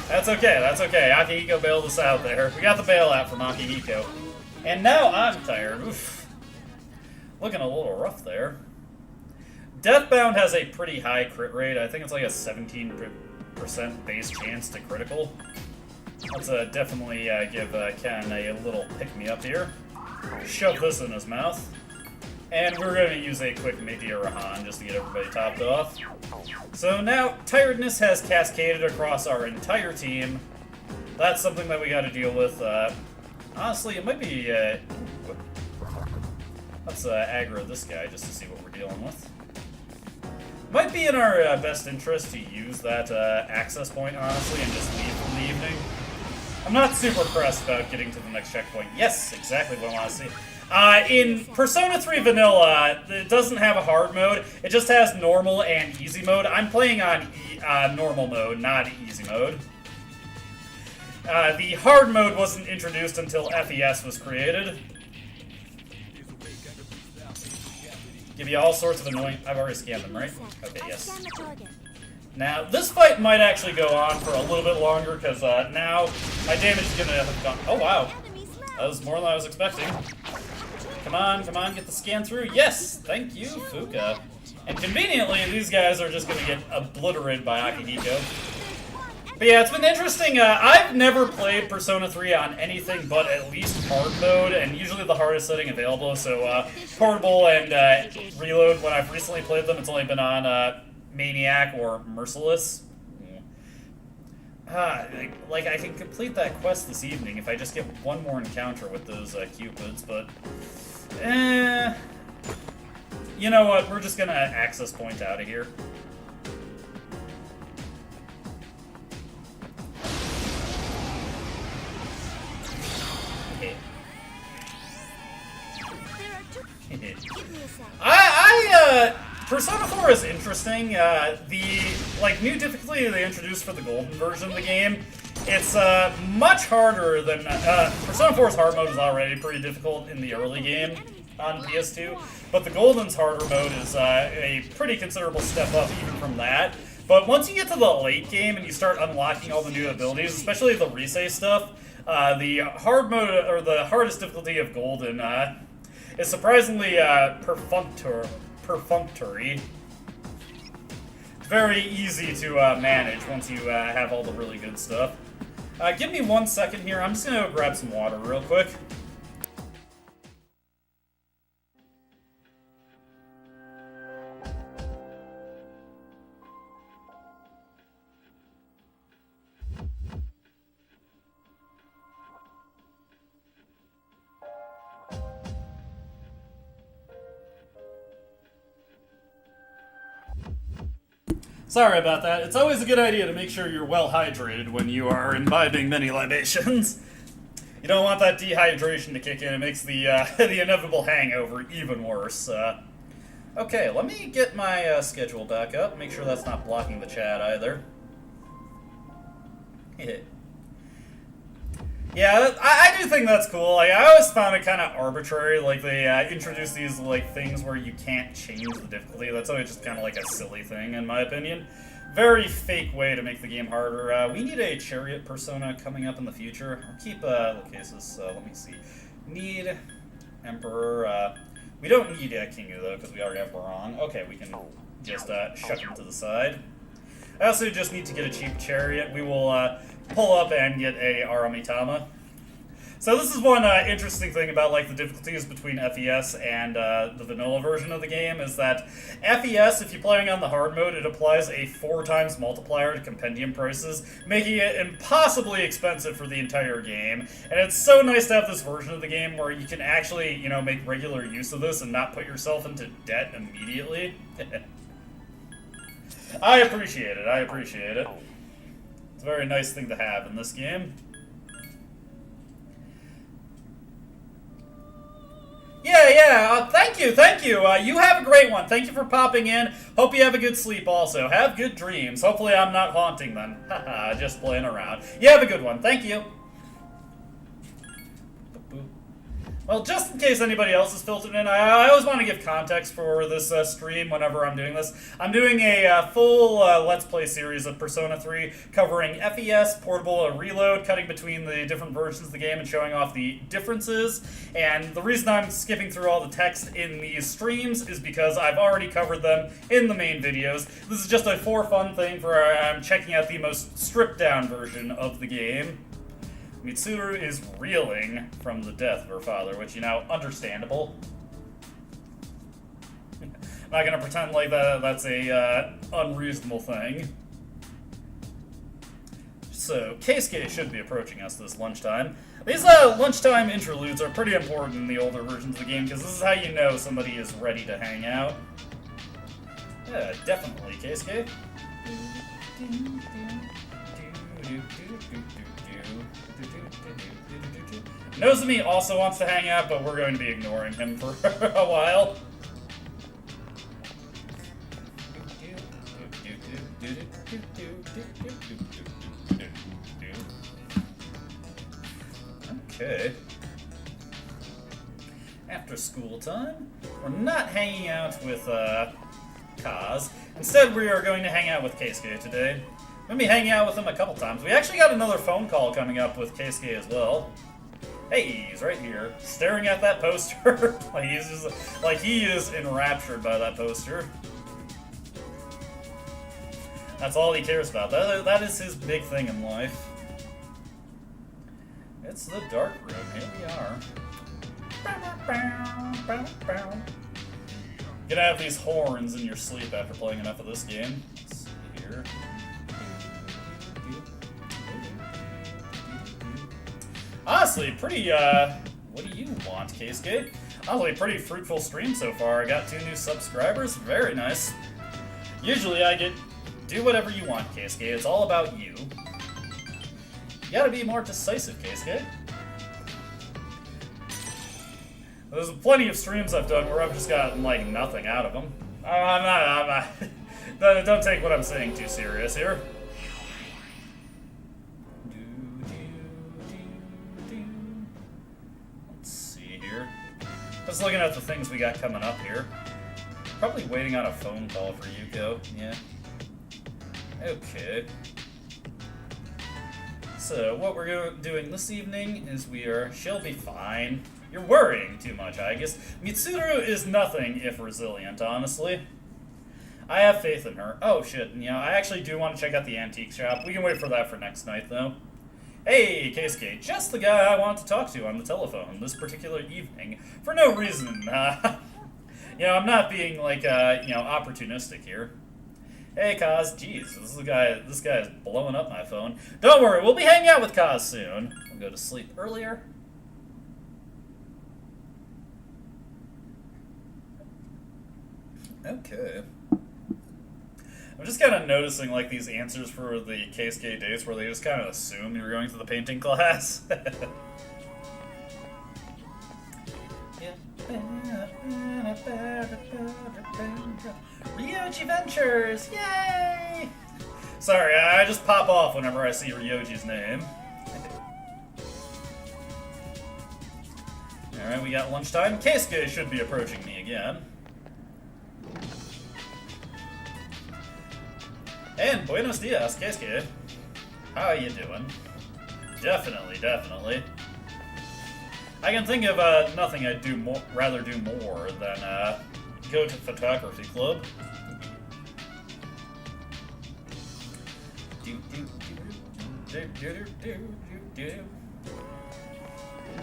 That's okay, that's okay. Akihiko bailed us out there. We got the bailout from Akihiko. And now I'm tired. Oof. Looking a little rough there. Deathbound has a pretty high crit rate. I think it's like a 17% base chance to critical. Let's definitely give Ken a little pick-me-up here. Shove this in his mouth. And we're going to use a quick Meteor Rahan just to get everybody topped off. So now, tiredness has cascaded across our entire team. That's something that we got to deal with. Honestly, it might be... let's aggro this guy just to see what we're dealing with. Might be in our best interest to use that access point, honestly, and just leave for the evening. I'm not super pressed about getting to the next checkpoint. Yes, exactly what I want to see. In Persona 3 Vanilla, it doesn't have a hard mode. It just has normal and easy mode. I'm playing on normal mode, not easy mode. The hard mode wasn't introduced until FES was created. Give you all sorts of annoying... I've already scanned them, right? Okay, yes. Scan the target. Now, this fight might actually go on for a little bit longer, because now my damage is gonna have gone... Oh, wow. Enemy smell. That was more than I was expecting. Come on, get the scan through. Yes! Thank you, Fuka. And conveniently, these guys are just gonna get obliterated by Akihiko. But yeah, it's been interesting. I've never played Persona 3 on anything but at least hard mode, and usually the hardest setting available, so portable and reload, when I've recently played them, it's only been on Maniac or Merciless. Like, I can complete that quest this evening if I just get one more encounter with those Cupids, but... You know what, we're just gonna access point out of here. There are two. Give me a sec. Persona 4 is interesting. The new difficulty they introduced for the golden version of the game, it's much harder than Persona 4's hard mode is already pretty difficult in the early game on PS2, but the golden's harder mode is a pretty considerable step up even from that. But once you get to the late game and you start unlocking all the new abilities, especially the Risei stuff, the hard mode or the hardest difficulty of golden is surprisingly perfunctory. Very easy to manage once you have all the really good stuff. Give me 1 second here. I'm just gonna go grab some water real quick. Sorry about that. It's always a good idea to make sure you're well hydrated when you are imbibing many libations. You don't want that dehydration to kick in. It makes the the inevitable hangover even worse. Okay, let me get my schedule back up. Make sure that's not blocking the chat either. Yeah, I do think that's cool. Like, I always found it kind of arbitrary. Like, they introduce these things where you can't change the difficulty. That's always just kind of like a silly thing, in my opinion. Very fake way to make the game harder. We need a chariot persona coming up in the future. I'll keep cases. Let me see. Need Emperor. We don't need Kingu though, because we already have Barong. Okay, we can just shut him to the side. I also just need to get a cheap chariot. We will pull up and get a Aramitama. So this is one interesting thing about the difficulties between FES and the vanilla version of the game is that FES, if you're playing on the hard mode, it applies a 4 times multiplier to compendium prices, making it impossibly expensive for the entire game. And it's so nice to have this version of the game where you can actually, make regular use of this and not put yourself into debt immediately. I appreciate it. It's a very nice thing to have in this game. Yeah, thank you. You have a great one. Thank you for popping in. Hope you have a good sleep also. Have good dreams. Hopefully I'm not haunting them. Haha, just playing around. You have a good one. Thank you. Well, just in case anybody else is filtered in, I always want to give context for this stream whenever I'm doing this. I'm doing a full Let's Play series of Persona 3 covering FES, Portable, and Reload, cutting between the different versions of the game and showing off the differences. And the reason I'm skipping through all the text in these streams is because I've already covered them in the main videos. This is just a for fun thing where I'm checking out the most stripped down version of the game. Mitsuru is reeling from the death of her father, which, understandable. I'm not gonna pretend like that's a unreasonable thing. So, Keisuke should be approaching us this lunchtime. These lunchtime interludes are pretty important in the older versions of the game, because this is how you know somebody is ready to hang out. Yeah, definitely, Keisuke. Nozomi also wants to hang out, but we're going to be ignoring him for a while. Okay. After school time, we're not hanging out with Kaz. Instead, we are going to hang out with Keisuke today. We'll be hanging out with him a couple times. We actually got another phone call coming up with Keisuke as well. Hey, he's right here, staring at that poster. like he is enraptured by that poster. That's all he cares about. That is his big thing in life. It's the dark room. Here we are. Gonna have these horns in your sleep after playing enough of this game. Let's see here. Honestly, pretty, what do you want, Keisuke? Honestly, pretty fruitful stream so far. I got 2 new subscribers. Very nice. Usually I get, do whatever you want, Keisuke. It's all about you. You gotta be more decisive, Keisuke. There's plenty of streams I've done where I've just gotten, like, nothing out of them. I'm not. Don't take what I'm saying too serious here. Let's see here. Just looking at the things we got coming up here. Probably waiting on a phone call for Yuko. Yeah. Okay. So, what we're doing this evening is she'll be fine. You're worrying too much, I guess. Mitsuru is nothing if resilient, honestly. I have faith in her. Oh, shit. You know, I actually do want to check out the antique shop. We can wait for that for next night, though. Hey, Keisuke. Just the guy I want to talk to on the telephone this particular evening. For no reason. You know, I'm not being, like, you know, opportunistic here. Hey, Kaz. Jeez, this guy is blowing up my phone. Don't worry, we'll be hanging out with Kaz soon. We'll go to sleep earlier. Okay. I'm just kind of noticing, like, these answers for the Keisuke dates where they just kind of assume you're going to the painting class. Ryojiventures! Yay! Sorry, I just pop off whenever I see Ryoji's name. Alright, we got lunchtime. Keisuke should be approaching me again. And buenos dias, Keisuke. How are you doing? Definitely, definitely. I can think of nothing I'd rather do more than go to photography club.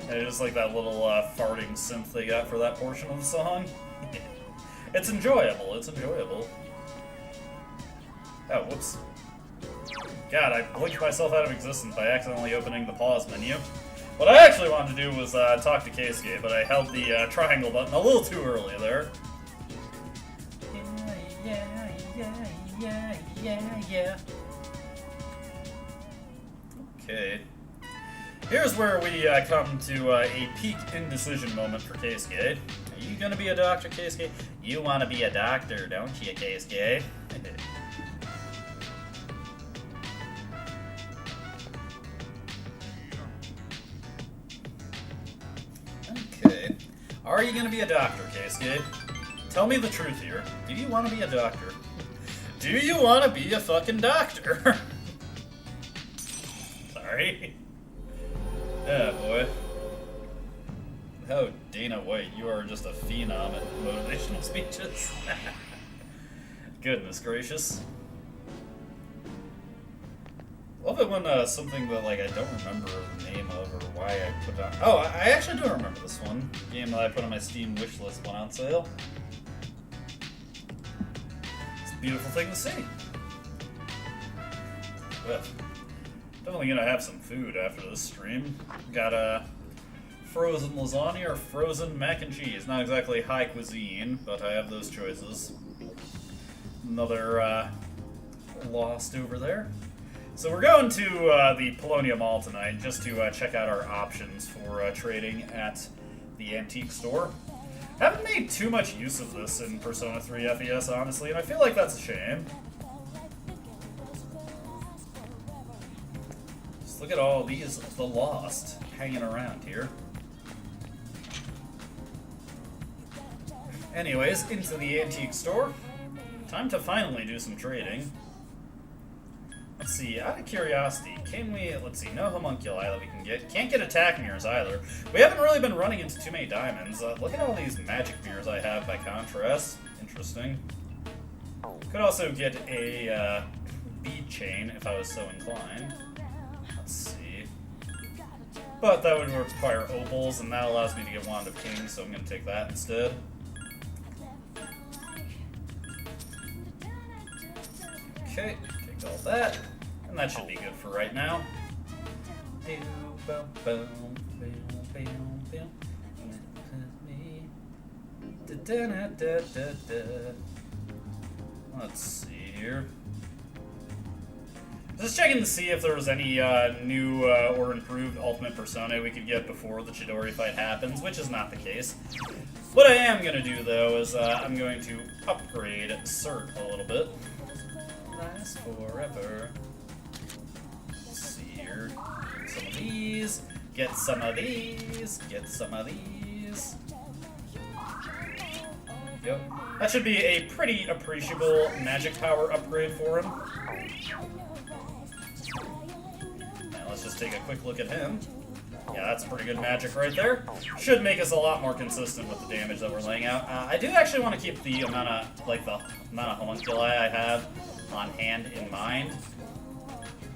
And just like that little farting synth they got for that portion of the song. It's enjoyable, it's enjoyable. Oh, whoops. God, I blinked myself out of existence by accidentally opening the pause menu. What I actually wanted to do was talk to Keisuke, but I held the triangle button a little too early there. Yeah. Okay. Here's where we come to a peak indecision moment for Keisuke. Are you gonna be a doctor, Keisuke? You wanna be a doctor, don't you, Keisuke? Okay. Are you gonna be a doctor, Keisuke? Tell me the truth here. Do you wanna be a doctor? Do you wanna be a fucking doctor? Sorry. Yeah, boy. Oh, Dana White, you are just a phenom at motivational speeches. Goodness gracious. Love it when something that like I don't remember the name of or why I put on. Oh, I actually do remember this one game that I put on my Steam wishlist went on sale. It's a beautiful thing to see. But definitely gonna have some food after this stream. Got a frozen lasagna or frozen mac and cheese. Not exactly high cuisine, but I have those choices. Another Lost over there. So we're going to the Polonia Mall tonight just to check out our options for trading at the antique store. Haven't made too much use of this in Persona 3 FES, honestly, and I feel like that's a shame. Just look at all these, the Lost. hanging around here. Anyways, into the antique store. Time to finally do some trading. Let's see, out of curiosity, can we, let's see, no homunculi that we can get. Can't get attack mirrors either. We haven't really been running into too many diamonds. Look at all these magic mirrors I have by contrast. Interesting. Could also get a bead chain if I was so inclined. Let's see. But that would require opals, and that allows me to get Wand of Kings, so I'm going to take that instead. Okay, take all that, and that should be good for right now. Let's see here. Just checking to see if there was any new or improved Ultimate Persona we could get before the Chidori fight happens, which is not the case. What I am going to do, though, is I'm going to upgrade Cert a little bit. Last forever. Let's see here. Some of these. Get some of these. Get some of these. Yep. That should be a pretty appreciable magic power upgrade for him. Now let's just take a quick look at him. Yeah, that's pretty good magic right there. Should make us a lot more consistent with the damage that we're laying out. I do actually want to keep the amount of homunculi I have on hand in mind.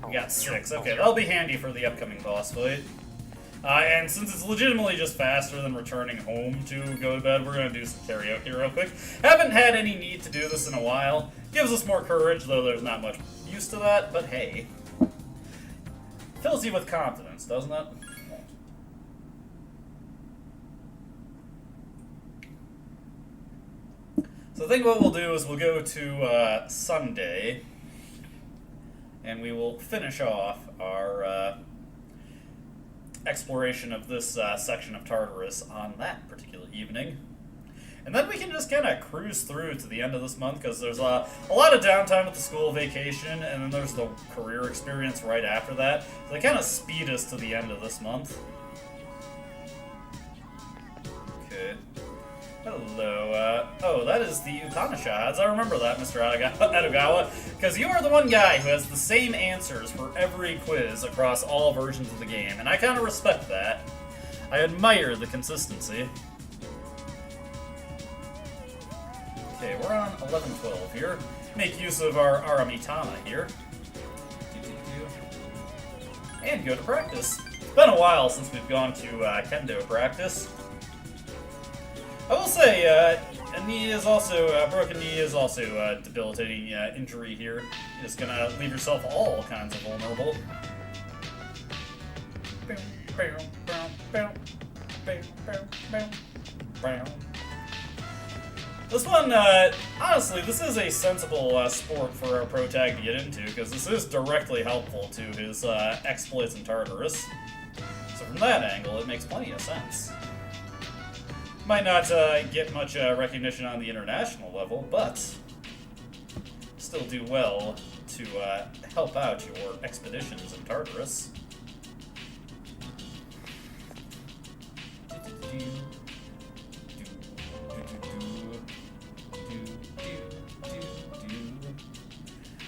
We got 6. Okay, that'll be handy for the upcoming boss fight. And since it's legitimately just faster than returning home to go to bed, we're going to do some karaoke real quick. Haven't had any need to do this in a while. Gives us more courage, though there's not much use to that, but hey. Fills you with confidence, doesn't it? So I think what we'll do is we'll go to Sunday, and we will finish off our exploration of this section of Tartarus on that particular evening. And then we can just kind of cruise through to the end of this month, because there's a lot of downtime with the school vacation, and then there's the career experience right after that. So they kind of speed us to the end of this month. Okay. Hello, oh, that is the Upanishads. I remember that, Mr. Edogawa, because you are the one guy who has the same answers for every quiz across all versions of the game, and I kind of respect that. I admire the consistency. Okay, we're on 11-12 here. Make use of our Aramitama here. And go to practice. It's been a while since we've gone to kendo practice. I will say, a knee is also, broken knee is also a debilitating injury here. You're just gonna leave yourself all kinds of vulnerable. This one, honestly, this is a sensible sport for our pro tag to get into, because this is directly helpful to his exploits in Tartarus. So from that angle, it makes plenty of sense. Might not get much recognition on the international level, but still do well to help out your expeditions in Tartarus.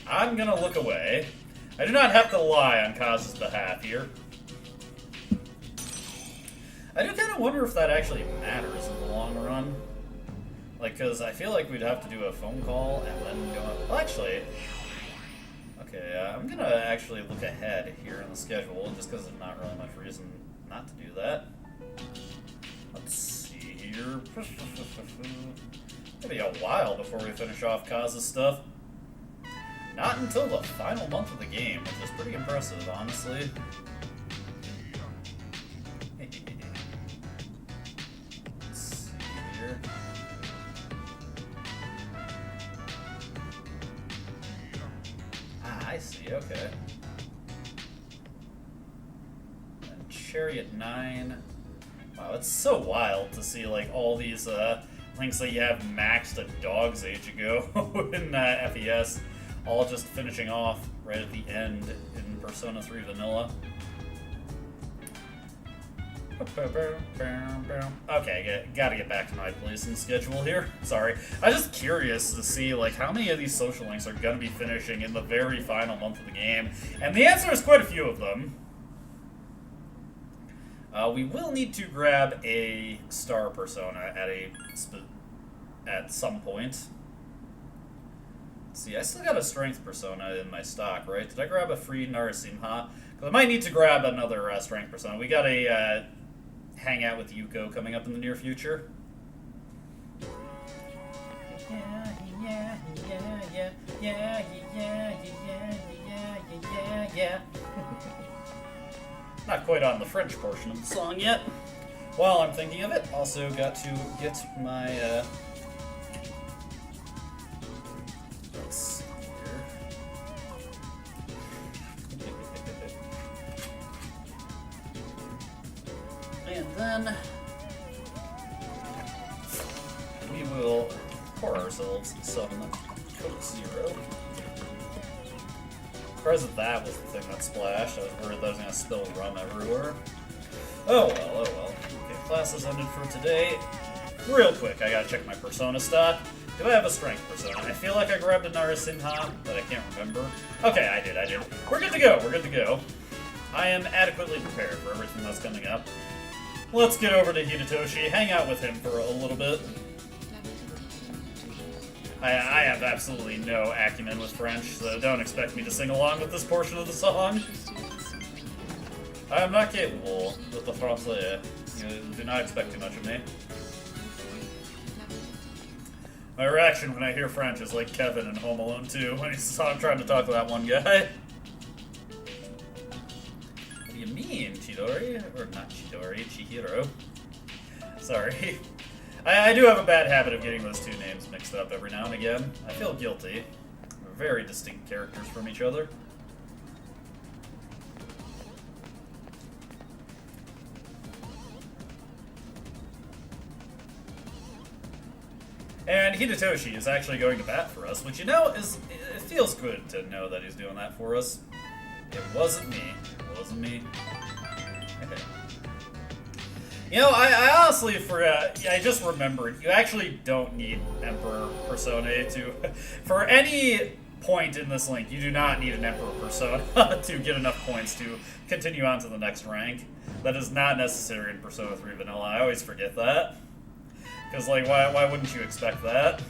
I'm gonna look away. I do not have to lie on Kaz's behalf here. I do kind of wonder if that actually matters in the long run. Like, because I feel like we'd have to do a phone call and then go up. Well, actually, okay, I'm going to actually look ahead here in the schedule, just because there's not really much reason not to do that. Let's see here. It'll be a while before we finish off Kaz's stuff. Not until the final month of the game, which is pretty impressive, honestly. I see, okay. And Chariot 9. Wow, it's so wild to see, like, all these links that you have maxed a dog's age ago in FES, all just finishing off right at the end in Persona 3 Vanilla. Okay, gotta get back to my place and schedule here. Sorry. I'm just curious to see, like, how many of these social links are gonna be finishing in the very final month of the game. And the answer is quite a few of them. We will need to grab a star persona at some point. Let's see, I still got a strength persona in my stock, right? Did I grab a free Narasimha? Because I might need to grab another strength persona. We got a hangout with Yuko coming up in the near future. Yeah. Not quite on the French portion of the song yet. While I'm thinking of it, also got to get my, let's see here. And then we will pour ourselves some Coke Zero. Surprised that was the thing that splashed. I was worried that I was going to spill rum everywhere. Oh well. Okay, classes ended for today. Real quick, I gotta check my persona stock. Do I have a strength persona? I feel like I grabbed a Narasimha, but I can't remember. Okay, I did. We're good to go. I am adequately prepared for everything that's coming up. Let's get over to Hidetoshi, hang out with him for a little bit. I have absolutely no acumen with French, so don't expect me to sing along with this portion of the song. I am not capable with the Francais. You do not expect too much of me. My reaction when I hear French is like Kevin in Home Alone 2 when he's trying to talk to that one guy. What do you mean, Chidori? Or not Chidori, Chihiro. Sorry. I do have a bad habit of getting those two names mixed up every now and again. I feel guilty. They're very distinct characters from each other. And Hidetoshi is actually going to bat for us, which, you know, it feels good to know that he's doing that for us. It wasn't me. You know, I honestly forgot. I just remembered. You actually don't need Emperor Personae to... For any point in this link, you do not need an Emperor Persona to get enough points to continue on to the next rank. That is not necessary in Persona 3 Vanilla. I always forget that. Because, like, why wouldn't you expect that?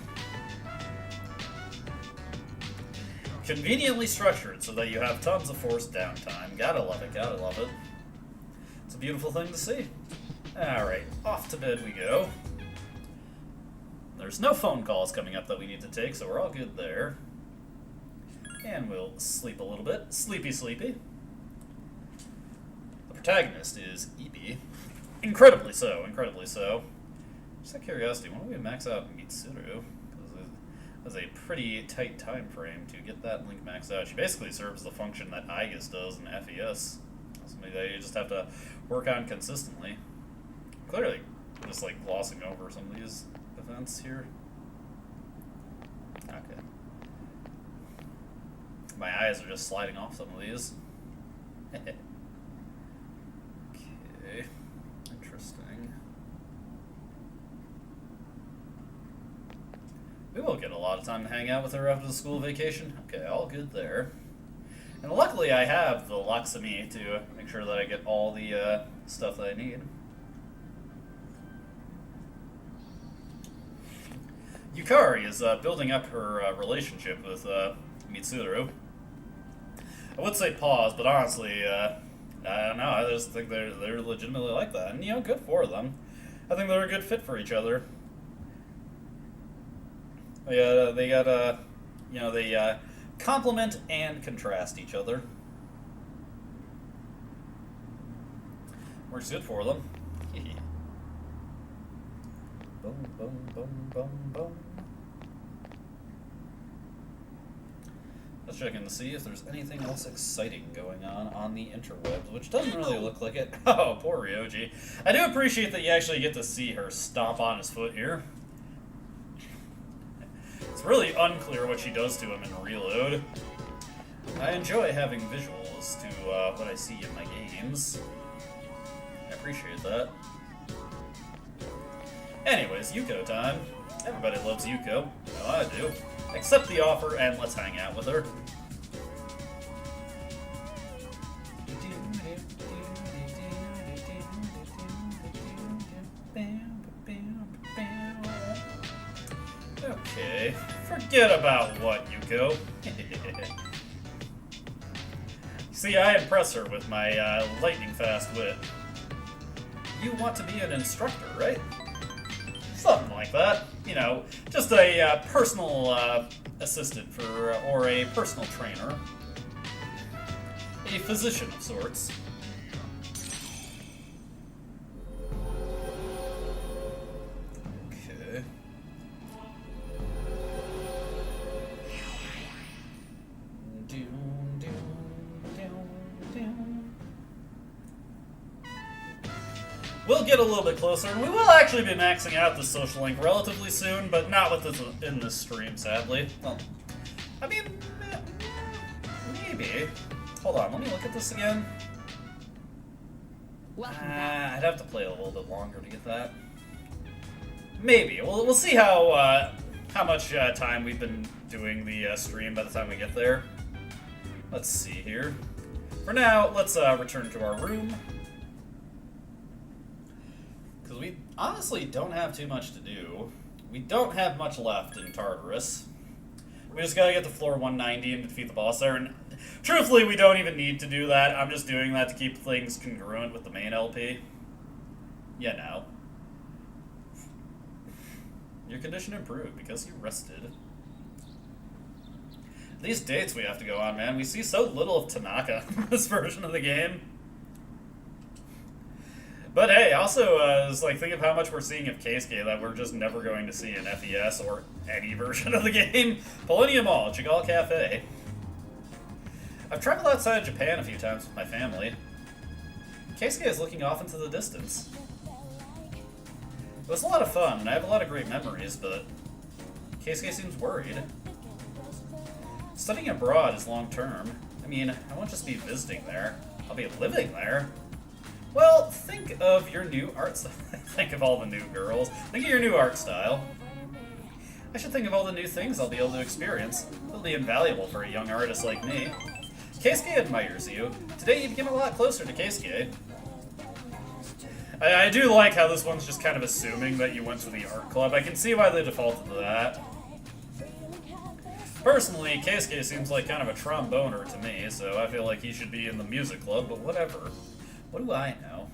Conveniently structured so that you have tons of forced downtime. Gotta love it. It's a beautiful thing to see. Alright, off to bed we go. There's no phone calls coming up that we need to take, so we're all good there. And we'll sleep a little bit. Sleepy. The protagonist is Ibi. Incredibly so. Just out of curiosity, when do we max out Mitsuru? Because it was a pretty tight time frame to get that link maxed out. She basically serves the function that Aegis does in FES. Something that you just have to work on consistently. Clearly, just like glossing over some of these events here. Okay. My eyes are just sliding off some of these. Okay. Interesting. We will get a lot of time to hang out with her after the school vacation. Okay, all good there. And luckily I have the Lakshmi to make sure that I get all the stuff that I need. Yukari is building up her relationship with Mitsuru. I would say pause, but honestly, I don't know. I just think they're legitimately like that, and you know, good for them. I think they're a good fit for each other. Yeah, they got you know, they complement and contrast each other. Works good for them. Boom. Let's check in to see if there's anything else exciting going on the interwebs, which doesn't really look like it. Oh, poor Ryoji. I do appreciate that you actually get to see her stomp on his foot here. It's really unclear what she does to him in Reload. I enjoy having visuals to what I see in my games. I Appreciate that. Anyways, Yuko time. Everybody loves Yuko. No, I do. Accept the offer and let's hang out with her. Okay, forget about what, Yuko. See, I impress her with my lightning-fast wit. You want to be an instructor, right? Something like that. You know, just a personal assistant for, or a personal trainer. A physician of sorts. Okay. We'll get a little bit closer, and we will actually be maxing out the social link relatively soon, but not with this in this stream, sadly. Well, I mean, maybe. Hold on, let me look at this again. I'd have to play a little bit longer to get that. Maybe. We'll see how much time we've been doing the stream by the time we get there. Let's see here. For now, let's return to our room. Because we honestly don't have too much to do. We don't have much left in Tartarus. We just gotta get to floor 190 and defeat the boss there, and truthfully, we don't even need to do that. I'm just doing that to keep things congruent with the main LP. You know. Your condition improved because you rested. These dates we have to go on, man. We see so little of Tanaka in this version of the game. But hey, also, it's like, think of how much we're seeing of Keisuke that we're just never going to see in FES or any version of the game. Polonium Mall, Chagall Cafe. I've traveled outside of Japan a few times with my family. Keisuke is looking off into the distance. It was a lot of fun, and I have a lot of great memories, but Keisuke seems worried. Studying abroad is long-term. I mean, I won't just be visiting there. I'll be living there. Well, think of your new art style. Think of all the new girls. Think of your new art style. I should think of all the new things I'll be able to experience. It'll be invaluable for a young artist like me. Keisuke admires you. Today you became a lot closer to Keisuke. I do like how this one's just kind of assuming that you went to the art club. I can see why they defaulted to that. Personally, Keisuke seems like kind of a tromboner to me, so I feel like he should be in the music club, but whatever. What do I know?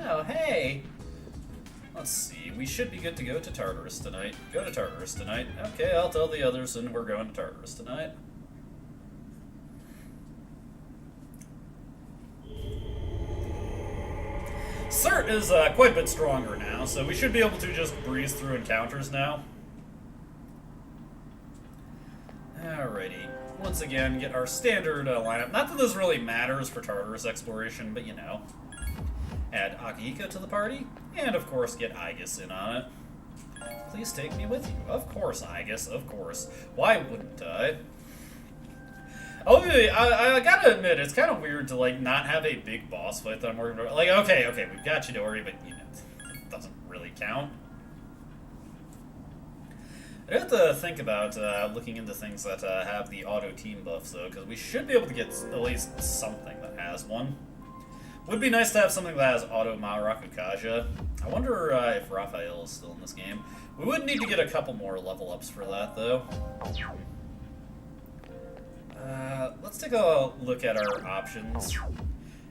Oh, hey! Let's see, we should be good to go to Tartarus tonight. Go to Tartarus tonight. Okay, I'll tell the others, and we're going to Tartarus tonight. Cert is quite a bit stronger now, so we should be able to just breeze through encounters now. Alrighty. Once again, get our standard lineup. Not that this really matters for Tartarus exploration, but you know. Add Akihiko to the party, and of course get Aigis in on it. Please take me with you. Of course, Aigis, of course. Why wouldn't I? Oh, I gotta admit, it's kind of weird to, like, not have a big boss fight that I'm working on. Like, okay, we've got Chidori, but, you know, it doesn't really count. I have to think about looking into things that have the auto team buffs, though, because we should be able to get at least something that has one. Would be nice to have something that has auto Maoraku Kaja. I wonder if Raphael is still in this game. We would need to get a couple more level ups for that, though. Let's take a look at our options.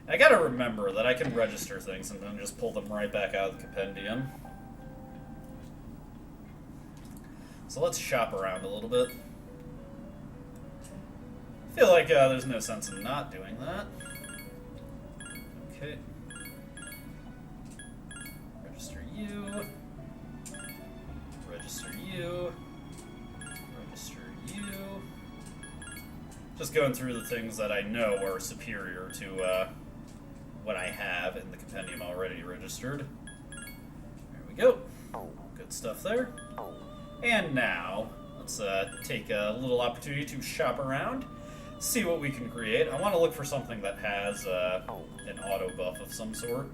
I gotta remember that I can register things and then just pull them right back out of the compendium. So let's shop around a little bit. I feel like there's no sense in not doing that. Okay. Register you. Register you. Register you. Just going through the things that I know are superior to what I have in the compendium already registered. There we go. Good stuff there. And now, let's take a little opportunity to shop around, see what we can create. I want to look for something that has an auto buff of some sort.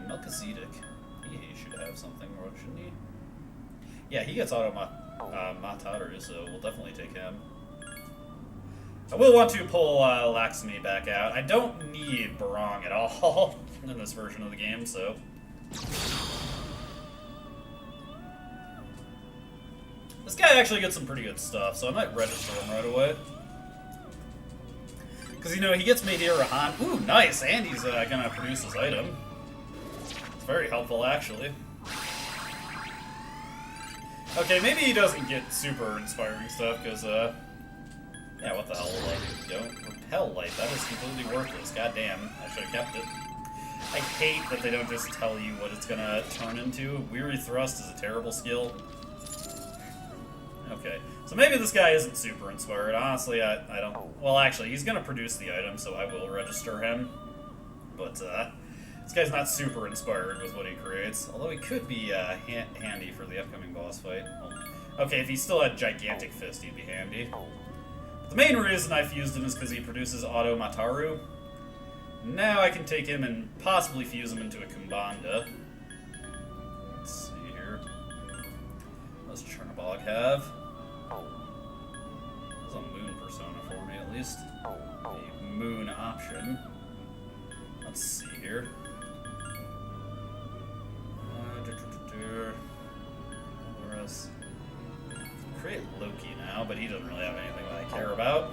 Melchizedek. He should have something, or shouldn't he? Yeah, he gets auto Mataru, so we'll definitely take him. I will want to pull Laxmi back out. I don't need Barong at all in this version of the game, so... This guy actually gets some pretty good stuff, so I might register him right away. Because, you know, he gets Meteor Rahan. Ooh, nice! And he's gonna produce his item. It's very helpful, actually. Okay, maybe he doesn't get super inspiring stuff, because, yeah, what the hell, don't repel light. That is completely worthless. God damn, I should have kept it. I hate that they don't just tell you what it's gonna turn into. Weary Thrust is a terrible skill. Okay, so maybe this guy isn't super inspired. Honestly, I don't... Well, actually, he's gonna produce the item, so I will register him. But, this guy's not super inspired with what he creates. Although he could be, handy for the upcoming boss fight. Well, okay, if he still had Gigantic Fist, he'd be handy. The main reason I fused him is because he produces Auto Mataru. Now I can take him and possibly fuse him into a Kumbanda. Let's see here. What does Chernobog have? There's a moon persona for me, at least. A moon option. Let's see here. Whereas, create Loki now, but he doesn't really have anything that I care about.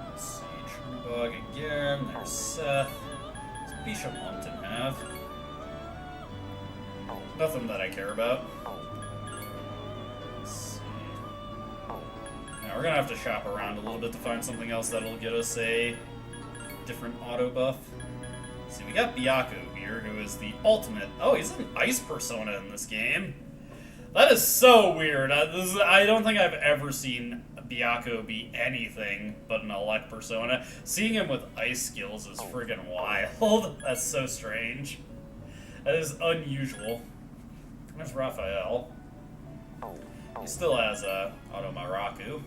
Let's see, Chernobog again. There's Seth. What's Bishop Lumpton have? Nothing that I care about. Let's see. Now we're gonna have to shop around a little bit to find something else that'll get us a different auto buff. Let's see, we got Byaku here, who is the ultimate... Oh, he's an ice persona in this game. That is so weird. I don't think I've ever seen Byaku be anything but an elect persona. Seeing him with ice skills is friggin' wild. That's so strange. That is unusual. There's Raphael. He still has Auto Maraku.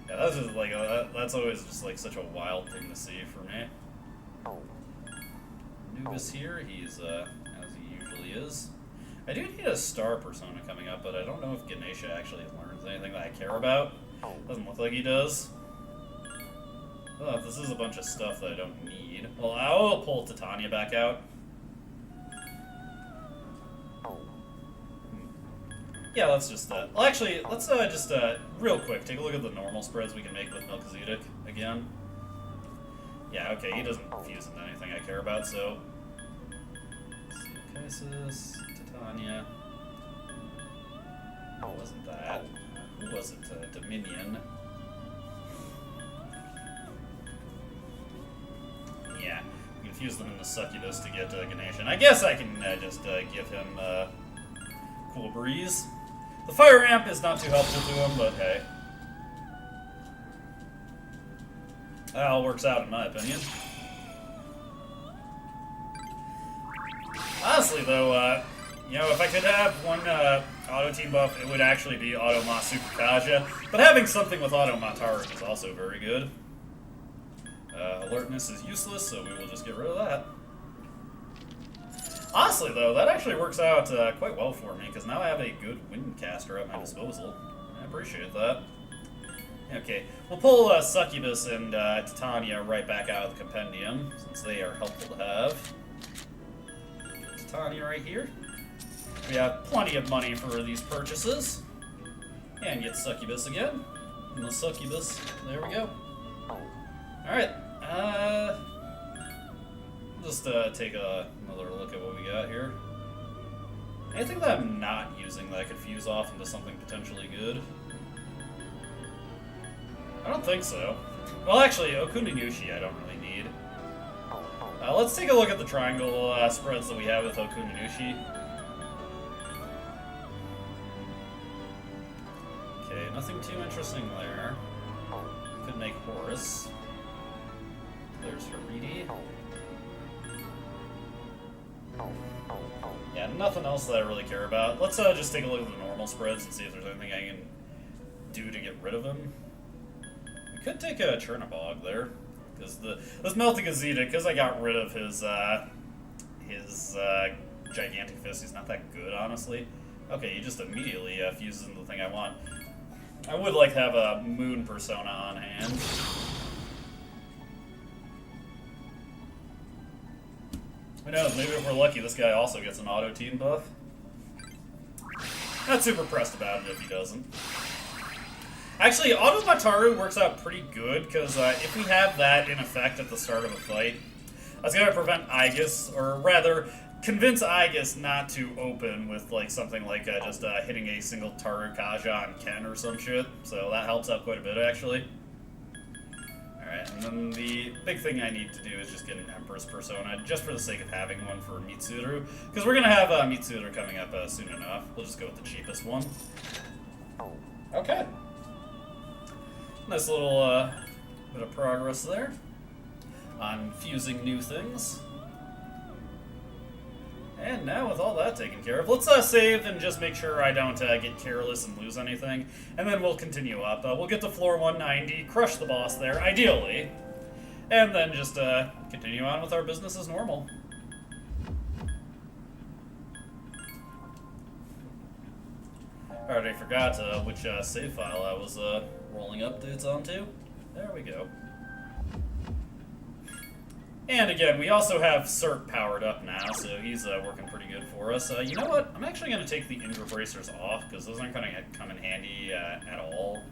Yeah, that's just like that's always just like such a wild thing to see for me. Anubis here, he's as he usually is. I do need a star persona coming up, but I don't know if Ganesha actually learns anything that I care about. Doesn't look like he does. Oh, this is a bunch of stuff that I don't need. Well, I will pull Titania back out. Yeah, let's just, well, actually, let's just, real quick, take a look at the normal spreads we can make with Melchizedek again. Yeah, okay, he doesn't fuse into anything I care about, so... Let's see, Kaisis, Titania... Oh, wasn't that? Who was it? Dominion. Yeah, we can fuse them into Succubus to get Ganesha. And I guess I can just give him Cool Breeze. The Fire Amp is not too helpful to him, but hey. That all works out in my opinion. Honestly though, you know, if I could have one auto team buff, it would actually be Auto Ma Super Kaja. But having something with Auto Mataru is also very good. Alertness is useless, so we will just get rid of that. Honestly, though, that actually works out quite well for me, because now I have a good Windcaster at my disposal. I appreciate that. Okay, we'll pull Succubus and Titania right back out of the Compendium, since they are helpful to have. Titania right here. We have plenty of money for these purchases. And get Succubus again. And the Succubus, there we go. Alright, just take another look at what we got here. Anything that I'm not using that I could fuse off into something potentially good? I don't think so. Well, actually, Okuninushi I don't really need. Let's take a look at the triangle spreads that we have with Okuninushi. Okay, nothing too interesting there. Could make Horus. There's Haridi. Yeah, nothing else that I really care about. Let's just take a look at the normal spreads and see if there's anything I can do to get rid of him. We could take a Chernobog there. Because this melting Gazeta, because I got rid of his gigantic fist, he's not that good, honestly. Okay, he just immediately fuses into the thing I want. I would like to have a moon persona on hand. Who knows, maybe if we're lucky, this guy also gets an auto team buff. Not super pressed about it if he doesn't. Actually, Auto Mataru works out pretty good, because if we have that in effect at the start of a fight, that's going to prevent Aegis, or rather, convince Aegis not to open with like something like just hitting a single Tarukaja on Ken or some shit. So that helps out quite a bit, actually. Alright, and then the big thing I need to do is just get an Empress persona, just for the sake of having one for Mitsuru. Because we're going to have Mitsuru coming up soon enough. We'll just go with the cheapest one. Okay. Nice little bit of progress there on fusing new things. And now with all that taken care of, let's save and just make sure I don't get careless and lose anything. And then we'll continue up. We'll get to floor 190, crush the boss there, ideally. And then just continue on with our business as normal. Alright, I forgot which save file I was rolling updates onto. There we go. And again, we also have Cert powered up now, so he's working pretty good for us. You know what? I'm actually going to take the Indra Bracers off, because those aren't going to come in handy at all.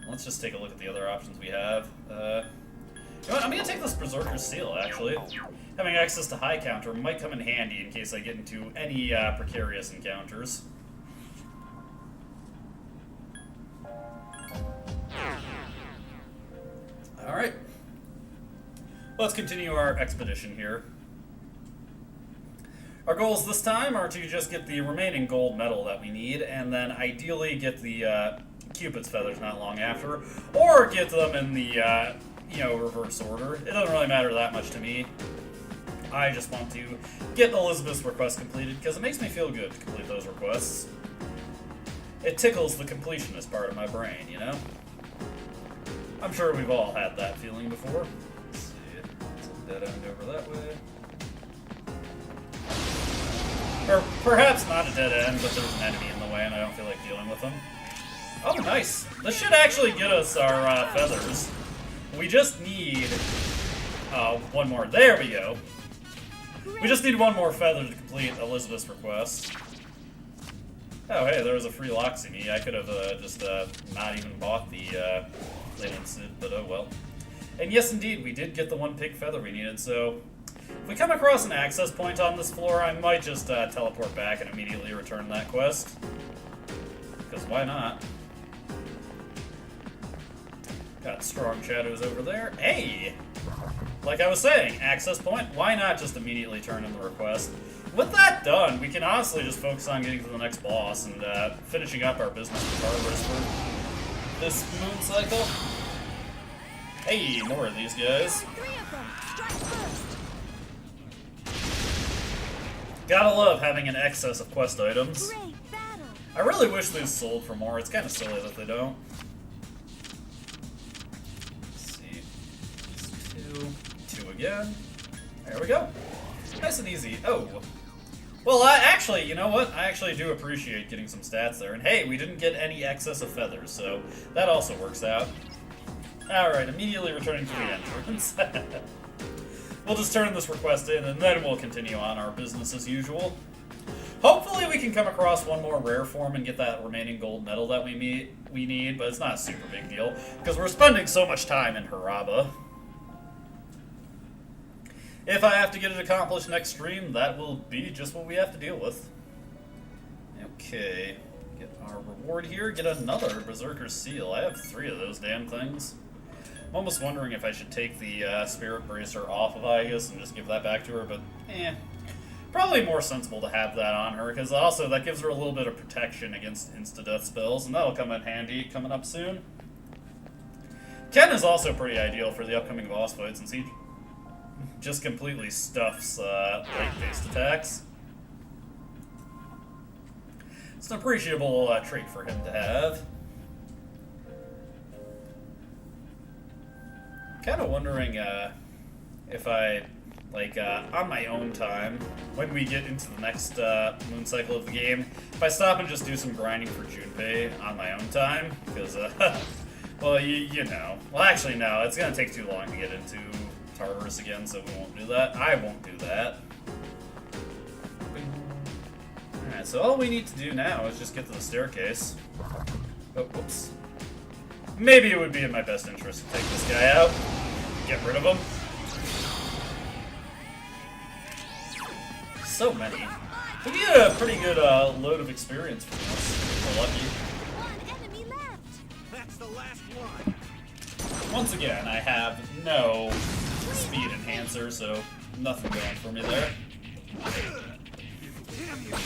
Let's just take a look at the other options we have. You know what? I'm going to take this Berserker's Seal, actually. Having access to high counter might come in handy in case I get into any precarious encounters. Alright. Let's continue our expedition here. Our goals this time are to just get the remaining gold medal that we need, and then ideally get the Cupid's feathers not long after, or get them in the, reverse order. It doesn't really matter that much to me. I just want to get Elizabeth's request completed, because it makes me feel good to complete those requests. It tickles the completionist part of my brain, you know? I'm sure we've all had that feeling before. Let's see. It's a dead end over that way. Or perhaps not a dead end, but there's an enemy in the way and I don't feel like dealing with them. Oh, nice. This should actually get us our feathers. We just need one more. There we go. We just need one more feather to complete Elizabeth's request. Oh, hey, there was a free Loximi. I could have just not even bought the Leyland suit, but oh well. And yes, indeed, we did get the one pig feather we needed, so if we come across an access point on this floor, I might just teleport back and immediately return that quest. Because why not? Got strong shadows over there. Hey! Like I was saying, access point, why not just immediately turn in the request? With that done, we can honestly just focus on getting to the next boss and finishing up our business regardless for this moon cycle. Hey, more of these guys. 3 of them. Strike first. Gotta love having an excess of quest items. Great battle. I really wish these sold for more. It's kind of silly that they don't. Let's see. Two again. There we go. Nice and easy. Oh. Well, actually, you know what? I actually do appreciate getting some stats there. And hey, we didn't get any excess of feathers, so that also works out. Alright, immediately returning to the entrance. We'll just turn this request in, and then we'll continue on our business as usual. Hopefully we can come across one more rare form and get that remaining gold medal that we need, but it's not a super big deal, because we're spending so much time in Haraba. If I have to get it accomplished next stream, that will be just what we have to deal with. Okay, get our reward here, get another Berserker's Seal. I have 3 of those damn things. I'm almost wondering if I should take the Spirit Bracer off of Aegis and just give that back to her, but probably more sensible to have that on her, because also that gives her a little bit of protection against insta-death spells, and that'll come in handy coming up soon. Ken is also pretty ideal for the upcoming boss fight, since he just completely stuffs late-based attacks. It's an appreciable trait for him to have. Kind of wondering if I, like, on my own time, when we get into the next moon cycle of the game, if I stop and just do some grinding for Junpei on my own time, because, well, you know. Well, actually, no, it's going to take too long to get into Tartarus again, so we won't do that. I won't do that. Alright, so all we need to do now is just get to the staircase. Oh, whoops. Maybe it would be in my best interest to take this guy out. Get rid of him. So many. We get a pretty good load of experience from this. We're lucky. One enemy left. That's the last one. Once again, I have no speed enhancer, so nothing going for me there. Damn you.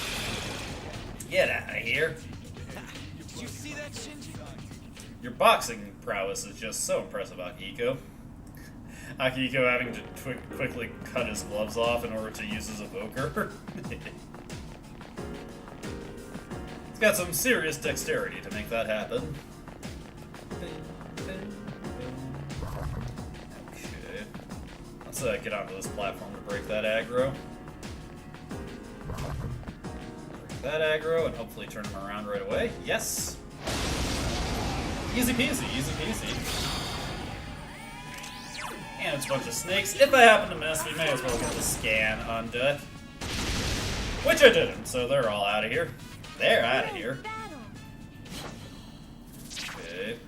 Get out of here. Did you see that, Shinji? Your boxing prowess is just so impressive, Akihiko. Akihiko having to quickly cut his gloves off in order to use his evoker. It's got some serious dexterity to make that happen. Okay. Let's get onto this platform to break that aggro. Break that aggro and hopefully turn him around right away. Yes! Easy peasy, easy peasy. And it's a bunch of snakes. If I happen to miss, we may as well get the scan on deck. Which I didn't, so they're all out of here. They're out of here. Okay.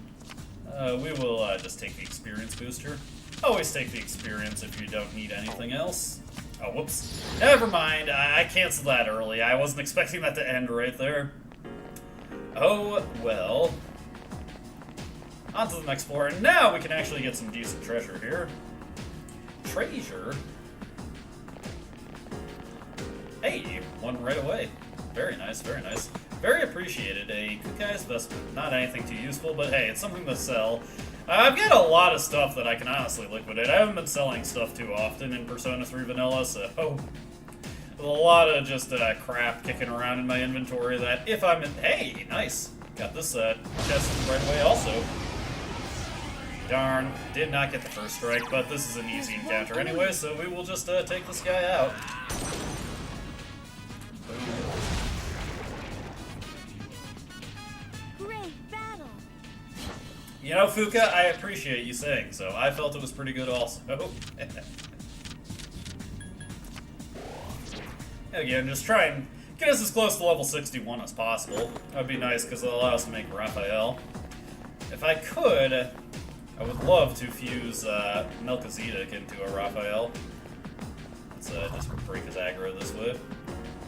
We will just take the experience booster. Always take the experience if you don't need anything else. Oh, whoops. Never mind. I canceled that early. I wasn't expecting that to end right there. Oh, well. On to the next floor, and now we can actually get some decent treasure here. Treasure? Hey, one right away. Very nice, very nice. Very appreciated. A good guy's investment. Not anything too useful, but hey, it's something to sell. I've got a lot of stuff that I can honestly liquidate. I haven't been selling stuff too often in Persona 3 Vanilla, so a lot of just crap kicking around in my inventory that if I'm in... Hey, nice. Got this chest right away also. Darn, did not get the first strike, but this is an easy encounter anyway, so we will just take this guy out. Great battle. You know, Fuka, I appreciate you saying so. I felt it was pretty good also. Again, just try and get us as close to level 61 as possible. That would be nice, because it'll allow us to make Raphael. If I could, I would love to fuse Melchizedek into a Raphael. Let's just break his aggro this way.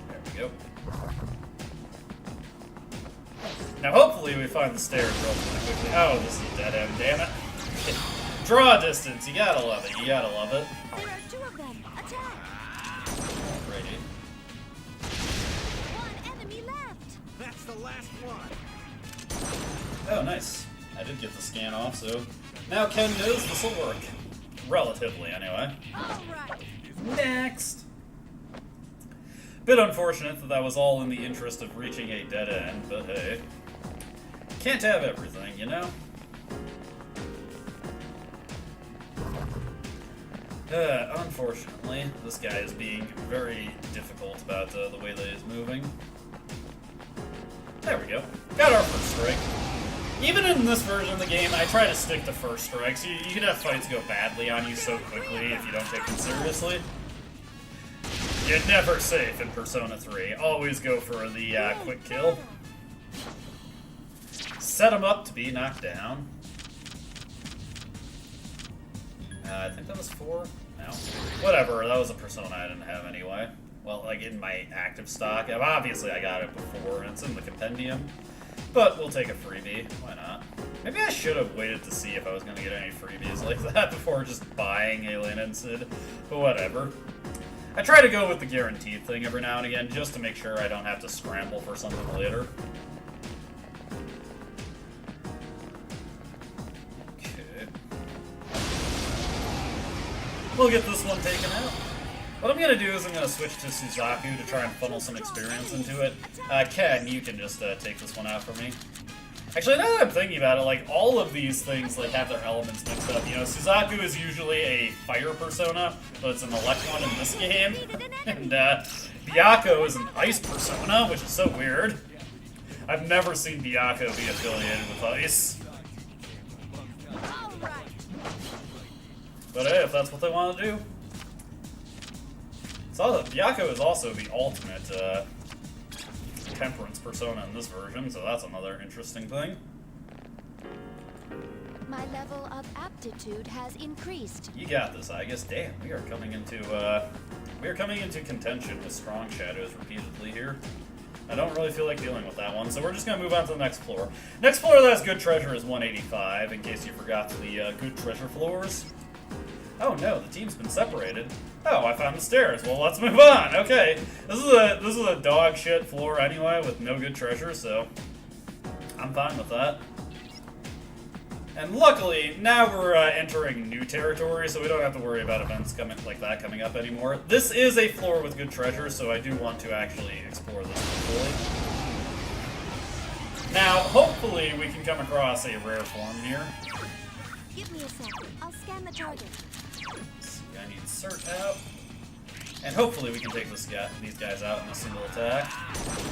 There we go. Now hopefully we find the stairs relatively quickly. Oh, this is a dead end, damn it. Draw distance, you gotta love it, you gotta love it. There are two of them. Attack. Alrighty. One enemy left. That's the last one. Oh, nice. I did get the scan off, so now Ken knows this will work. Relatively, anyway. All right. Next! Bit unfortunate that that was all in the interest of reaching a dead end, but hey. Can't have everything, you know? Unfortunately, this guy is being very difficult about the way that he's moving. There we go. Got our first strike. Even in this version of the game, I try to stick to first strikes. You can have fights go badly on you so quickly if you don't take them seriously. You're never safe in Persona 3. Always go for the quick kill. Set them up to be knocked down. I think that was 4? No. Whatever, that was a Persona I didn't have anyway. Well, like in my active stock. Obviously I got it before, and it's in the compendium. But we'll take a freebie. Why not? Maybe I should have waited to see if I was going to get any freebies like that before just buying Alien and Sid. But whatever. I try to go with the guaranteed thing every now and again, just to make sure I don't have to scramble for something later. Okay. We'll get this one taken out. What I'm going to do is I'm going to switch to Suzaku to try and funnel some experience into it. Ken, you can just take this one out for me. Actually, now that I'm thinking about it, like, all of these things, like, have their elements mixed up. You know, Suzaku is usually a fire persona, but it's an elect one in this game. And, Byakuya is an ice persona, which is so weird. I've never seen Byakuya be affiliated with ice. But hey, if that's what they want to do. So Byakuya is also the ultimate, temperance persona in this version, so that's another interesting thing. My level of aptitude has increased. You got this, I guess. Damn, we are coming into contention with strong shadows repeatedly here. I don't really feel like dealing with that one, so we're just gonna move on to the next floor. Next floor that has good treasure is 185, in case you forgot the good treasure floors. Oh no, the team's been separated. Oh, I found the stairs. Well, let's move on. Okay, this is a dog shit floor anyway with no good treasure, so I'm fine with that. And luckily, now we're entering new territory, so we don't have to worry about events coming up anymore. This is a floor with good treasure, so I do want to actually explore this fully. Now, hopefully, we can come across a rare form here. Give me a sec. I'll scan the target. I need cert out. And hopefully we can take these guys out in a single attack.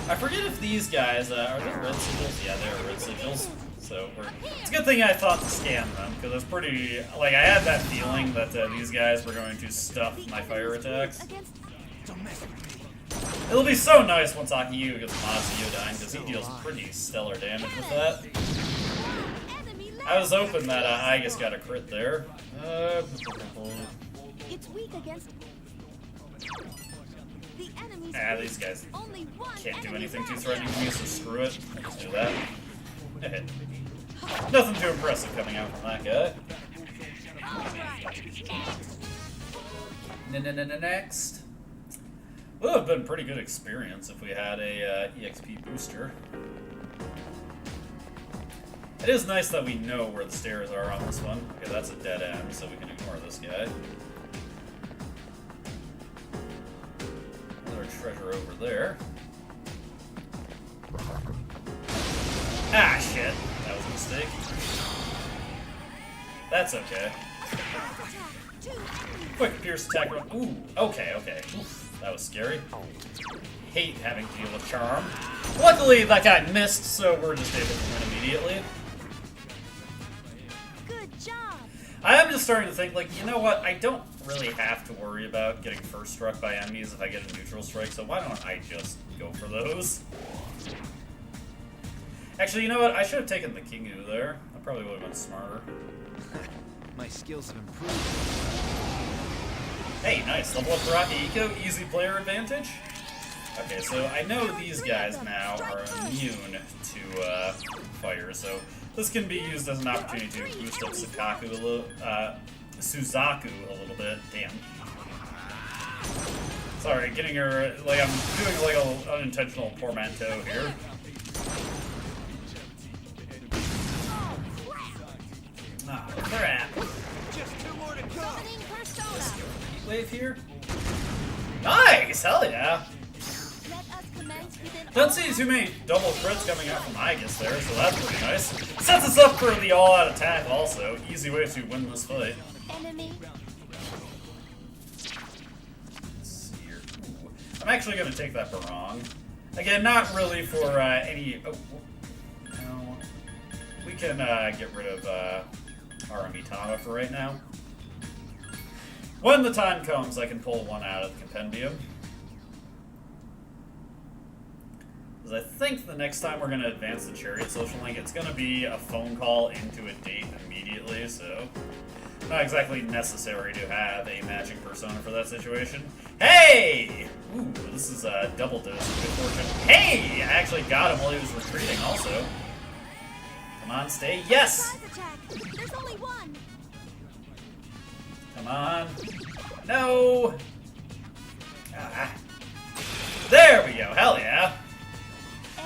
I forget if these guys, are they red sigils? Yeah, they're red sigils. So it's a good thing I thought to scan them, because it's pretty, like, I had that feeling that these guys were going to stuff my fire attacks. It'll be so nice once Akiyu gets Mazio because he deals pretty stellar damage with that. I was hoping that Igus got a crit there. It's weak against the enemy's These guys only one can't do enemy anything too left. threatening to me, so screw it. Let's do that. Nothing too impressive coming out from that guy. Next. Would have been a pretty good experience if we had a EXP booster. It is nice that we know where the stairs are on this one. Okay, that's a dead end, so we can ignore this guy. Another treasure over there. Ah, shit. That was a mistake. That's okay. Quick pierce attack. Ooh, okay. Oof, that was scary. Hate having to deal with charm. Luckily, that guy missed, so we're just able to win immediately. Good job. I am just starting to think, like, you know what? I don't really have to worry about getting first struck by enemies if I get a neutral strike, so why don't I just go for those? Actually, you know what? I should have taken the Kingu there. That probably would have been smarter. My skills have improved. Hey, nice. Level up Rocky Eco, easy player advantage. Okay, so I know these guys now are immune to fire, so this can be used as an opportunity to boost up Suzaku a little bit. Damn. Sorry, getting her, like, I'm doing like an unintentional portmanteau here. Ah, crap. Just two more to go. Summoning persona. Heat wave here. Nice! Hell yeah! Let us commence with an Don't see too many double crits coming out from Igus there, so that's pretty nice. Sets us up for the all-out attack also. Easy way to win this fight. enemy. Let's see here. Ooh. I'm actually going to take that barong. Again, not really for any... Oh, no. We can get rid of our Amitama for right now. When the time comes, I can pull one out of the compendium. Because I think the next time we're going to advance the Chariot Social Link, it's going to be a phone call into a date immediately, so not exactly necessary to have a matching persona for that situation. Hey! Ooh, this is a double dose of good fortune. Hey! I actually got him while he was retreating also. Come on, stay. Yes! Surprise attack. There's only one. Come on. No! Ah. There we go. Hell yeah.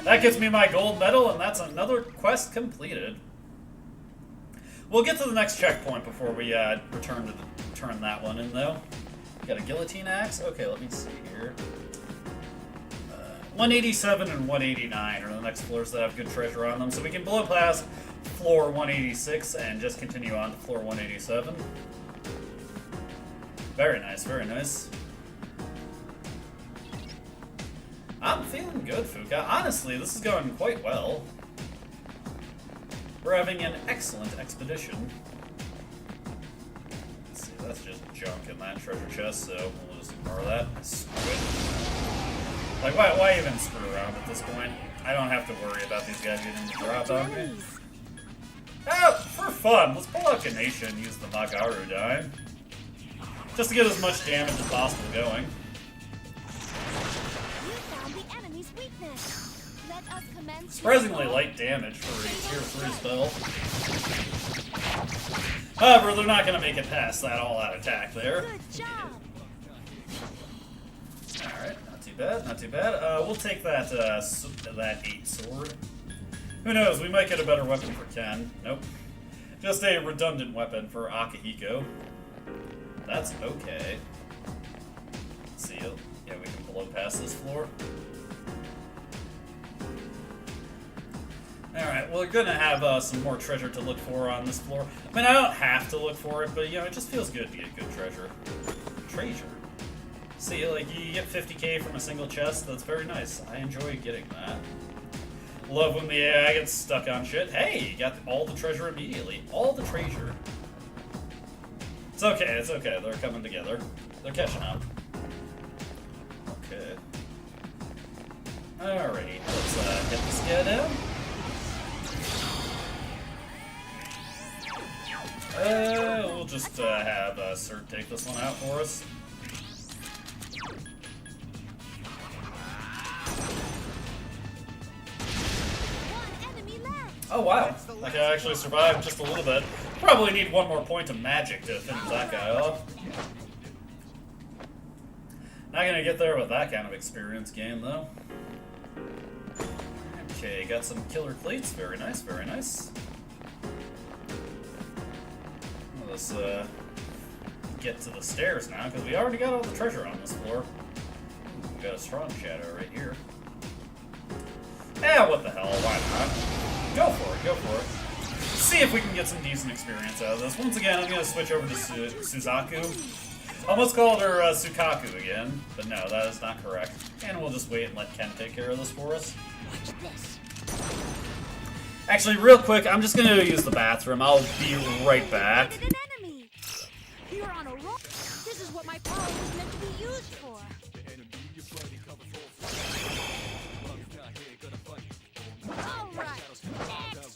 That gets me my gold medal, and that's another quest completed. We'll get to the next checkpoint before we turn that one in, though. Got a guillotine axe? Okay, let me see here. 187 and 189 are the next floors that have good treasure on them, so we can blow past floor 186 and just continue on to floor 187. Very nice, very nice. I'm feeling good, Fuka. Honestly, this is going quite well. We're having an excellent expedition. Let's see, that's just junk in that treasure chest, so we'll just ignore that. Screw it. Like, why even screw around at this point? I don't have to worry about these guys getting the drop on me. Ah, for fun, let's pull out Ganesha and use the Magaru dime. Just to get as much damage as possible going. You found the enemy's weakness. Let us commence. Surprisingly light damage for a tier 3 spell. However, they're not going to make it past that all-out attack there. Good job. Alright, not too bad, not too bad. We'll take that, that 8 sword. Who knows, we might get a better weapon for Ken. Nope. Just a redundant weapon for Akihiko. That's okay. Let's see, yeah, we can blow past this floor. Alright, well, we're gonna have some more treasure to look for on this floor. I mean, I don't have to look for it, but, you know, it just feels good to get good treasure. Treasure? See, like, you get 50k from a single chest, that's very nice. I enjoy getting that. Love when the AI gets stuck on shit. Hey, you got all the treasure immediately. All the treasure. It's okay, it's okay. They're coming together. They're catching up. Okay. Alrighty, let's get this guy down. We'll just have Sir take this one out for us. Oh wow, that guy actually survived just a little bit. Probably need one more point of magic to finish that guy off. Not gonna get there with that kind of experience gain though. Okay, got some killer cleats. Very nice, very nice. Let's get to the stairs now, because we already got all the treasure on this floor. We got a strong shadow right here. Yeah, what the hell, why not? Go for it, go for it. See if we can get some decent experience out of this. Once again, I'm going to switch over to Suzaku. Almost called her Sukaku again, but no, that is not correct. And we'll just wait and let Ken take care of this for us. Watch this. Actually, real quick, I'm just going to use the bathroom. I'll be right back. An enemy. You're on a roll. This is what my power was meant to be used for. All right. Next.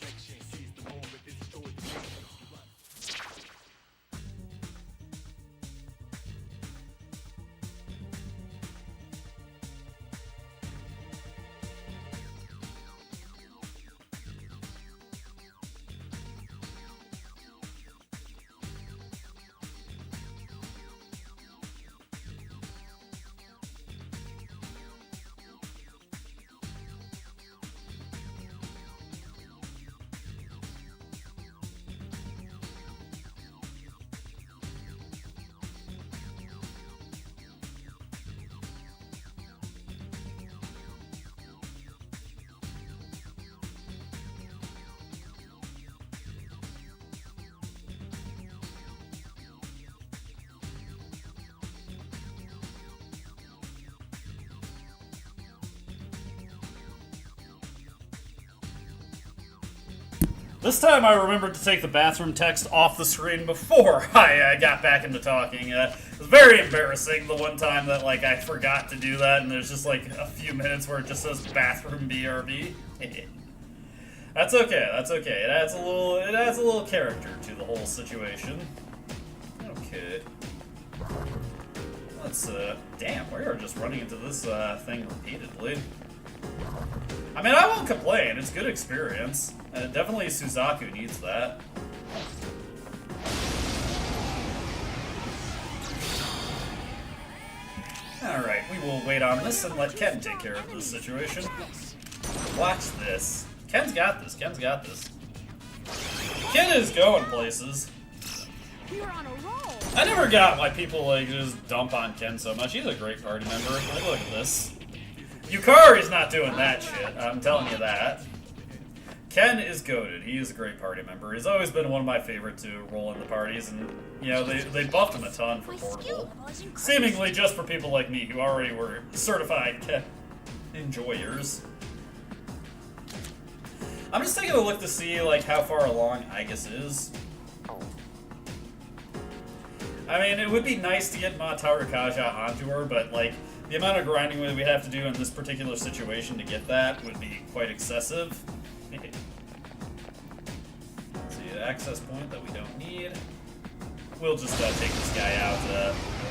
This time I remembered to take the bathroom text off the screen before I got back into talking. It was very embarrassing the one time that like I forgot to do that, and there's just like a few minutes where it just says bathroom BRB. That's okay. That's okay. It adds a little character to the whole situation. Okay. Let's damn, we are just running into this thing repeatedly. I mean, I won't complain. It's good experience. Definitely Suzaku needs that. Alright, we will wait on this and let Ken take care of this situation. Watch this. Ken's got this. Ken's got this. Ken is going places. You're on a roll. I never got why people like just dump on Ken so much. He's a great party member. Like, look at this. Yukari's not doing that shit. I'm telling you that. Ken is goated. He is a great party member. He's always been one of my favorite to roll in the parties, and you know they buffed him a ton for My skill portable, level is increased. seemingly just for people like me who already were certified Ken enjoyers. I'm just taking a look to see like how far along Igus is. I mean, it would be nice to get Mataru Kaja onto her, but like the amount of grinding that we have to do in this particular situation to get that would be quite excessive. See, an access point that we don't need. We'll just take this guy out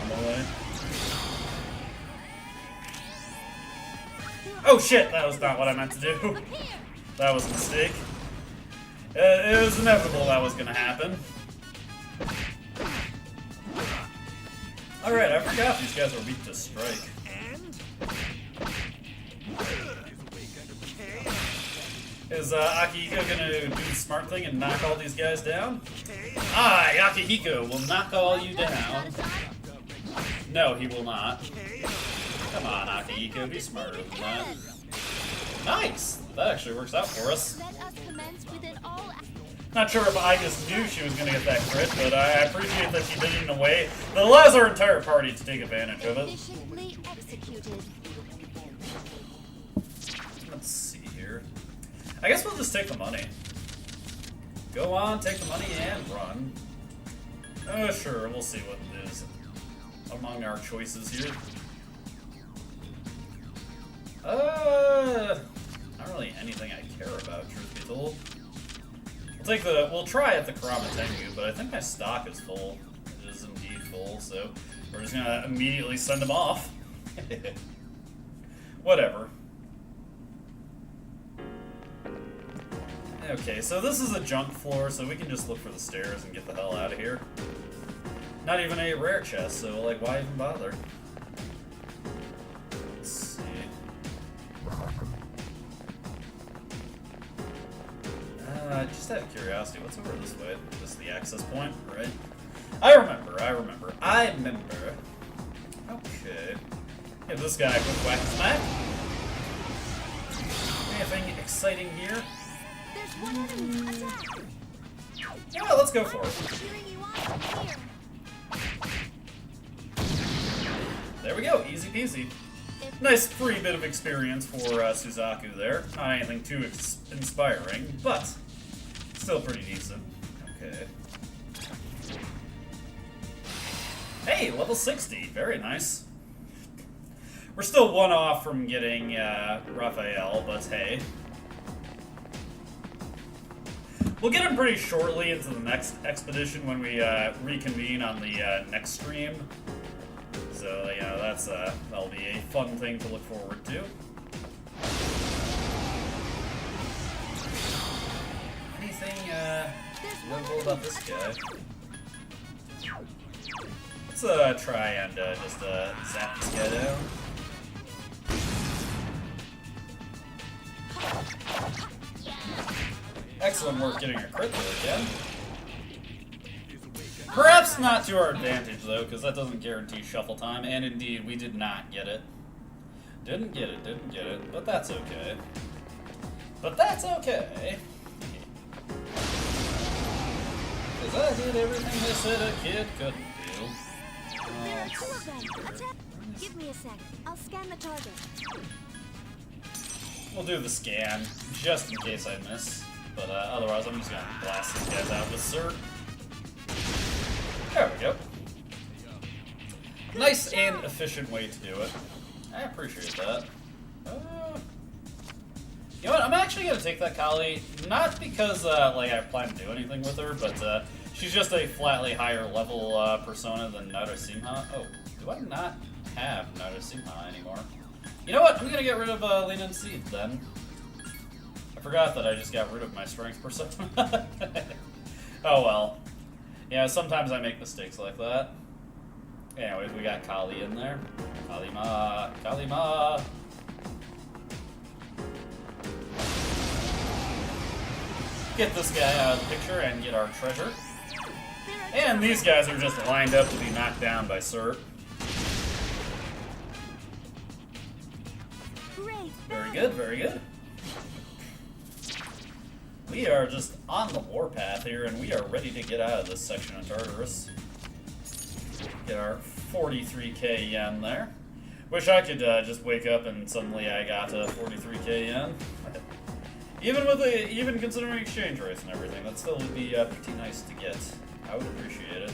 normally. Oh shit, that was not what I meant to do. That was a mistake. It was inevitable that was gonna happen. Alright, I forgot these guys are weak to strike. Is Akihiko gonna do the smart thing and knock all these guys down? Akihiko will knock all you down. No, he will not. Come on, Akihiko, be smarter than that. Nice! That actually works out for us. Let us commence with an all. Not sure if I just knew she was gonna get that crit, but I appreciate that she did it in a way that allows our entire party to take advantage of it. Efficiently executed. Let's see here. I guess we'll just take the money. Go on, take the money and run. Sure, we'll see what it is among our choices here. Not really anything I care about, truth be told. We'll try at the Kurama Tengu, but I think my stock is full. It is indeed full, so we're just gonna immediately send him off. Whatever. Okay, so this is a junk floor, so we can just look for the stairs and get the hell out of here. Not even a rare chest, so like, why even bother? Let's see. Just out of curiosity, what's over this way? Just the access point, right? I remember. Okay. Give this guy a quick whack smack. Anything exciting here? There's one enemy. Attack. Yeah, let's go for it. Cheering you on here. There we go, easy peasy. Nice free bit of experience for Suzaku there. Not anything too inspiring, but still pretty decent. Okay. Hey, level 60. Very nice. We're still one off from getting Raphael, but hey. We'll get him pretty shortly into the next expedition when we reconvene on the next stream. So, yeah, that'll be a fun thing to look forward to. Anything notable about this guy? Let's try and just zap this guy down. Excellent work getting a crit there again. Perhaps not to our advantage, though, because that doesn't guarantee shuffle time, and indeed, we did not get it. Didn't get it, but that's okay. Because I did everything they said a kid couldn't do. There are two of them. Attack. Give me a sec. I'll scan the target. We'll do the scan, just in case I miss. But otherwise, I'm just gonna blast these guys out with Sir. There we go. Nice and efficient way to do it. I appreciate that. You know what? I'm actually gonna take that Kali, not because like I plan to do anything with her, but she's just a flatly higher level persona than Narasimha. Oh, do I not have Narasimha anymore? You know what? I'm gonna get rid of Lina and Seed then. I forgot that I just got rid of my strength persona. Oh well. Yeah, sometimes I make mistakes like that. Anyways, we got Kali in there. Kalima. Get this guy out of the picture and get our treasure. And these guys are just lined up to be knocked down by Sir. Great. good, very good. We are just on the warpath here, and we are ready to get out of this section of Tartarus. Get our 43k yen there. Wish I could just wake up and suddenly I got 43k yen. Even considering exchange rates and everything, that still would be pretty nice to get. I would appreciate it.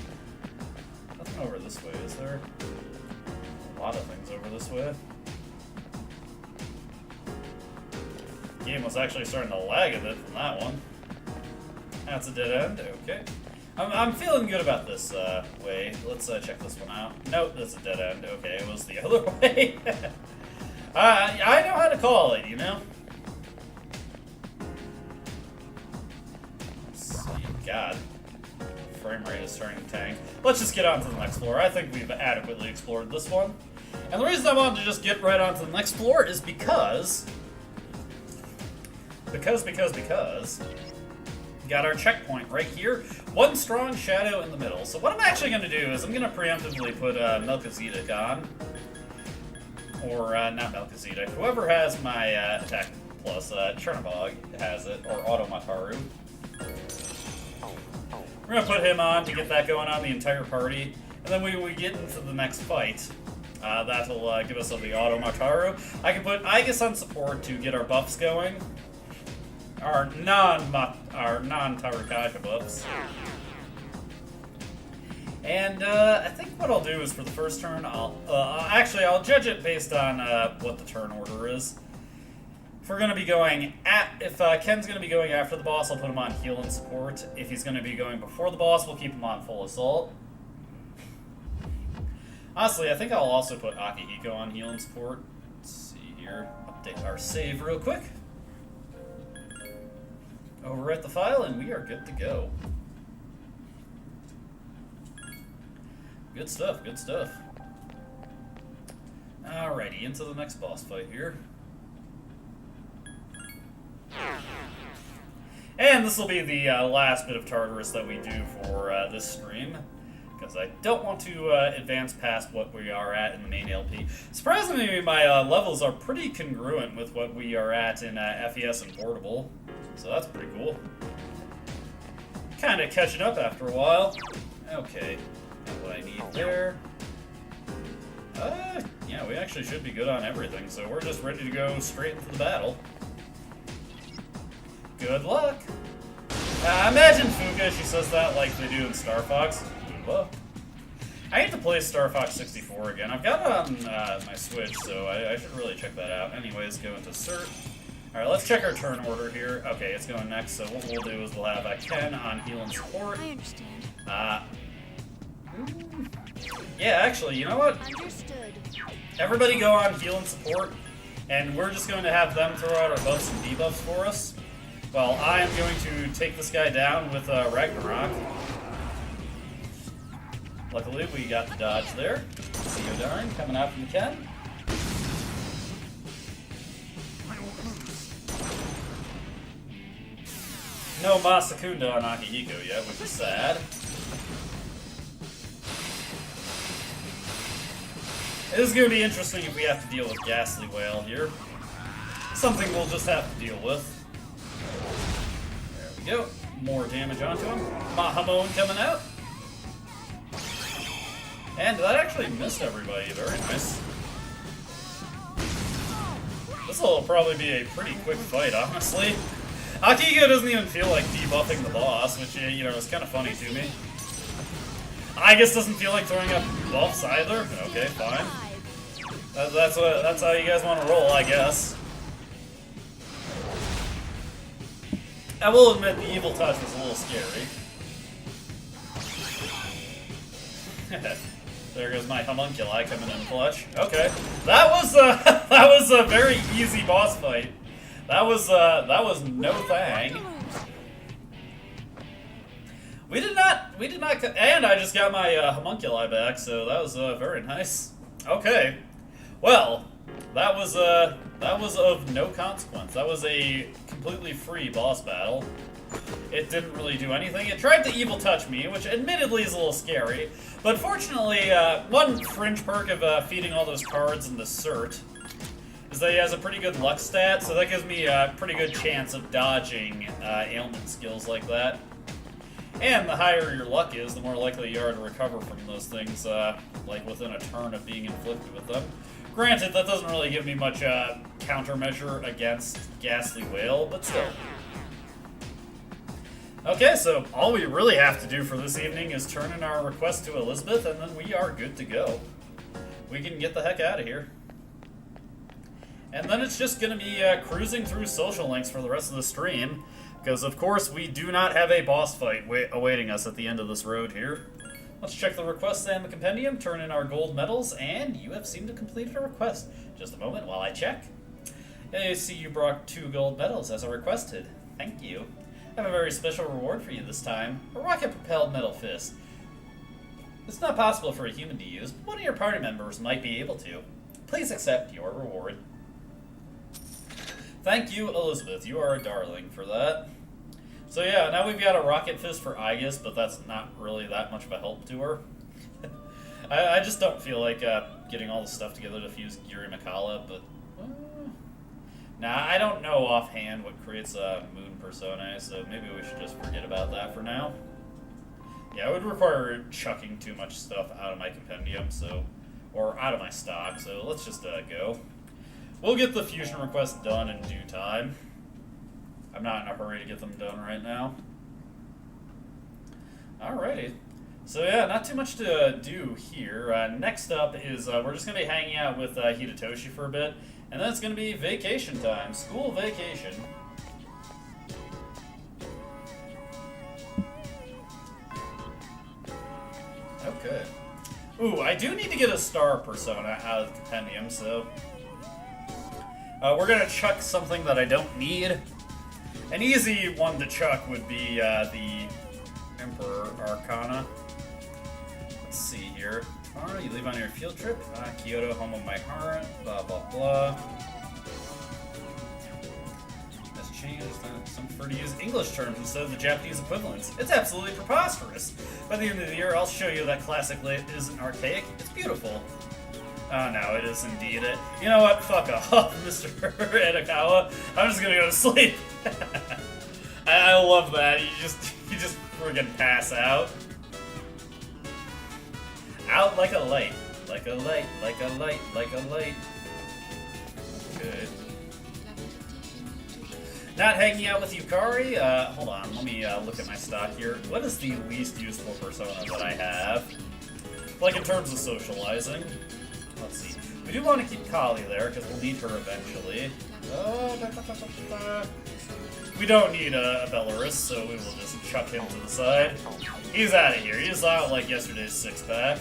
Nothing over this way, is there? A lot of things over this way. Game was actually starting to lag a bit from that one. That's a dead end. Okay. I'm feeling good about this way. Let's check this one out. Nope, that's a dead end. Okay, it was the other way. I know how to call it, you know? Let's see. God. Frame rate is starting to tank. Let's just get on to the next floor. I think we've adequately explored this one. And the reason I wanted to just get right onto the next floor is because got our checkpoint right here. One strong shadow in the middle. So what I'm actually going to do is I'm going to preemptively put Melchizedek on. Or, not Melchizedek. Whoever has my attack plus, Chernobog has it. Or Automataru. We're going to put him on to get that going on the entire party. And then when we get into the next fight, that'll give us the Automataru. I can put Aegis on support to get our buffs going. Our non-Tarukasha buffs. And I think what I'll do is for the first turn, I'll judge it based on what the turn order is. If we're gonna be going if Ken's gonna be going after the boss, I'll put him on heal and support. If he's gonna be going before the boss, we'll keep him on full assault. Honestly, I think I'll also put Akihiko on heal and support. Let's see here. Update our save real quick. Overwrite the file, and we are good to go. Good stuff, good stuff. Alrighty, into the next boss fight here. And this will be the last bit of Tartarus that we do for this stream, because I don't want to advance past what we are at in the main LP. Surprisingly, my levels are pretty congruent with what we are at in FES and Portable. So that's pretty cool. Kind of catching up after a while. Okay, got what I need there. Yeah, we actually should be good on everything, so we're just ready to go straight into the battle. Good luck! Imagine Fuka, she says that like they do in Star Fox. Good luck. I need to play Star Fox 64 again. I've got it on my Switch, so I should really check that out. Anyways, go into Cert. Alright, let's check our turn order here. Okay, it's going next, so what we'll do is we'll have Ken on heal and support. I understand. Yeah, actually, you know what? Understood. Everybody go on heal and support, and we're just going to have them throw out our buffs and debuffs for us. Well, I am going to take this guy down with Ragnarok. Luckily, we got the dodge there. Theodarn coming out from Ken. No Masakunda on Akihiko yet, which is sad. It is going to be interesting if we have to deal with Ghastly Whale here. Something we'll just have to deal with. There we go. More damage onto him. Mahamon coming out. And that actually missed everybody. Very nice. This will probably be a pretty quick fight, honestly. Akihiko doesn't even feel like debuffing the boss, which, you know, is kind of funny to me. I guess doesn't feel like throwing up buffs either. Okay, fine. That's how you guys want to roll, I guess. I will admit the evil touch was a little scary. There goes my homunculi coming in clutch. Okay, that was a very easy boss fight. That was no thang. We did not, and I just got my homunculi back, so that was very nice. Okay, well, that was of no consequence. That was a completely free boss battle. It didn't really do anything. It tried to evil touch me, which admittedly is a little scary, but fortunately, one fringe perk of feeding all those cards in the cert is that he has a pretty good luck stat, so that gives me a pretty good chance of dodging ailment skills like that. And the higher your luck is, the more likely you are to recover from those things, like within a turn of being inflicted with them. Granted, that doesn't really give me much countermeasure against Ghastly Whale, but still. Okay, so all we really have to do for this evening is turn in our request to Elizabeth, and then we are good to go. We can get the heck out of here. And then it's just going to be cruising through social links for the rest of the stream, because of course we do not have a boss fight awaiting us at the end of this road here. Let's check the requests and the compendium, turn in our gold medals, and you have seemed to complete a request. Just a moment while I check. I see you brought 2 gold medals as I requested. Thank you. I have a very special reward for you this time. A rocket-propelled metal fist. It's not possible for a human to use, but one of your party members might be able to. Please accept your reward. Thank you, Elizabeth. You are a darling for that. So yeah, now we've got a rocket fist for Aegis, but that's not really that much of a help to her. I just don't feel like getting all the stuff together to fuse Giri Mikala, but... Nah, I don't know offhand what creates moon personae, so maybe we should just forget about that for now. Yeah, it would require chucking too much stuff out of my compendium, or out of my stock, so let's just go. We'll get the fusion requests done in due time. I'm not in a hurry to get them done right now. Alrighty. So yeah, not too much to do here. Next up is we're just going to be hanging out with Hidetoshi for a bit. And then it's going to be vacation time. School vacation. Okay. Ooh, I do need to get a star persona out of the compendium, so... we're going to chuck something that I don't need. An easy one to chuck would be the Emperor Arcana. Let's see here. Tomorrow you leave on your field trip. Kyoto, home of my heart. Blah, blah, blah. Has changed. Some prefer to use English terms instead of the Japanese equivalents. It's absolutely preposterous. By the end of the year, I'll show you that classic lit isn't archaic. It's beautiful. Oh no, it is indeed it. You know what? Fuck off, Mr. Edakawa. I'm just gonna go to sleep. I love that. You just friggin' pass out. Out like a light. Like a light, like a light, like a light. Good. Not hanging out with Yukari? Hold on, let me look at my stock here. What is the least useful persona that I have? Like in terms of socializing. Let's see. We do want to keep Kali there, because we'll need her eventually. We don't need a Belarus, so we will just chuck him to the side. He's out of here. He's out like yesterday's six-pack.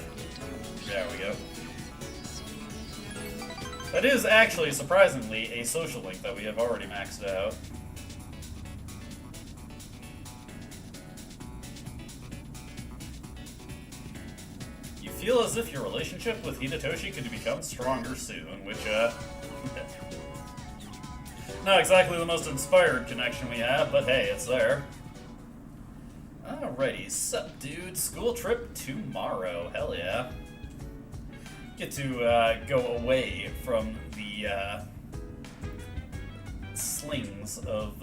There we go. That is actually, surprisingly, a social link that we have already maxed out. You feel as if your relationship with Hidetoshi could become stronger soon, which, not exactly the most inspired connection we have, but hey, it's there. Alrighty, sup dude, school trip tomorrow, hell yeah. Get to go away from the slings of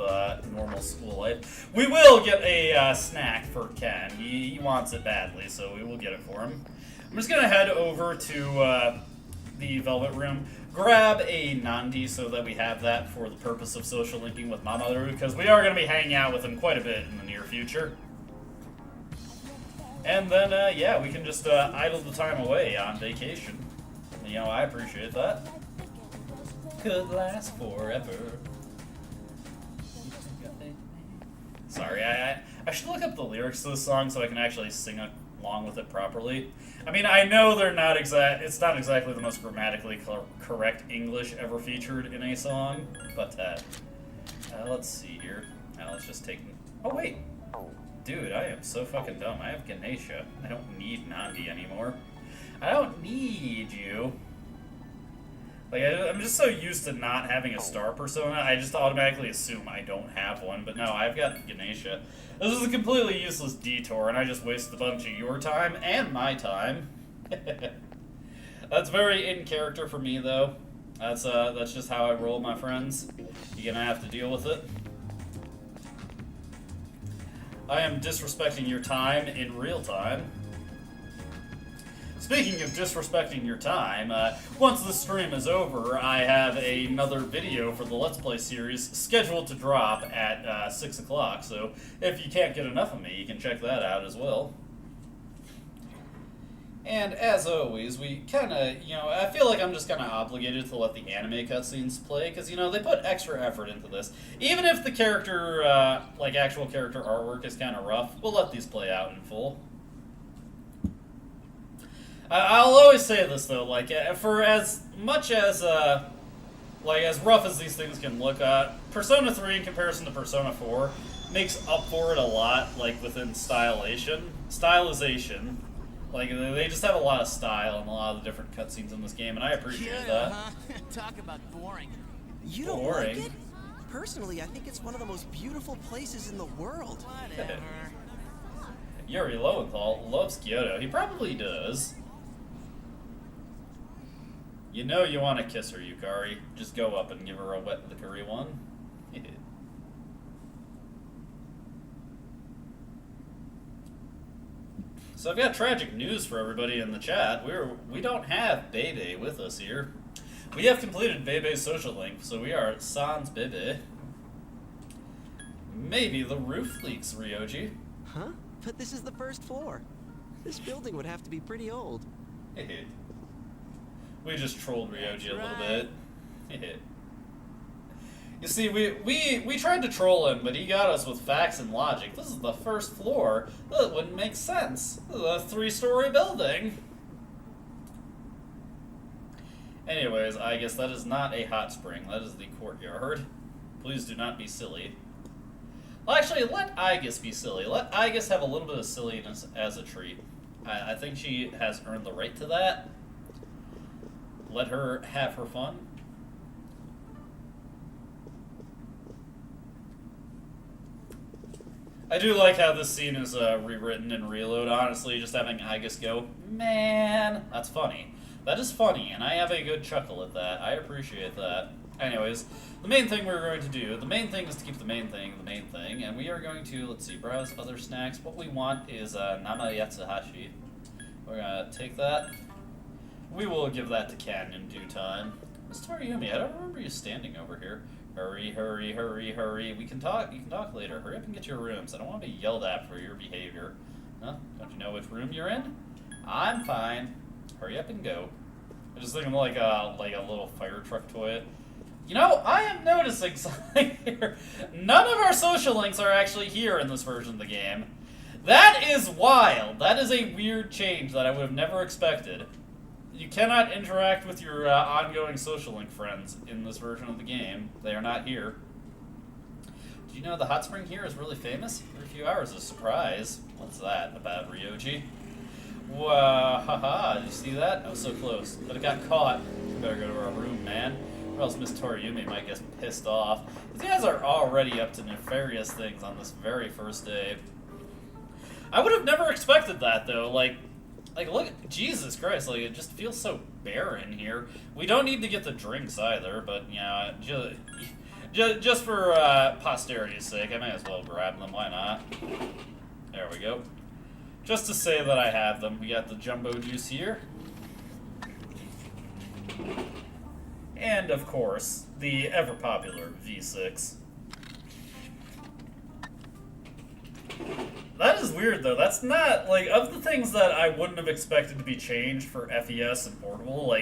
normal school life. We will get a snack for Ken. He wants it badly, so we will get it for him. I'm just gonna head over to the Velvet Room, grab a Nandi so that we have that for the purpose of social linking with Mamoru, because we are gonna be hanging out with him quite a bit in the near future. And then, yeah, we can just idle the time away on vacation. You know, I appreciate that. Could last forever. Sorry, I should look up the lyrics to this song so I can actually sing along with it properly. I mean, I know they're not it's not exactly the most grammatically correct English ever featured in a song, but let's see here. Let's just take... Oh, wait. Dude, I am so fucking dumb. I have Ganesha. I don't need Nandi anymore. I don't need you. Like, I'm just so used to not having a star persona, I just automatically assume I don't have one, but no, I've got Ganesha. This is a completely useless detour, and I just wasted a bunch of your time and my time. That's very in character for me, though. That's just how I roll, my friends. You're gonna have to deal with it. I am disrespecting your time in real time. Speaking of disrespecting your time, once the stream is over, I have another video for the Let's Play series scheduled to drop at 6 o'clock, so if you can't get enough of me, you can check that out as well. And as always, we kind of, I feel like I'm just kind of obligated to let the anime cutscenes play, because, they put extra effort into this. Even if the character, actual character artwork is kind of rough, we'll let these play out in full. I'll always say this, though, for as much as, as rough as these things can look, Persona 3 in comparison to Persona 4 makes up for it a lot, within stylization. They just have a lot of style in a lot of the different cutscenes in this game, and I appreciate that. Talk about boring. You don't Boring. like it? Personally, I think it's one of the most beautiful places in the world. Whatever. Yuri Lowenthal loves Kyoto. He probably does. You know you want to kiss her, Yukari. Just go up and give her a wet lickery one. So I've got tragic news for everybody in the chat. We don't have Bebe with us here. We have completed Bebe's social link, so we are sans Bebe. Maybe the roof leaks, Ryoji. Huh? But this is the first floor. This building would have to be pretty old. We just trolled Ryoji a little bit. You see, we tried to troll him, but he got us with facts and logic. This is the first floor. That wouldn't make sense. This is a 3-story building. Anyways, I guess that is not a hot spring. That is the courtyard. Please do not be silly. Well, actually, let Aigis be silly. Let Aigis have a little bit of silliness as a treat. I think she has earned the right to that. Let her have her fun. I do like how this scene is rewritten in Reload, honestly, just having Aigis go, man, that's funny. That is funny, and I have a good chuckle at that. I appreciate that. Anyways, the main thing we're going to do, the main thing is to keep the main thing, and we are going to, let's see, browse other snacks. What we want is Nama Yatsuhashi. We're going to take that. We will give that to Ken in due time. Miss Toriumi, I don't remember you standing over here. Hurry, hurry, hurry, hurry. We can talk. You can talk later. Hurry up and get your rooms. I don't want to be yelled at for your behavior. Huh? Don't you know which room you're in? I'm fine. Hurry up and go. I just think I'm like a little fire truck toy. I am noticing something here. None of our social links are actually here in this version of the game. That is wild. That is a weird change that I would have never expected. You cannot interact with your ongoing social link friends in this version of the game. They are not here. Do you know the hot spring here is really famous? For a few hours, a surprise. What's that about, Ryoji? Wow, haha, did you see that? I was so close, but it got caught. We better go to our room, man. Or else Miss Toriumi might get pissed off. These guys are already up to nefarious things on this very first day. I would have never expected that, though. Look, Jesus Christ, it just feels so barren here. We don't need to get the drinks either, but, just for posterity's sake, I may as well grab them, why not? There we go. Just to say that I have them, we got the jumbo juice here. And, of course, the ever-popular V6. That is weird, though. That's not, of the things that I wouldn't have expected to be changed for FES and Portable,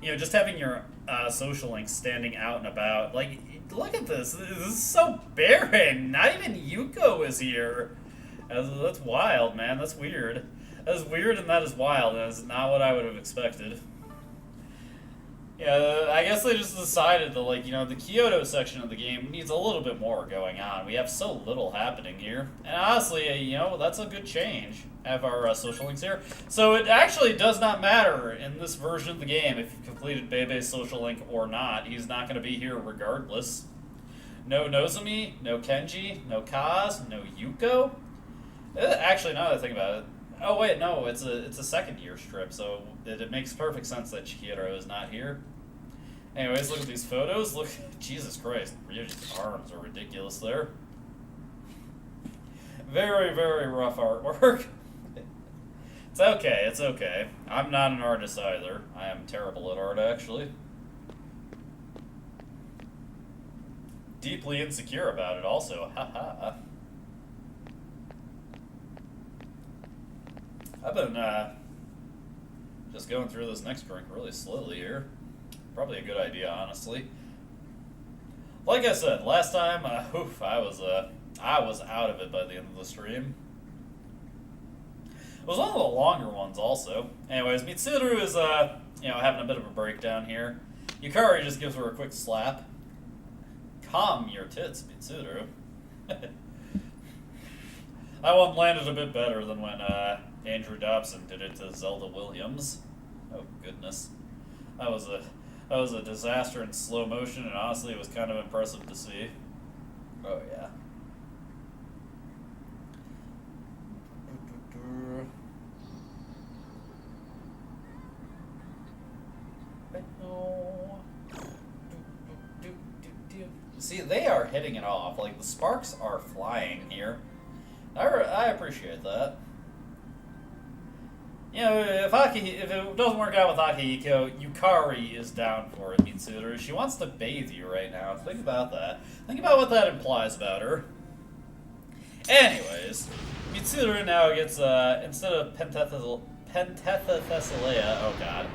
just having your social links standing out and about. Look at this. This is so barren. Not even Yuko is here. That's wild, man. That's weird. That is weird and that is wild. That is not what I would have expected. Yeah, I guess they just decided that, the Kyoto section of the game needs a little bit more going on. We have so little happening here. And honestly, that's a good change. Have our social links here. So it actually does not matter in this version of the game if you've completed Bebe's social link or not. He's not going to be here regardless. No Nozomi, no Kenji, no Kaz, no Yuko. Actually, now that I think about it, oh wait, no, it's a second year strip, so it makes perfect sense that Chihiro is not here. Anyways, look at these photos. Look, Jesus Christ, Ryoji's arms are ridiculous there. Very, very rough artwork. It's okay, it's okay. I'm not an artist either. I am terrible at art, actually. Deeply insecure about it, also. Haha. I've been, just going through this next drink really slowly here. Probably a good idea, honestly. Like I said, last time, oof, I was out of it by the end of the stream. It was one of the longer ones, also. Anyways, Mitsuru is, you know, having a bit of a breakdown here. Yukari just gives her a quick slap. Calm your tits, Mitsuru. That one landed a bit better than when, Andrew Dobson did it to Zelda Williams. Oh, goodness. That was a disaster in slow motion, and honestly, it was kind of impressive to see. Oh, yeah. See, they are hitting it off. Like, the sparks are flying here. I appreciate that. You know, if it doesn't work out with Akihiko, Yukari is down for it, Mitsuru. She wants to bathe you right now. Think about that. Think about what that implies about her. Anyways, Mitsuru now gets, instead of Pentathlea, oh god.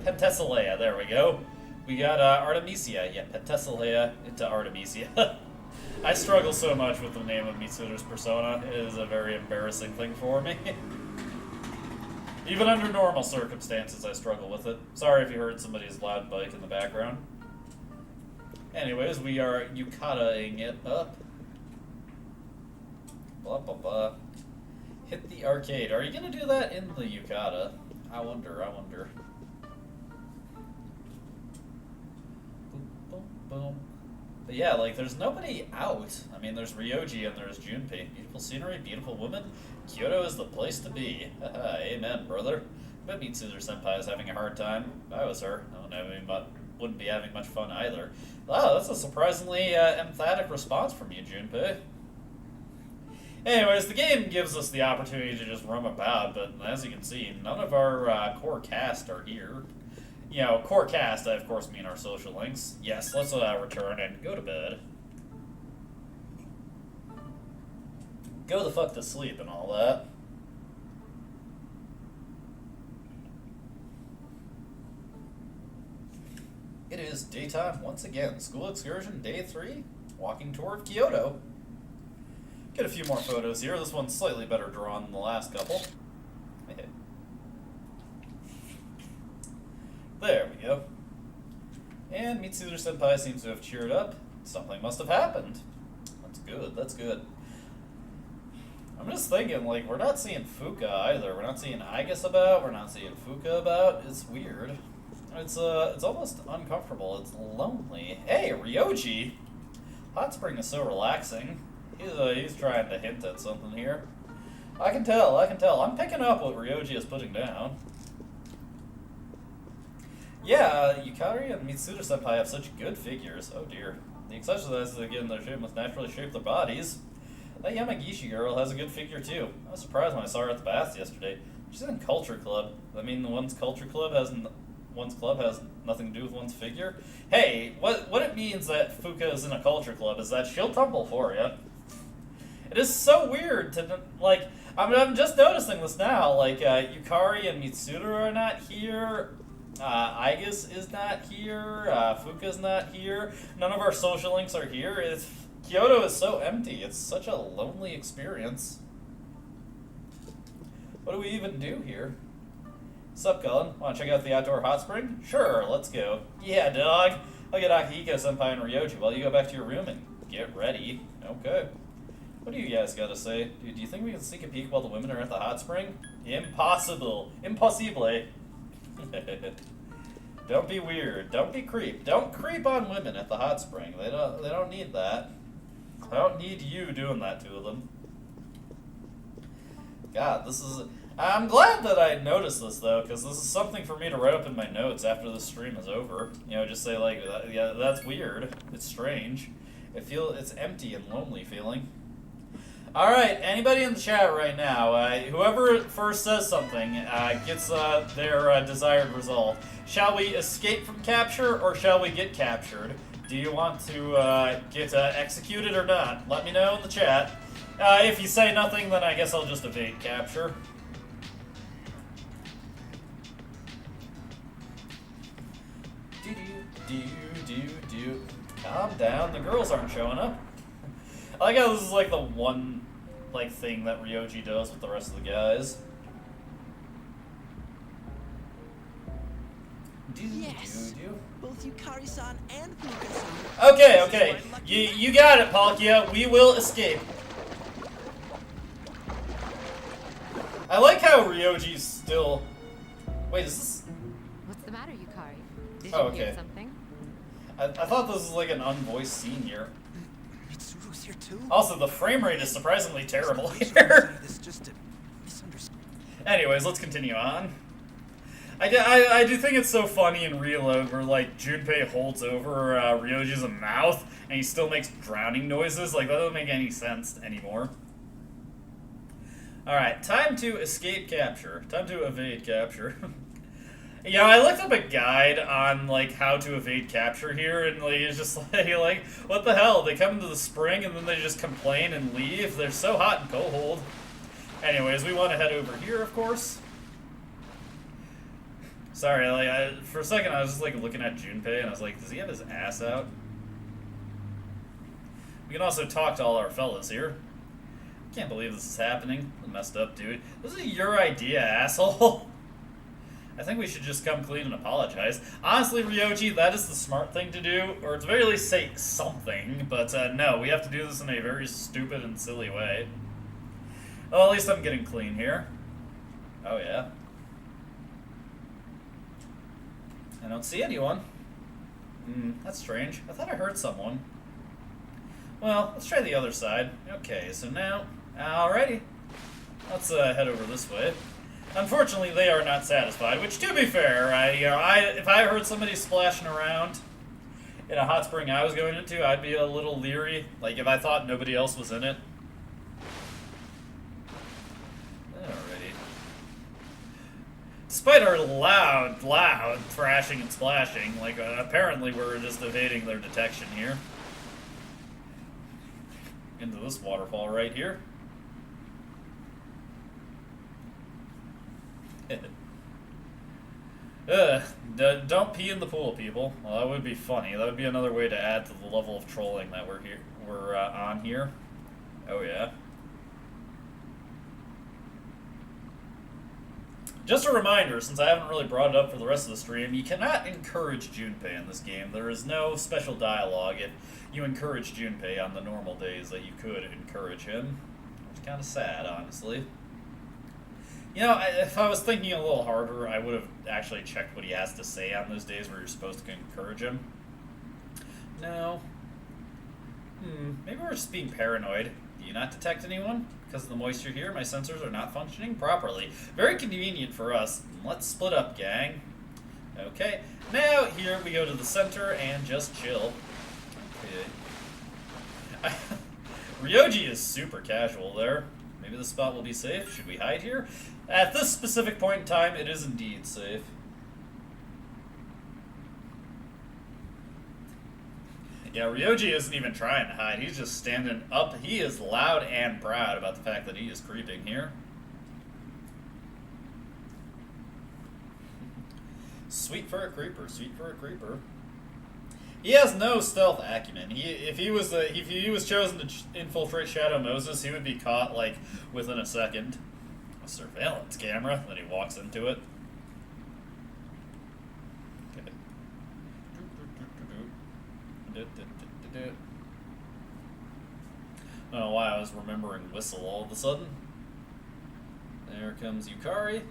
Pentathlea, there we go. We got, Artemisia. Yeah, Pentathlea into Artemisia. I struggle so much with the name of Mitsuru's persona. It is a very embarrassing thing for me. Even under normal circumstances, I struggle with it. Sorry if you heard somebody's loud bike in the background. Anyways, we are yukata-ing it up. Blah, blah, blah. Hit the arcade. Are you gonna do that in the yukata? I wonder. Boom, boom, boom. But yeah, like, there's nobody out. I mean, there's Ryoji and there's Junpei. Beautiful scenery, beautiful women. Kyoto is the place to be. Amen, brother. I bet Mitsuru-senpai is having a hard time. If I was her, I wouldn't be having much fun either. Wow, that's a surprisingly emphatic response from you, Junpei. Anyways, the game gives us the opportunity to just roam about, but as you can see, none of our core cast are here. You know, core cast, I of course mean our social links. Yes, let's return and go to bed. Go the fuck to sleep and all that. It is daytime once again. School excursion day 3. Walking toward Kyoto. Get a few more photos here. This one's slightly better drawn than the last couple. There we go. And Mitsuru-senpai seems to have cheered up. Something must have happened. That's good, that's good. I'm just thinking, like, we're not seeing Fuka either. We're not seeing Aigus about, we're not seeing Fuka about. It's weird. It's almost uncomfortable. It's lonely. Hey, Ryoji! Hot Spring is so relaxing. He's trying to hint at something here. I can tell. I'm picking up what Ryoji is putting down. Yeah, Yukari and Mitsuru-senpai have such good figures. Oh dear. The exercises they get in their shape must naturally shape their bodies. That Yamagishi girl has a good figure too. I was surprised when I saw her at the baths yesterday. She's in Culture Club. I mean, one's club has nothing to do with one's figure. Hey, what it means that Fuka is in a Culture Club is that she'll tumble for you. It is so weird to, like, I'm just noticing this now. Like, Yukari and Mitsuru are not here. Aigus is not here. Fuka's not here. None of our social links are here. Kyoto is so empty. It's such a lonely experience. What do we even do here? Sup, Cullen? Want to check out the outdoor hot spring? Sure, let's go. Yeah, dog. I'll get Akihiko-senpai and Ryoji while you go back to your room and get ready. Okay. What do you guys gotta say? Do you think we can sneak a peek while the women are at the hot spring? Impossible. Impossible. Don't be weird. Don't be creep. Don't creep on women at the hot spring. They don't need that. I don't need you doing that to them. God, this is... I'm glad that I noticed this, though, because this is something for me to write up in my notes after the stream is over. You know, just say, like, yeah, that's weird. It's strange. It's empty and lonely feeling. Alright, anybody in the chat right now, whoever first says something gets their desired result. Shall we escape from capture, or shall we get captured? Do you want to get executed or not? Let me know in the chat. If you say nothing, then I guess I'll just evade capture. Do. Calm down, the girls aren't showing up. I like how this is like the one thing that Ryoji does with the rest of the guys. Yes. Both Yukari-san and Fuka-san. Okay. You got it, Palkia. We will escape. I like how Ryoji's still... Wait, is this... What's the matter, Yukari? Did Oh, you okay. hear something? I thought this was like an unvoiced scene here. Mitsuru's here too? Also, the frame rate is surprisingly terrible So here. this just to misunderstand. Anyways, let's continue on. I do think it's so funny in Reload where, like, Junpei holds over Ryoji's mouth and he still makes drowning noises. Like, that doesn't make any sense anymore. Alright, time to escape capture. Time to evade capture. Yeah, I looked up a guide on, like, how to evade capture here, and, like, it's just like, what the hell? They come into the spring and then they just complain and leave? They're so hot and cold. Anyways, we want to head over here, of course. Sorry, like, for a second I was just, like, looking at Junpei, and I was like, does he have his ass out? We can also talk to all our fellas here. Can't believe this is happening. Messed up, dude. This is your idea, asshole. I think we should just come clean and apologize. Honestly, Ryoji, that is the smart thing to do, or at the very least say something, but no, we have to do this in a very stupid and silly way. Well, at least I'm getting clean here. Oh, yeah. I don't see anyone. That's strange. I thought I heard someone. Well, let's try the other side. Okay, so now... Alrighty. Let's head over this way. Unfortunately, they are not satisfied, which, to be fair, if I heard somebody splashing around in a hot spring I was going into, I'd be a little leery, like if I thought nobody else was in it. Alrighty. Despite our loud thrashing and splashing, like, apparently we're just evading their detection here. Into this waterfall right here. Don't pee in the pool, people. Well, that would be funny. That would be another way to add to the level of trolling that we're on here. Oh yeah. Just a reminder, since I haven't really brought it up for the rest of the stream, you cannot encourage Junpei in this game. There is no special dialogue if you encourage Junpei on the normal days that you could encourage him. It's kind of sad, honestly. You know, if I was thinking a little harder, I would have actually checked what he has to say on those days where you're supposed to encourage him. No. Maybe we're just being paranoid. Do you not detect anyone? Because of the moisture here, my sensors are not functioning properly. Very convenient for us. Let's split up, gang. Okay. Now, here we go to the center and just chill. Okay. Ryoji is super casual there. Maybe the spot will be safe. Should we hide here? At this specific point in time, it is indeed safe. Yeah, Ryoji isn't even trying to hide. He's just standing up. He is loud and proud about the fact that he is creeping here. Sweet for a creeper. Sweet for a creeper. He has no stealth acumen. If he was chosen to infiltrate Shadow Moses, he would be caught like within a second. A surveillance camera. Then he walks into it. Okay. I don't know why I was remembering Whistle all of a sudden. There comes Yukari.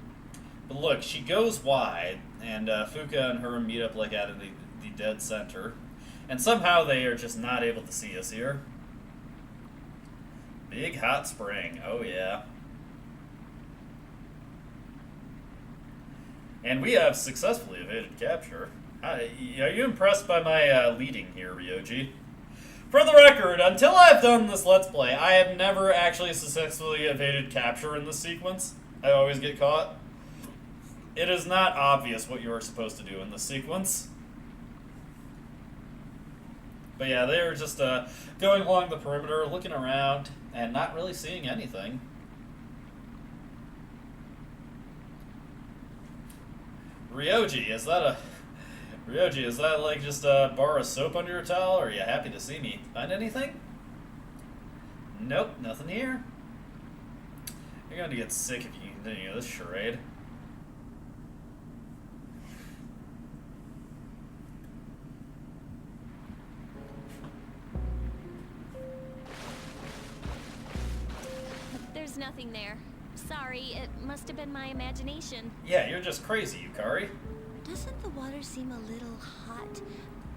But look, she goes wide, and Fuka and her meet up like at the dead center. And somehow they are just not able to see us here. Big hot spring. Oh, yeah. And we have successfully evaded capture. Are you impressed by my leading here, Ryoji? For the record, until I've done this Let's Play, I have never actually successfully evaded capture in this sequence. I always get caught. It is not obvious what you are supposed to do in this sequence. But yeah, they're just going along the perimeter, looking around, and not really seeing anything. Ryoji, is that like just a bar of soap under your towel, or are you happy to see me? Find anything? Nope, nothing here. You're going to get sick if you continue this charade. There's nothing there. Sorry, it must have been my imagination. Yeah, you're just crazy, Yukari. Doesn't the water seem a little hot?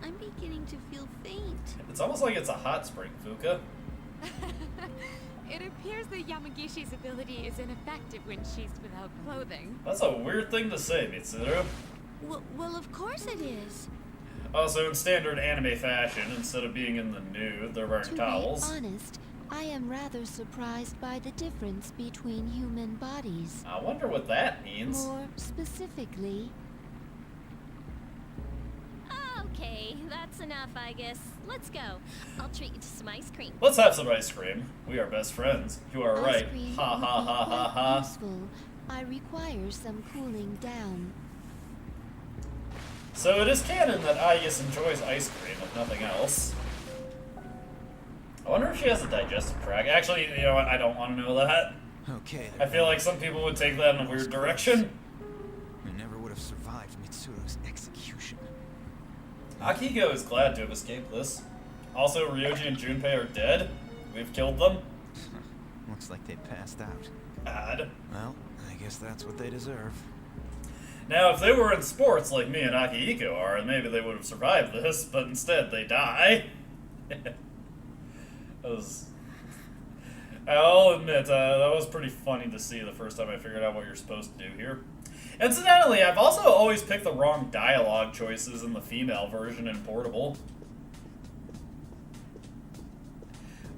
I'm beginning to feel faint. It's almost like it's a hot spring, Fuka. It appears that Yamagishi's ability is ineffective when she's without clothing. That's a weird thing to say, Mitsuru. Well, of course it is. Also, in standard anime fashion, instead of being in the nude, they're wearing towels. To be honest, I am rather surprised by the difference between human bodies. I wonder what that means. More specifically... Okay, that's enough, I guess. Let's go. I'll treat you to some ice cream. Let's have some ice cream. We are best friends. You are right. Ice cream Ha ha would be ha ha quite ha. useful. I require some cooling down. So it is canon that Ayas enjoys ice cream, if nothing else. I wonder if she has a digestive tract. Actually, you know what? I don't want to know that. Okay. I feel like some people would take that in a weird direction. We never would have survived Mitsuru's execution. Akihiko is glad to have escaped this. Also, Ryoji and Junpei are dead. We've killed them. Looks like they passed out. God. Well, I guess that's what they deserve. Now, if they were in sports like me and Akihiko are, maybe they would have survived this, but instead they die. I'll admit, that was pretty funny to see the first time I figured out what you're supposed to do here. Incidentally, I've also always picked the wrong dialogue choices in the female version in Portable.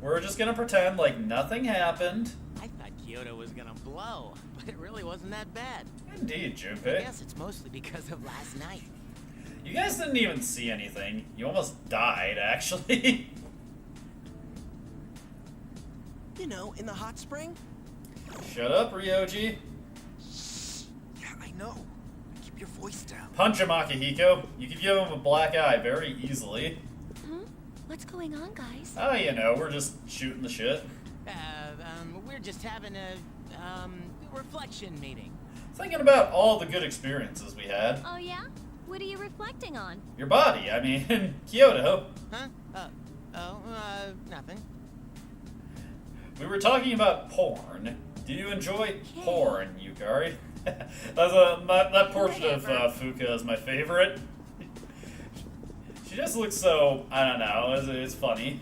We're just gonna pretend like nothing happened. I thought Kyoto was gonna blow, but it really wasn't that bad. Indeed, I Junpei. guess it's mostly because of last night. You guys didn't even see anything. You almost died, actually. You know, in the hot spring? Shut up, Ryoji. Yeah, I know. Keep your voice down. Punch him, Akihiko. You could give him a black eye very easily. Huh? What's going on, guys? Oh, you know, we're just shooting the shit. We're just having a, reflection meeting. Thinking about all the good experiences we had. Oh, yeah? What are you reflecting on? Your body, I mean, Kyoto. Huh? Nothing. We were talking about porn. Do you enjoy porn, Yukari? That portrait of Fuka is my favorite. She just looks so, I don't know, it's funny.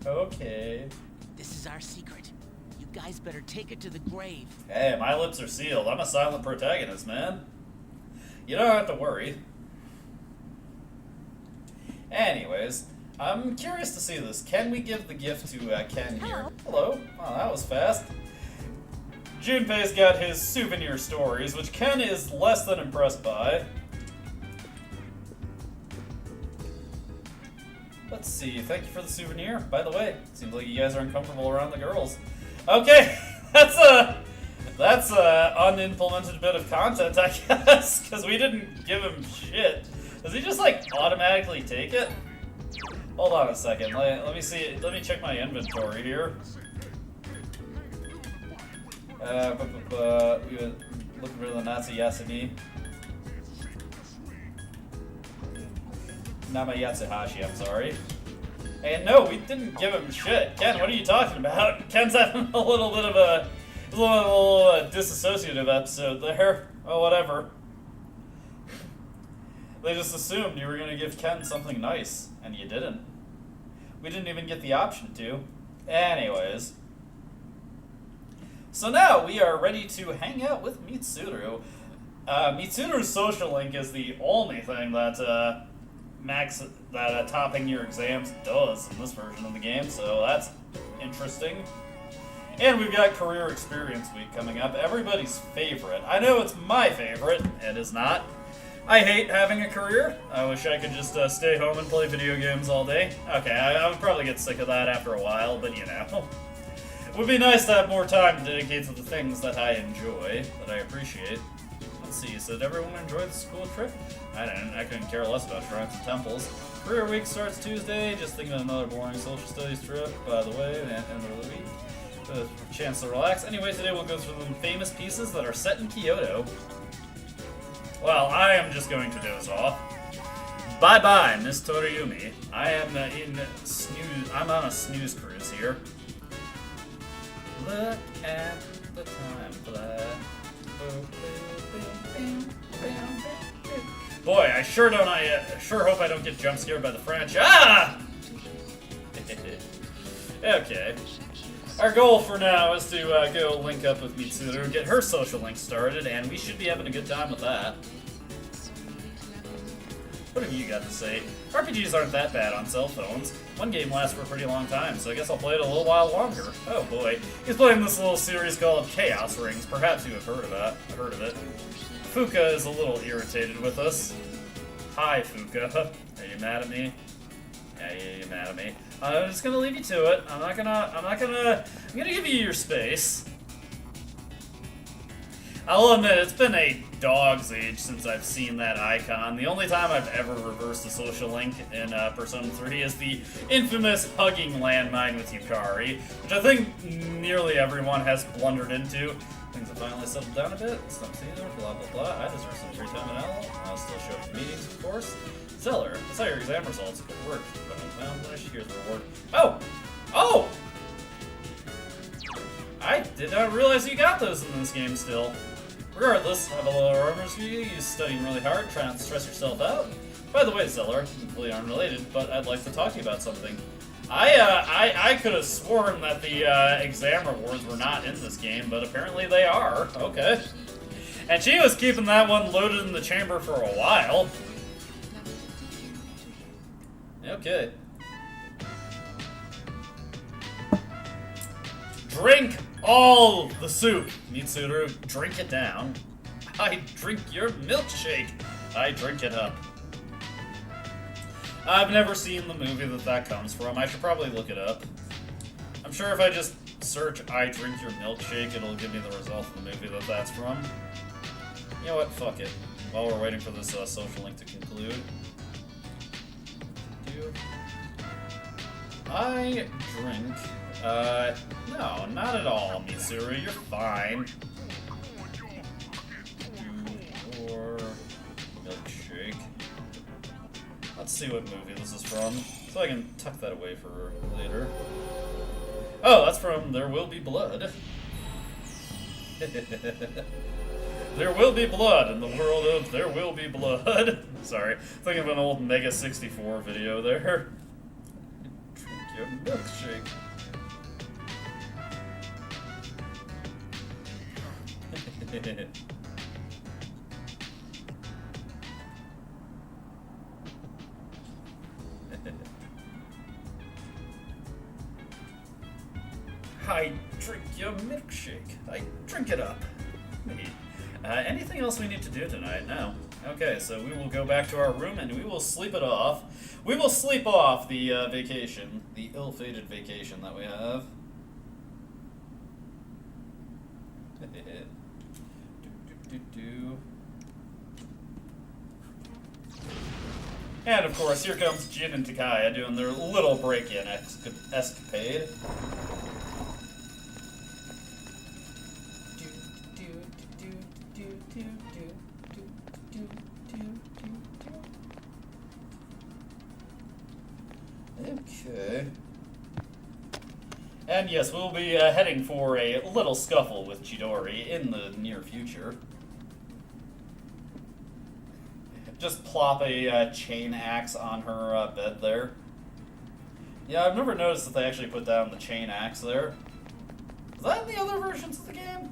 Okay. This is our secret. You guys better take it to the grave. Hey, my lips are sealed. I'm a silent protagonist, man. You don't have to worry. Anyways, I'm curious to see this. Can we give the gift to Ken here? Hello. Oh, that was fast. Junpei's got his souvenir stories, which Ken is less than impressed by. Let's see. Thank you for the souvenir. By the way, seems like you guys are uncomfortable around the girls. Okay, that's a unimplemented bit of content, I guess, because we didn't give him shit. Does he just like automatically take it? Hold on a second. Let me see. Let me check my inventory here. We were looking for the Nazi Yasumi. Nama Yatsuhashi, I'm sorry. And no, we didn't give him shit. Ken, what are you talking about? Ken's having a little bit of a little disassociative episode there. Oh, whatever. They just assumed you were going to give Ken something nice, and you didn't. We didn't even get the option to. Anyways. So now we are ready to hang out with Mitsuru. Mitsuru's social link is the only thing that topping your exams does in this version of the game, so that's interesting. And we've got Career Experience Week coming up, everybody's favorite. I know it's my favorite, it is not. I hate having a career. I wish I could just stay home and play video games all day. Okay, I would probably get sick of that after a while, but you know. It would be nice to have more time to dedicate to the things that I enjoy, that I appreciate. Let's see, so did everyone enjoy the school trip? I didn't. I couldn't care less about shrines and temples. Career Week starts Tuesday. Just thinking of another boring social studies trip, by the way, and end of the week. A chance to relax. Anyway, today we'll go through the famous pieces that are set in Kyoto. Well, I am just going to doze off. Bye-bye, Miss Toriyumi. I am I'm on a snooze cruise here. Look at the time fly. Boy, I sure hope I don't get jump scared by the French. Ah! Okay. Our goal for now is to go link up with Mitsuru, get her social link started, and we should be having a good time with that. What have you got to say? RPGs aren't that bad on cell phones. One game lasts for a pretty long time, so I guess I'll play it a little while longer. Oh boy. He's playing this little series called Chaos Rings. Perhaps you have heard of it. Fuka is a little irritated with us. Hi, Fuka. Are you mad at me? Yeah, you're mad at me. I'm just gonna leave you to it. I'm gonna give you your space. I'll admit, it's been a dog's age since I've seen that icon. The only time I've ever reversed a social link in Persona 3 is the infamous hugging landmine with Yukari, which I think nearly everyone has blundered into. Things have finally settled down a bit. Stump's either, blah blah blah. I deserve some free time at Owl. I'll still show up for meetings, of course. Zeller, I saw your exam results. Good work. Well, here's the reward. Oh! Oh! I did not realize you got those in this game still. Regardless, have a little rumors for you. You're studying really hard, trying not to stress yourself out. By the way, Zeller, completely unrelated, but I'd like to talk to you about something. I could have sworn that the exam rewards were not in this game, but apparently they are. Okay. And she was keeping that one loaded in the chamber for a while. Okay. Drink all the soup, Mitsuru. Drink it down. I drink your milkshake. I drink it up. I've never seen the movie that comes from. I should probably look it up. I'm sure if I just search I drink your milkshake, it'll give me the result of the movie that's from. You know what? Fuck it. While we're waiting for this social link to conclude. I drink, no, not at all, Mitsuru, you're fine. Your milkshake. Let's see what movie this is from, so I can tuck that away for later. Oh, that's from There Will Be Blood. There will be blood in the world of There Will Be Blood. Sorry, thinking of an old Mega 64 video there. Drink your milkshake. I drink your milkshake. I drink it up. Anything else we need to do tonight? No. Okay, so we will go back to our room and we will sleep it off. We will sleep off the vacation, the ill-fated vacation that we have. And of course, here comes Jin and Takaya doing their little break-in escapade. Okay. And yes, we'll be heading for a little scuffle with Chidori in the near future. Just plop a chain axe on her bed there. Yeah, I've never noticed that they actually put down the chain axe there. Is that in the other versions of the game?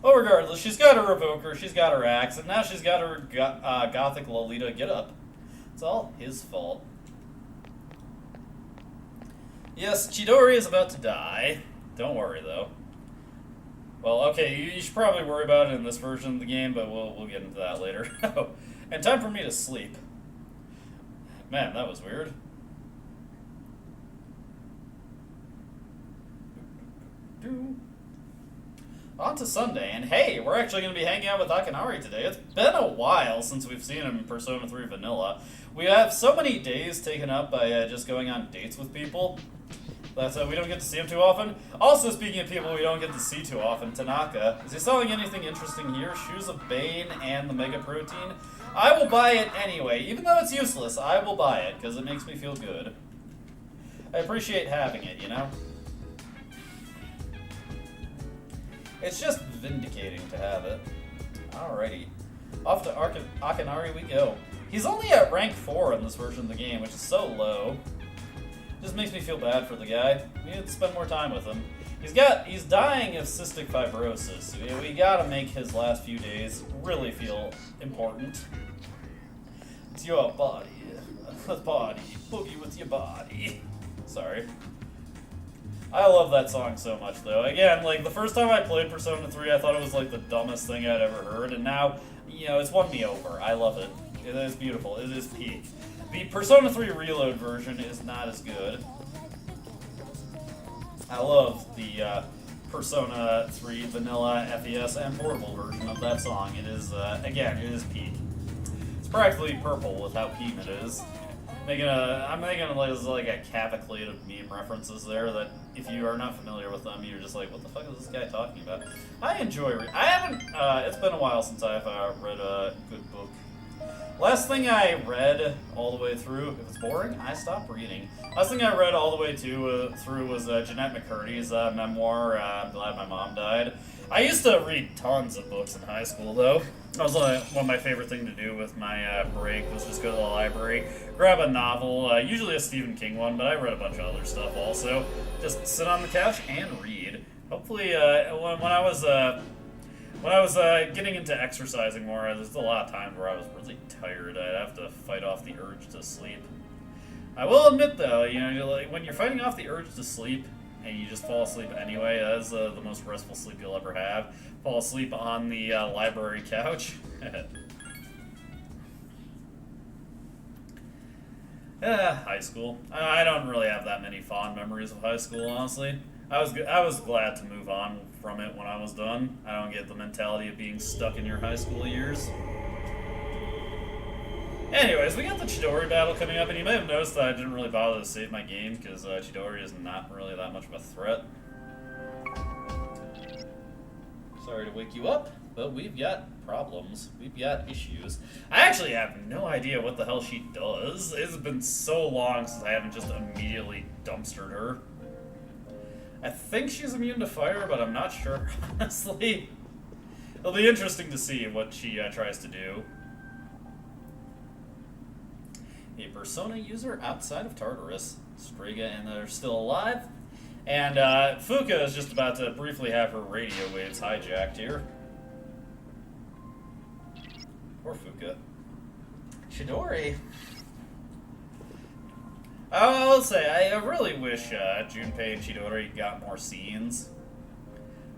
Well, regardless, she's got her evoker, she's got her axe, and now she's got her gothic Lolita get up. It's all his fault. Yes, Chidori is about to die. Don't worry, though. Well, okay, you should probably worry about it in this version of the game, but we'll get into that later. And time for me to sleep. Man, that was weird. On to Sunday, and hey, we're actually going to be hanging out with Akinari today. It's been a while since we've seen him in Persona 3 Vanilla. We have so many days taken up by just going on dates with people that we don't get to see him too often. Also, speaking of people we don't get to see too often, Tanaka. Is he selling anything interesting here? Shoes of Bane and the Mega Protein? I will buy it anyway. Even though it's useless, I will buy it, because it makes me feel good. I appreciate having it, you know? It's just vindicating to have it. Alrighty. Off to Akinari we go. He's only at rank 4 in this version of the game, which is so low. Just makes me feel bad for the guy. We need to spend more time with him. He's dying of cystic fibrosis. We gotta make his last few days really feel important. It's your body. Body. Boogie with your body. Sorry. I love that song so much, though. Again, like, the first time I played Persona 3, I thought it was, like, the dumbest thing I'd ever heard, and now, you know, it's won me over. I love it. It is beautiful. It is peak. The Persona 3 Reload version is not as good. I love the Persona 3 Vanilla, FES, and Portable version of that song. It is, again, it is peak. It's practically purple with how peak it is. I'm making like a cavalier of meme references there that if you are not familiar with them, you're just like, what the fuck is this guy talking about? I enjoy I haven't, it's been a while since I've read a good book. Last thing I read all the way through, if it's boring, I stop reading. Last thing I read all the way through was Jeanette McCurdy's memoir, I'm Glad My Mom Died. I used to read tons of books in high school, though. That was one of my favorite things to do with my break was just go to the library, grab a novel, usually a Stephen King one, but I read a bunch of other stuff also. Just sit on the couch and read. Hopefully, when I was getting into exercising more, there's a lot of times where I was really tired. I'd have to fight off the urge to sleep. I will admit, though, you know, like, when you're fighting off the urge to sleep, and you just fall asleep anyway, that's the most restful sleep you'll ever have. Fall asleep on the library couch. High school. I don't really have that many fond memories of high school, honestly. I was glad to move on from it when I was done. I don't get the mentality of being stuck in your high school years. Anyways, we got the Chidori battle coming up, and you may have noticed that I didn't really bother to save my game, because Chidori is not really that much of a threat. Sorry to wake you up, but we've got problems. We've got issues. I actually have no idea what the hell she does. It's been so long since I haven't just immediately dumpstered her. I think she's immune to fire, but I'm not sure, honestly. It'll be interesting to see what she tries to do. A Persona user outside of Tartarus. Striga and they're still alive. And Fuka is just about to briefly have her radio waves hijacked here. Poor Fuka. Chidori. I will say, I really wish Junpei and Chidori got more scenes.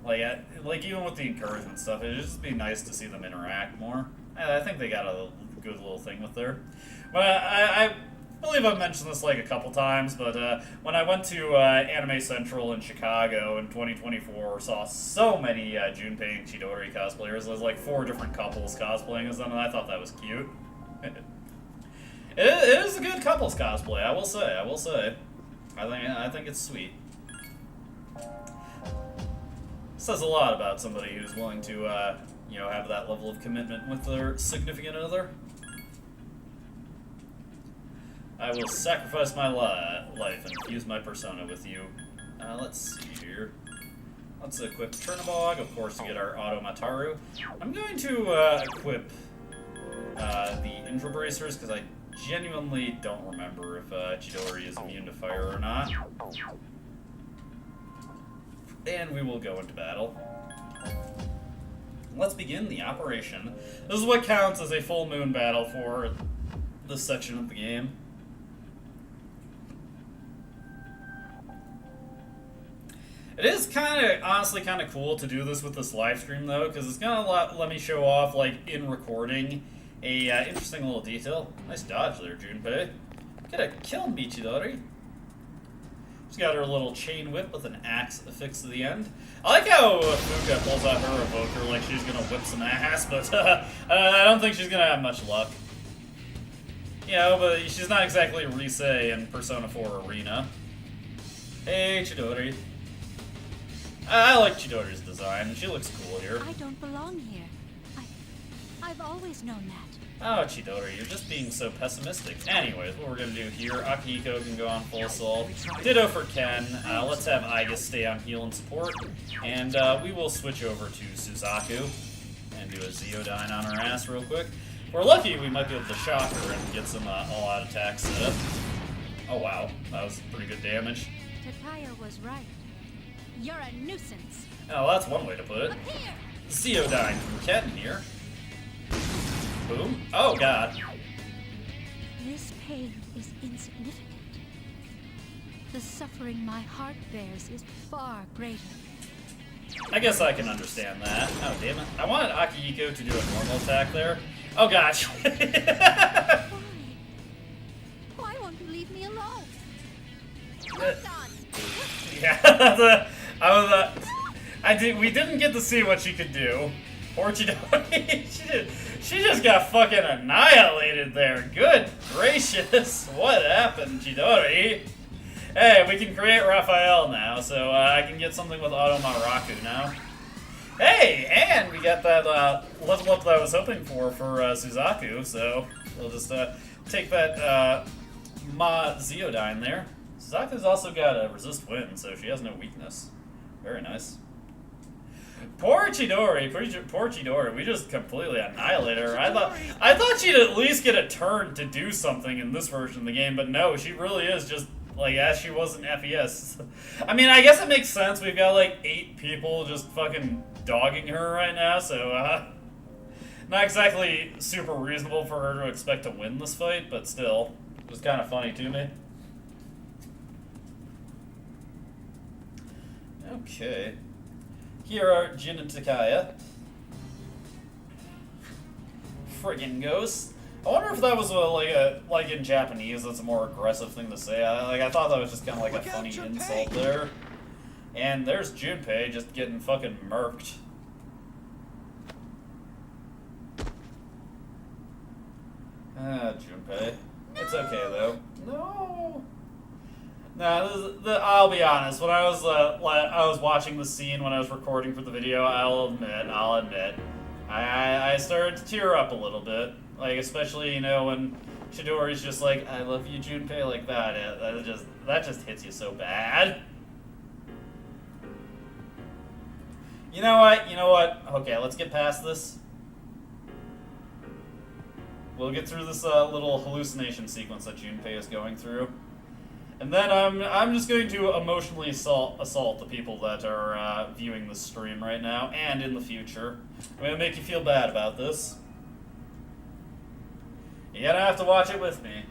Like even with the encouragement stuff, it'd just be nice to see them interact more. I think they got a good little thing with her. But I believe I've mentioned this like a couple times, but when I went to Anime Central in Chicago in 2024, saw so many Junpei and Chidori cosplayers. There was like 4 different couples cosplaying as them, and I thought that was cute. It is a good couples cosplay, I will say. I think it's sweet. Says a lot about somebody who's willing to, you know, have that level of commitment with their significant other. I will sacrifice my life and fuse my persona with you. Let's see here. Let's equip Chernobog, of course, to get our Auto Mataru. I'm going to equip the Intro Bracers, because I genuinely don't remember if Chidori is immune to fire or not. And we will go into battle. Let's begin the operation. This is what counts as a full moon battle for this section of the game. It is honestly kind of cool to do this with this live stream though, because it's gonna let me show off, like, in recording, a interesting little detail. Nice dodge there, Junpei. Could have killed Michidori. She's got her little chain whip with an axe affixed to the end. I like how Fuka pulls out her evoker like she's gonna whip some ass, but I don't think she's gonna have much luck. You know, but she's not exactly Rise in Persona 4 Arena. Hey, Chidori. I like Chidori's design. She looks cool here. I don't belong here. I've always known that. Oh, Chidori, you're just being so pessimistic. Anyways, what we're gonna do here, Akihiko can go on full assault. Ditto for Ken. Let's have Iga stay on heal and support. And we will switch over to Suzaku and do a Zeodyne on her ass real quick. If we're lucky, we might be able to shock her and get some all-out attacks set up. Oh wow, that was pretty good damage. Takaya was right. You're a nuisance. Oh, that's one way to put it. Up here. Zeodyne from Ken here. Boom. Oh god. This pain is insignificant. The suffering my heart bears is far greater. I guess I can understand that. Oh, damn it. I wanted Akihiko to do a normal attack there. Oh gosh. Why? Why won't you leave me alone? Well done. Yeah, we didn't get to see what she could do. Poor Chidori. She just got fucking annihilated there. Good gracious. What happened, Chidori? Hey, we can create Raphael now, so I can get something with Auto Maraku now. Hey, and we got that level up that I was hoping for Suzaku, so we'll just take that Ma Zeodyne there. Suzaku's also got a resist wind, so she has no weakness. Very nice. Poor Chidori, poor Chidori. We just completely annihilated her. I thought she'd at least get a turn to do something in this version of the game, but no, she really is just like as she was in FES. I mean, I guess it makes sense. We've got like 8 people just fucking dogging her right now, so not exactly super reasonable for her to expect to win this fight, but still, it was kind of funny to me. Okay. Here are Jin and Takaya. Friggin' ghost. I wonder if that was like in Japanese, that's a more aggressive thing to say. I thought that was just kind of like a funny insult there. And there's Junpei just getting fucking murked. Junpei. It's okay though. No. Nah, I'll be honest. When I was watching the scene when I was recording for the video, I'll admit, I started to tear up a little bit. Like, especially, you know, when Chidori's just like, "I love you, Junpei," like that. That just hits you so bad. You know what? Okay, let's get past this. We'll get through this little hallucination sequence that Junpei is going through. And then I'm just going to emotionally assault the people that are viewing this stream right now and in the future. I'm going to make you feel bad about this. You're going to have to watch it with me.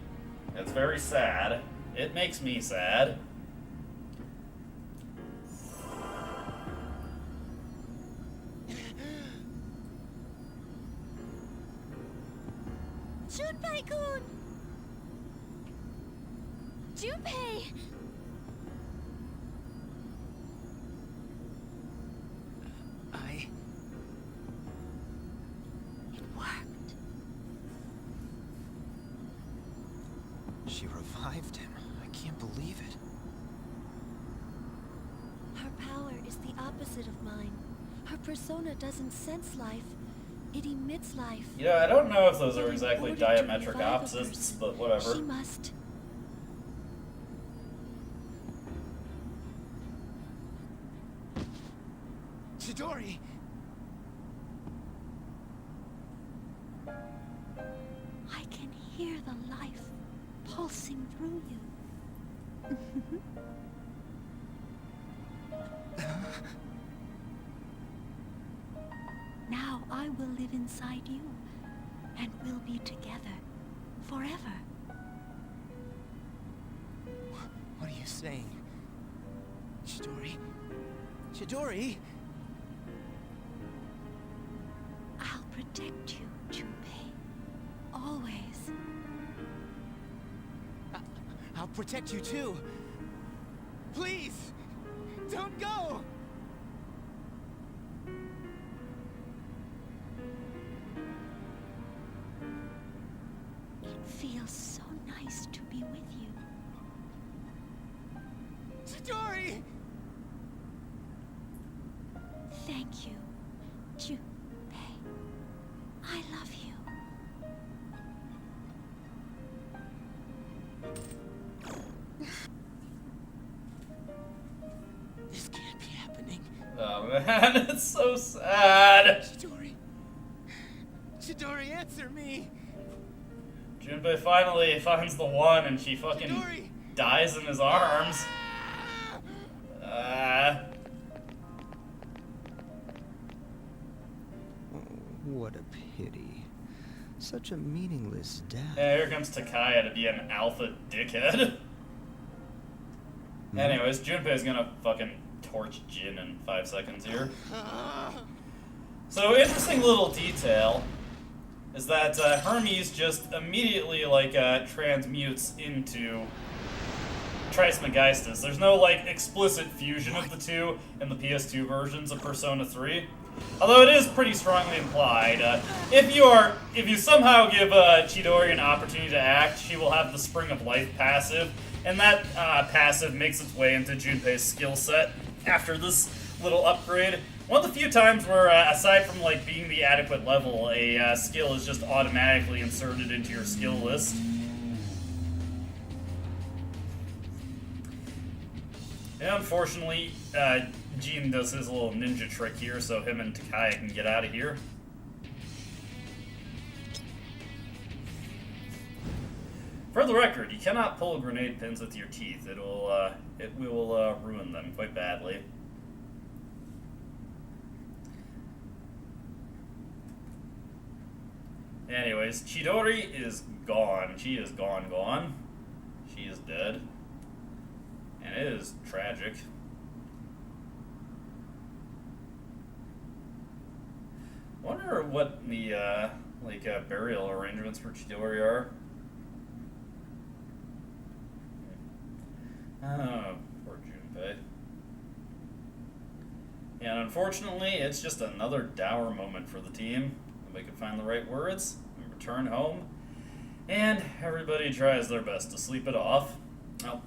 It's very sad. It makes me sad. Junpei-kun! Junpei! It worked. She revived him. I can't believe it. Her power is the opposite of mine. Her persona doesn't sense life. It emits life. Yeah, I don't know if those are In exactly order to diametric revive a opposites, person, but whatever. She must. Chidori! I can hear the life pulsing through you. Now will live inside you, and we'll be together forever. What are you saying? Chidori? Chidori? I'll protect you, Junpei. Always. I'll protect you too. Please! Don't go! It feels so nice to be with you. Chidori! Thank you, Junpei. I love you. This can't be happening. Oh man, it's so sad. Chidori! Chidori, answer me! Junpei finally finds the one and she fucking Chidori! dies in his arms. Oh, what a pity. Such a meaningless death. Yeah, here comes Takaya to be an alpha dickhead. Anyways, Junpei's gonna fucking torch Jin in 5 seconds here. So, interesting little detail is that Hermes just immediately, like, transmutes into Trismegistus. There's no, like, explicit fusion of the two in the PS2 versions of Persona 3. Although it is pretty strongly implied. If you somehow give Chidori an opportunity to act, she will have the Spring of Life passive, and that passive makes its way into Junpei's skill set after this little upgrade. One of the few times where, aside from like being the adequate level, a skill is just automatically inserted into your skill list. And unfortunately, Jin does his little ninja trick here, so him and Takaya can get out of here. For the record, you cannot pull grenade pins with your teeth. It will ruin them quite badly. Anyways, Chidori is gone. She is gone. She is dead. And it is tragic. Wonder what the burial arrangements for Chidori are. Oh, poor Junpei. And unfortunately, it's just another dour moment for the team. They can find the right words and return home, and everybody tries their best to sleep it off. Well,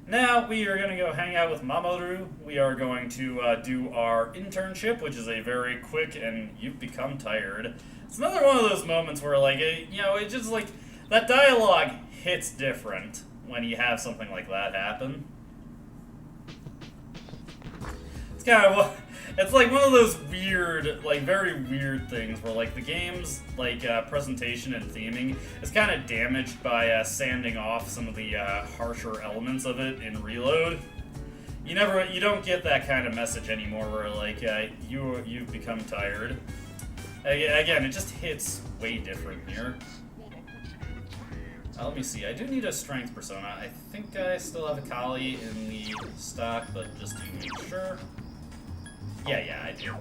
now we are going to go hang out with Mamoru. We are going to do our internship, which is a very quick and you've become tired. It's another one of those moments where, like, it just, like, that dialogue hits different when you have something like that happen. It's kind of, it's like one of those weird, like, very weird things where, like, the game's, like, presentation and theming is kind of damaged by sanding off some of the harsher elements of it in Reload. You don't get that kind of message anymore where, like, you've become tired. Again, it just hits way different here. Let me see, I do need a strength persona. I think I still have a Kali in the stock, but just to make sure. Yeah, I do.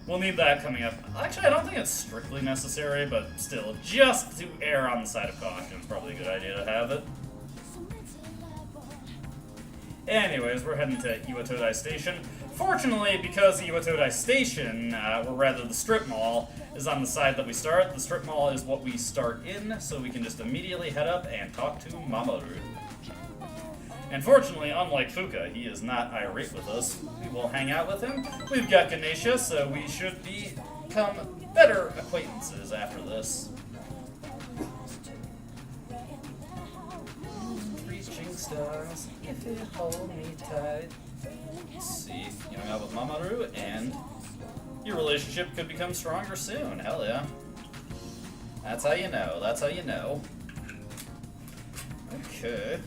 We'll need that coming up. Actually, I don't think it's strictly necessary, but still, just to err on the side of caution, it's probably a good idea to have it. Anyways, we're heading to Iwatodai Station. Fortunately, because Iwatodai Station, or rather the strip mall, is on the side that we start, the strip mall is what we start in, so we can just immediately head up and talk to Mamoru. And fortunately, unlike Fuka, he is not irate with us. We will hang out with him. We've got Ganesha, so we should become better acquaintances after this. Reaching stars, if you hold me tight. Let's see, you hang out with Mamoru, and your relationship could become stronger soon. Hell yeah. That's how you know. That's how you know. Okay.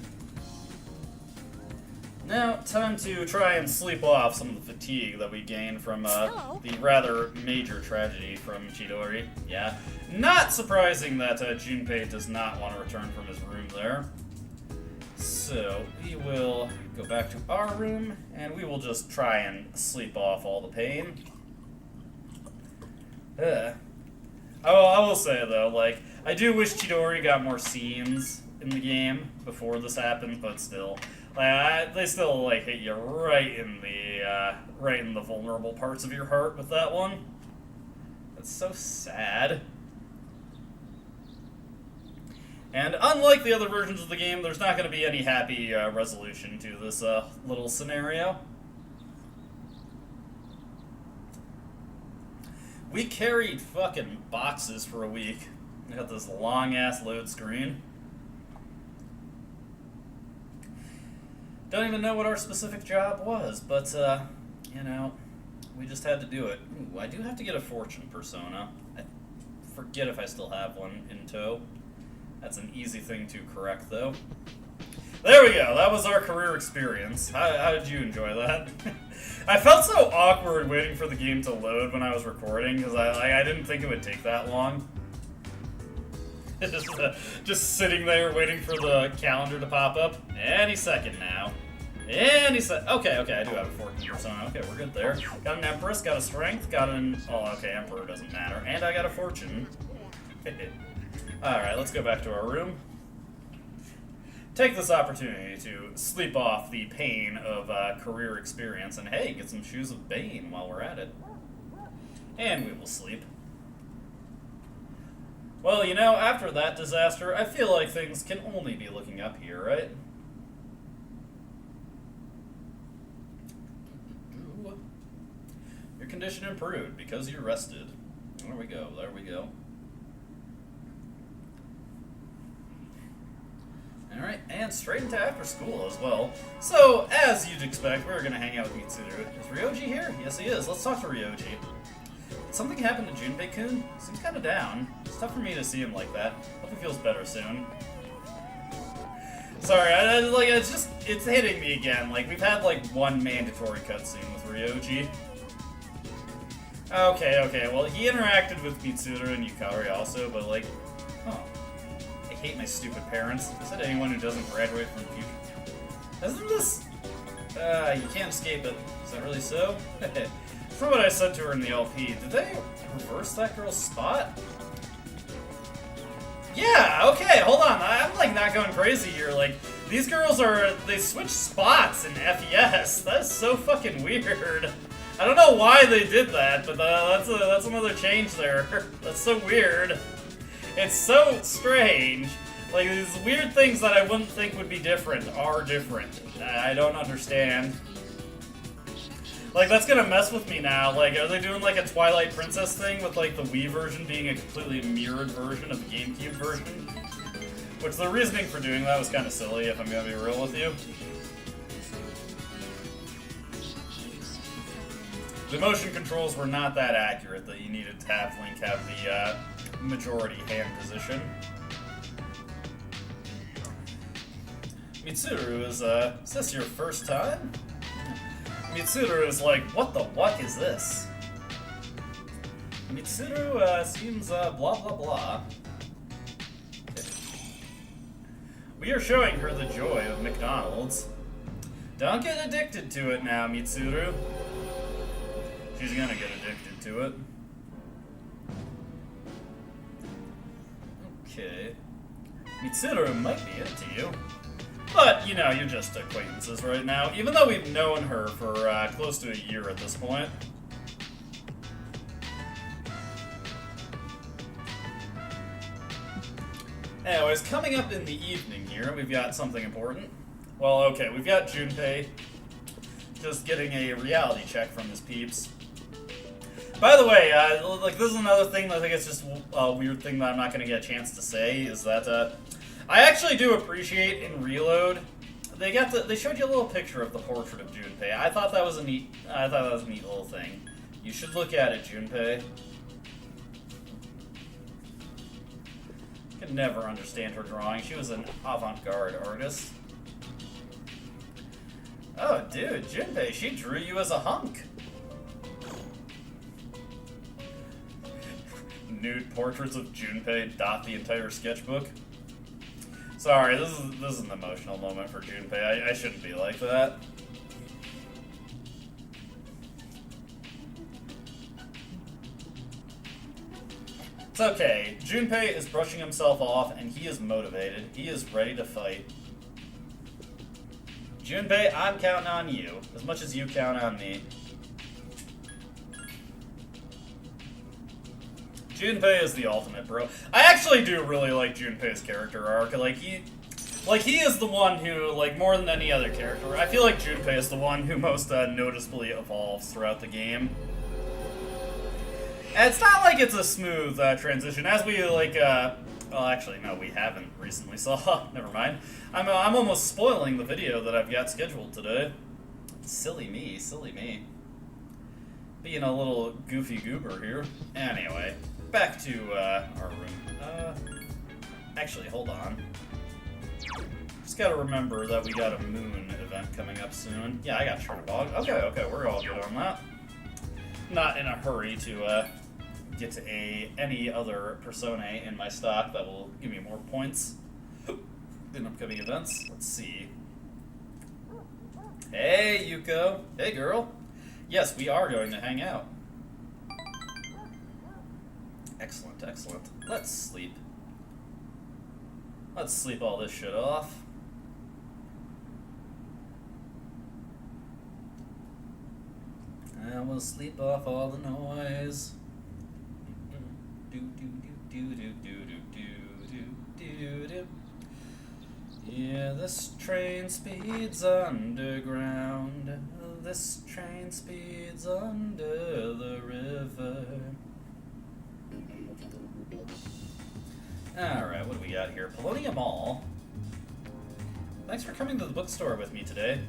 Now, time to try and sleep off some of the fatigue that we gained from Hello? the rather major tragedy from Chidori. Yeah, not surprising that Junpei does not want to return from his room there. So, we will go back to our room, and we will just try and sleep off all the pain. I will say, though, like, I do wish Chidori got more scenes in the game before this happened, but still. They still, like, hit you right in the vulnerable parts of your heart with that one. That's so sad. And unlike the other versions of the game, there's not going to be any happy resolution to this little scenario. We carried fucking boxes for a week. We got this long-ass load screen. Don't even know what our specific job was, but, you know, we just had to do it. Ooh, I do have to get a fortune persona. I forget if I still have one in tow. That's an easy thing to correct, though. There we go. That was our career experience. How did you enjoy that? I felt so awkward waiting for the game to load when I was recording, because I didn't think it would take that long. Just sitting there waiting for the calendar to pop up. Any second now. Okay, I do have a fortune persona. Okay, we're good there. Got an Empress, got a Strength, got an... Oh, okay, Emperor doesn't matter. And I got a Fortune. Alright, let's go back to our room. Take this opportunity to sleep off the pain of career experience. And hey, get some Shoes of Bane while we're at it. And we will sleep. Well, you know, after that disaster, I feel like things can only be looking up here, right? Your condition improved because you rested. There we go, there we go. Alright, and straight into after school as well. So, as you'd expect, we're gonna hang out with Mitsuru. Is Ryoji here? Yes, he is. Let's talk to Ryoji. Did something happen to Junpei-kun? Seems kinda down. It's tough for me to see him like that. Hope he feels better soon. Sorry, it's hitting me again. Like, we've had, like, one mandatory cutscene with Ryoji. Okay, well, he interacted with Mitsuru and Yukari also, but, like, oh. I hate my stupid parents. Is that anyone who doesn't graduate from the future? Isn't this... you can't escape it. Is that really so? From what I said to her in the LP, did they reverse that girl's spot? Yeah, okay, hold on. I'm, like, not going crazy here. Like, these girls they switch spots in FES. That's so fucking weird. I don't know why they did that, but that's another change there. That's so weird. It's so strange. Like, these weird things that I wouldn't think would be different are different. I don't understand. Like, that's gonna mess with me now. Like, are they doing, like, a Twilight Princess thing with, like, the Wii version being a completely mirrored version of the GameCube version? Which, the reasoning for doing that was kind of silly, if I'm gonna be real with you. The motion controls were not that accurate that you needed to have Link have the, majority hand position. Mitsuru is this your first time? Mitsuru is like, what the fuck is this? Mitsuru, seems, blah blah blah. Okay. We are showing her the joy of McDonald's. Don't get addicted to it now, Mitsuru. She's gonna get addicted to it. Okay. Mitsuru might be into you. But, you know, you're just acquaintances right now, even though we've known her for close to a year at this point. Anyways, coming up in the evening here, we've got something important. Well, okay, we've got Junpei just getting a reality check from his peeps. By the way, like, this is another thing that I think it's just a weird thing that I'm not going to get a chance to say, is that, I actually do appreciate in Reload, they showed you a little picture of the portrait of Junpei. I thought that was a neat little thing. You should look at it, Junpei. Could never understand her drawing. She was an avant-garde artist. Oh, dude, Junpei, she drew you as a hunk. Nude portraits of Junpei dot the entire sketchbook. Sorry, this is an emotional moment for Junpei. I shouldn't be like that. It's okay. Junpei is brushing himself off, and he is motivated. He is ready to fight. Junpei, I'm counting on you, as much as you count on me. Junpei is the ultimate, bro. I actually do really like Junpei's character arc. He is the one who, like, more than any other character, I feel like Junpei is the one who most noticeably evolves throughout the game. And it's not like it's a smooth transition, as we, like, well, actually, no, we haven't recently saw. Never mind. I'm almost spoiling the video that I've got scheduled today. Silly me, silly me. Being a little goofy goober here. Anyway, back to our room. Actually, hold on. Just gotta remember that we got a moon event coming up soon. Yeah, I got Chernobog. Okay, we're all good on that. Not in a hurry to get to any other Persona in my stock that will give me more points in upcoming events. Let's see. Hey, Yuko. Hey, girl. Yes, we are going to hang out. Excellent, excellent. Let's sleep. Let's sleep all this shit off. And we'll sleep off all the noise. Yeah, this train speeds underground. This train speeds under the river. Alright, what do we got here? Polonium Mall. Thanks for coming to the bookstore with me today.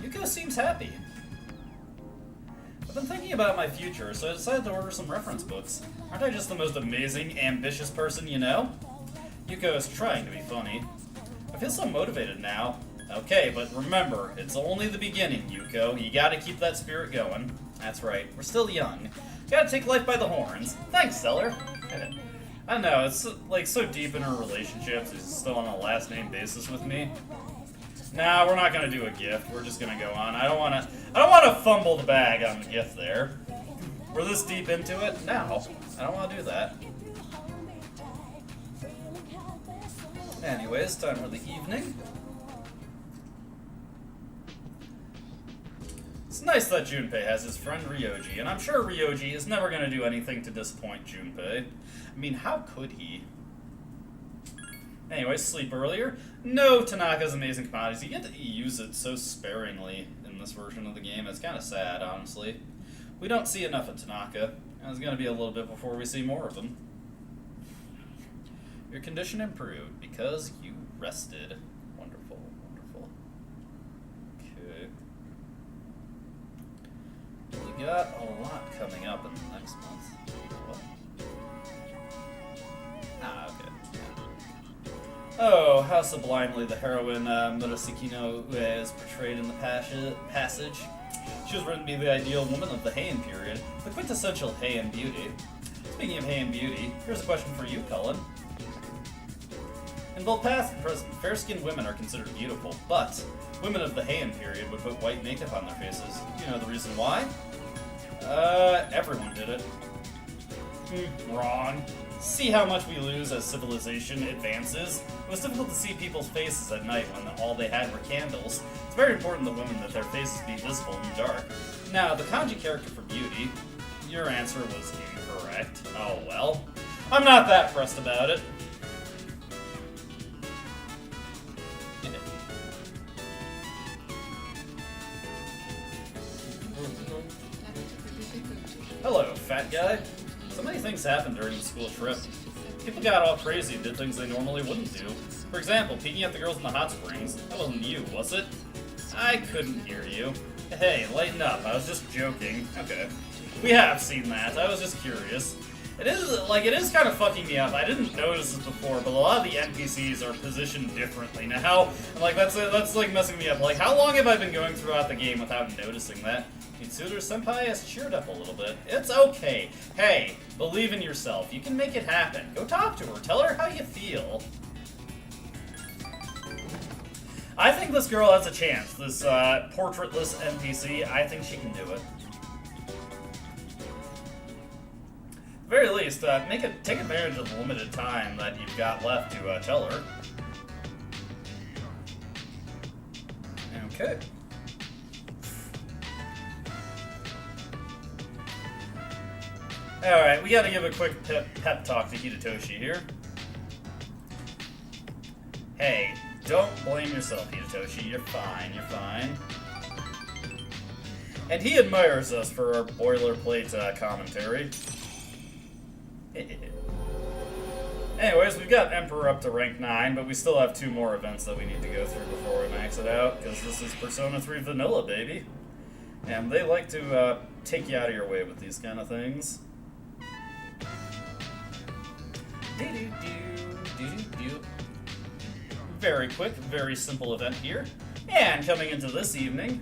Yuko seems happy. I've been thinking about my future, so I decided to order some reference books. Aren't I just the most amazing, ambitious person you know? Yuko is trying to be funny. I feel so motivated now. Okay, but remember, it's only the beginning, Yuko. You gotta keep that spirit going. That's right, we're still young. Gotta take life by the horns. Thanks, Stellar. I don't know, it's like so deep in our relationships, he's still on a last name basis with me. Nah, we're not gonna do a gift. We're just gonna go on. I don't wanna fumble the bag on the gift there. We're this deep into it? No. I don't wanna do that. Anyways, time for the evening. It's nice that Junpei has his friend Ryoji, and I'm sure Ryoji is never gonna do anything to disappoint Junpei. I mean, how could he? Anyway, sleep earlier. No Tanaka's amazing commodities. You get to use it so sparingly in this version of the game. It's kind of sad, honestly. We don't see enough of Tanaka, and it's going to be a little bit before we see more of him. Your condition improved because you rested. Wonderful, wonderful. Okay. We got a lot coming up in the next month. What? Ah, okay. Oh, how sublimely the heroine Murasaki no Ue is portrayed in the passage. She was written to be the ideal woman of the Heian period, the quintessential Heian beauty. Speaking of Heian beauty, here's a question for you, Cullen. In both past and present, fair-skinned women are considered beautiful, but women of the Heian period would put white makeup on their faces. Do you know the reason why? Everyone did it. Wrong. See how much we lose as civilization advances? It was difficult to see people's faces at night when all they had were candles. It's very important to women that their faces be visible in the dark. Now, the kanji character for beauty, your answer was incorrect. Oh well. I'm not that pressed about it. Hello, fat guy. So many things happened during the school trip. People got all crazy and did things they normally wouldn't do. For example, peeking at the girls in the hot springs. That wasn't you, was it? I couldn't hear you. Hey, lighten up. I was just joking. Okay. We have seen that. I was just curious. It is kind of fucking me up. I didn't notice this before, but a lot of the NPCs are positioned differently now. And like that's like messing me up. Like, how long have I been going throughout the game without noticing that? Mitsuru Senpai has cheered up a little bit. It's okay. Hey, believe in yourself. You can make it happen. Go talk to her. Tell her how you feel. I think this girl has a chance. This portraitless NPC. I think she can do it. At the very least, take advantage of the limited time that you've got left to tell her. Okay. Alright, we gotta give a quick pep talk to Hidetoshi here. Hey, don't blame yourself, Hidetoshi. You're fine, you're fine. And he admires us for our boilerplate commentary. Anyways, we've got Emperor up to rank 9, but we still have 2 more events that we need to go through before we max it out, because this is Persona 3 Vanilla, baby. And they like to take you out of your way with these kind of things. Very quick, very simple event here. And coming into this evening,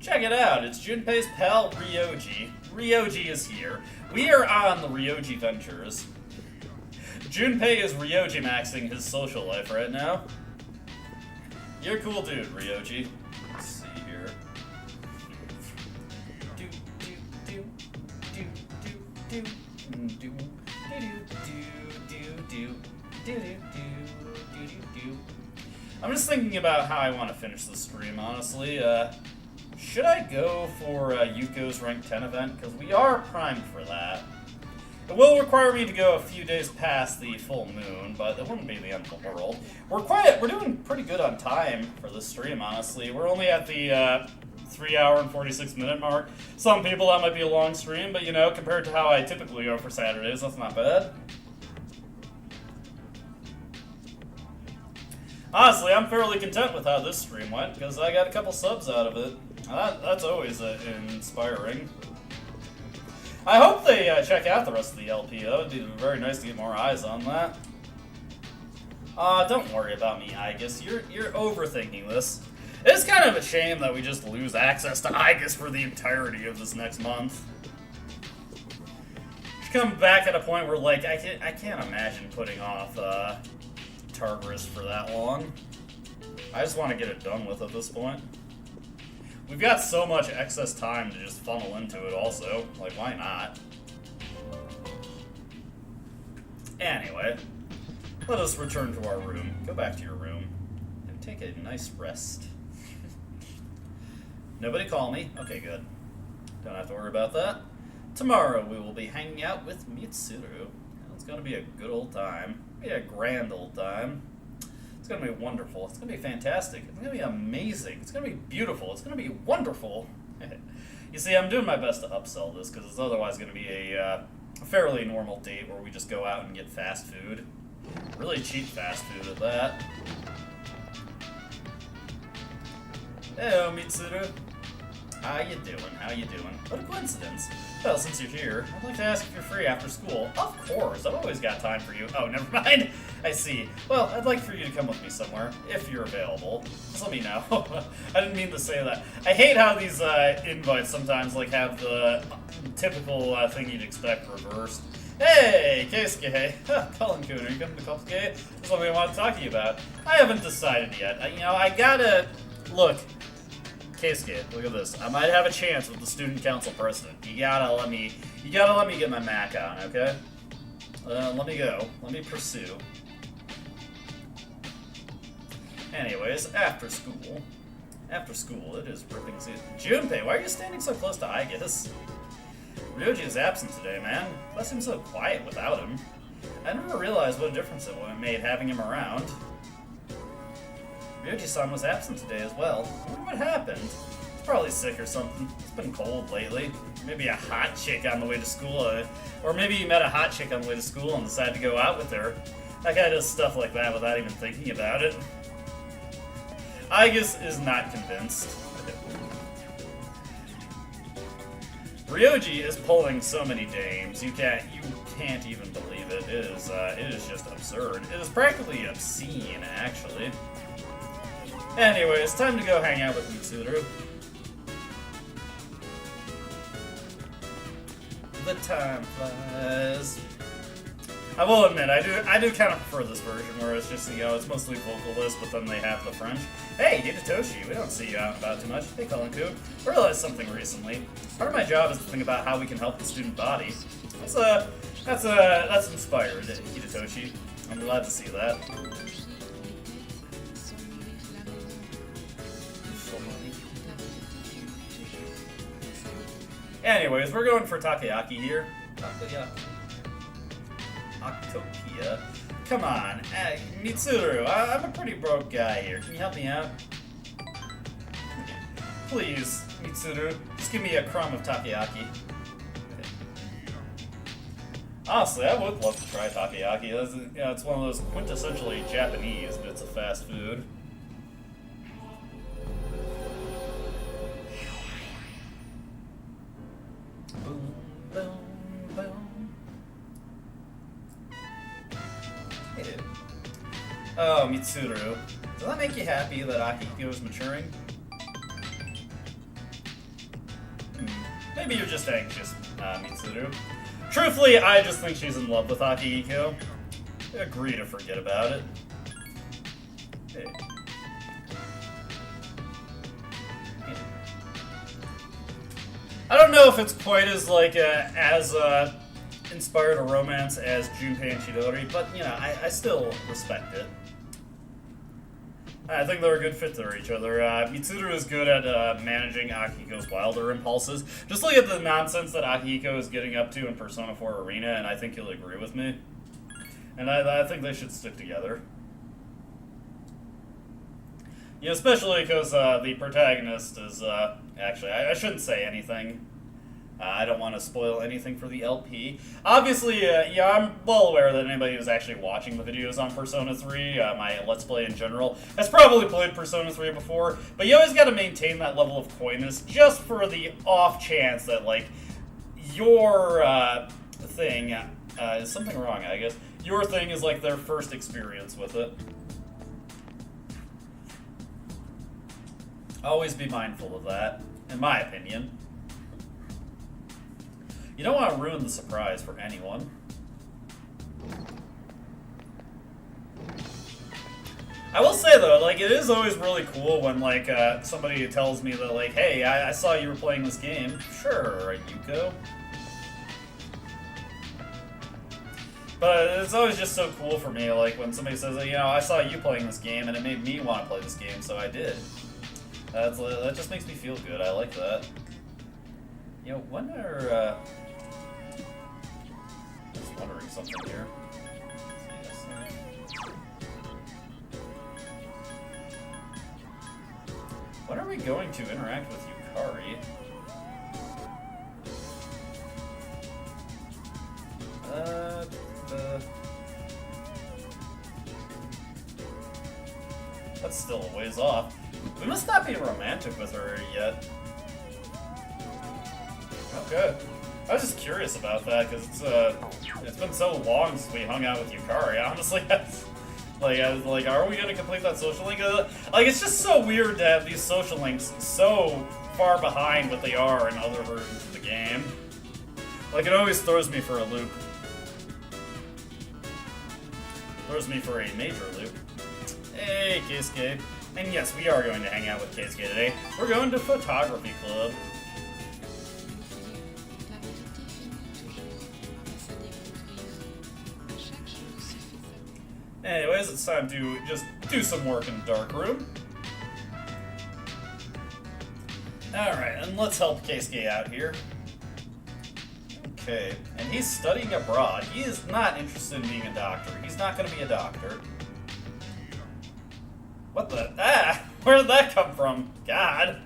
check it out, it's Junpei's pal Ryoji. Ryoji is here. We are on the Ryojiventures. Junpei is Ryoji maxing his social life right now. You're a cool dude, Ryoji. Let's see here. I'm just thinking about how I want to finish this stream, honestly. Should I go for Yuko's rank 10 event? Because we are primed for that. It will require me to go a few days past the full moon, but it wouldn't be the end of the world. We're doing pretty good on time for this stream, honestly. We're only at the 3 hour and 46 minute mark. Some people, that might be a long stream, but you know, compared to how I typically go for Saturdays, that's not bad. Honestly, I'm fairly content with how this stream went, because I got a couple subs out of it. That's always inspiring. I hope they check out the rest of the LP. That would be very nice to get more eyes on that. Don't worry about me, Igus. You're overthinking this. It's kind of a shame that we just lose access to Igus for the entirety of this next month. Should come back at a point where, like, I can't imagine putting off Tartarus for that long. I just want to get it done with at this point. We've got so much excess time to just funnel into it also. Like, why not? Anyway, let us return to our room. Go back to your room and take a nice rest. Nobody call me? Okay, good. Don't have to worry about that. Tomorrow we will be hanging out with Mitsuru. It's going to be a good old time. It'll be a grand old time. It's going to be wonderful. It's going to be fantastic. It's going to be amazing. It's going to be beautiful. It's going to be wonderful. You see, I'm doing my best to upsell this because it's otherwise going to be a fairly normal date where we just go out and get fast food. Really cheap fast food at that. Hello, Mitsuru. How you doing? How you doing? What a coincidence. Well, since you're here, I'd like to ask if you're free after school. Of course, I've always got time for you. Oh, never mind. I see. Well, I'd like for you to come with me somewhere, if you're available. Just let me know. I didn't mean to say that. I hate how these invites sometimes like have the typical thing you'd expect reversed. Hey, Keisuke. Cullen-kun, are you coming to Cullen-kun? There's something I want to talk to you about. I haven't decided yet. You know, I gotta... Look, Keisuke, look at this. I might have a chance with the student council president. You gotta let me get my Mac on, okay? Let me go. Let me pursue. Anyways, after school, it is ripping season. Junpei, why are you standing so close to Igus? Ryoji is absent today, man. That seems so quiet without him. I never realized what a difference it made having him around. Ryoji-san was absent today as well. I wonder what happened. He's probably sick or something. It's been cold lately. Maybe a hot chick on the way to school. Or maybe you met a hot chick on the way to school and decided to go out with her. That guy does stuff like that without even thinking about it. Igus is not convinced. Ryoji is pulling so many dames, you can't even believe it. It is just absurd. It is practically obscene, actually. Anyway, it's time to go hang out with Mitsuru. The time flies. I will admit, I do kind of prefer this version where it's just, it's mostly vocalist, but then they have the French. Hey, Hidetoshi, we don't see you out and about too much. Hey, Colin-kun. I realized something recently. Part of my job is to think about how we can help the student body. That's inspired, Hidetoshi. I'm glad to see that. Anyways, we're going for Takoyaki here. Takoyaki. Octopia. Come on, Mitsuru, I'm a pretty broke guy here. Can you help me out? Please, Mitsuru, just give me a crumb of takoyaki. Honestly, I would love to try takoyaki. It's one of those quintessentially Japanese bits of fast food. Boom, boom, boom. Hey, dude. Oh, Mitsuru. Does that make you happy that Akihiko is maturing? Maybe you're just anxious, Mitsuru. Truthfully, I just think she's in love with Akihiko. Agree to forget about it. Hey. I don't know if it's quite as, inspired a romance as Junpei and Chidori, but, I still respect it. I think they're a good fit for each other. Mitsuru is good at managing Akihiko's wilder impulses. Just look at the nonsense that Akihiko is getting up to in Persona 4 Arena, and I think you'll agree with me. And I think they should stick together. Especially because the protagonist is, actually, I shouldn't say anything. I don't want to spoil anything for the LP. Obviously, I'm well aware that anybody who's actually watching the videos on Persona 3, my Let's Play in general, has probably played Persona 3 before, but you always got to maintain that level of coyness just for the off chance that, your thing is something wrong, I guess. Your thing is, their first experience with it. Always be mindful of that, in my opinion. You don't want to ruin the surprise for anyone. I will say, though, it is always really cool when, somebody tells me that, hey, I saw you were playing this game. Sure, Yuko. But it's always just so cool for me, when somebody says, I saw you playing this game, and it made me want to play this game, so I did. That just makes me feel good. I like that. When are, I was wondering something here. When are we going to interact with Yukari? That's still a ways off. We must not be romantic with her yet. Okay. I was just curious about that, because it's been so long since we hung out with Yukari, honestly. Are we gonna complete that social link? It's just so weird to have these social links so far behind what they are in other versions of the game. It always throws me for a loop. Throws me for a major loop. Hey, Keisuke. And yes, we are going to hang out with Keisuke today. We're going to Photography Club. Anyways, it's time to just do some work in the dark room. Alright, and let's help Keisuke out here. Okay, and he's studying abroad. He is not interested in being a doctor. He's not going to be a doctor. What the? Where did that come from? God.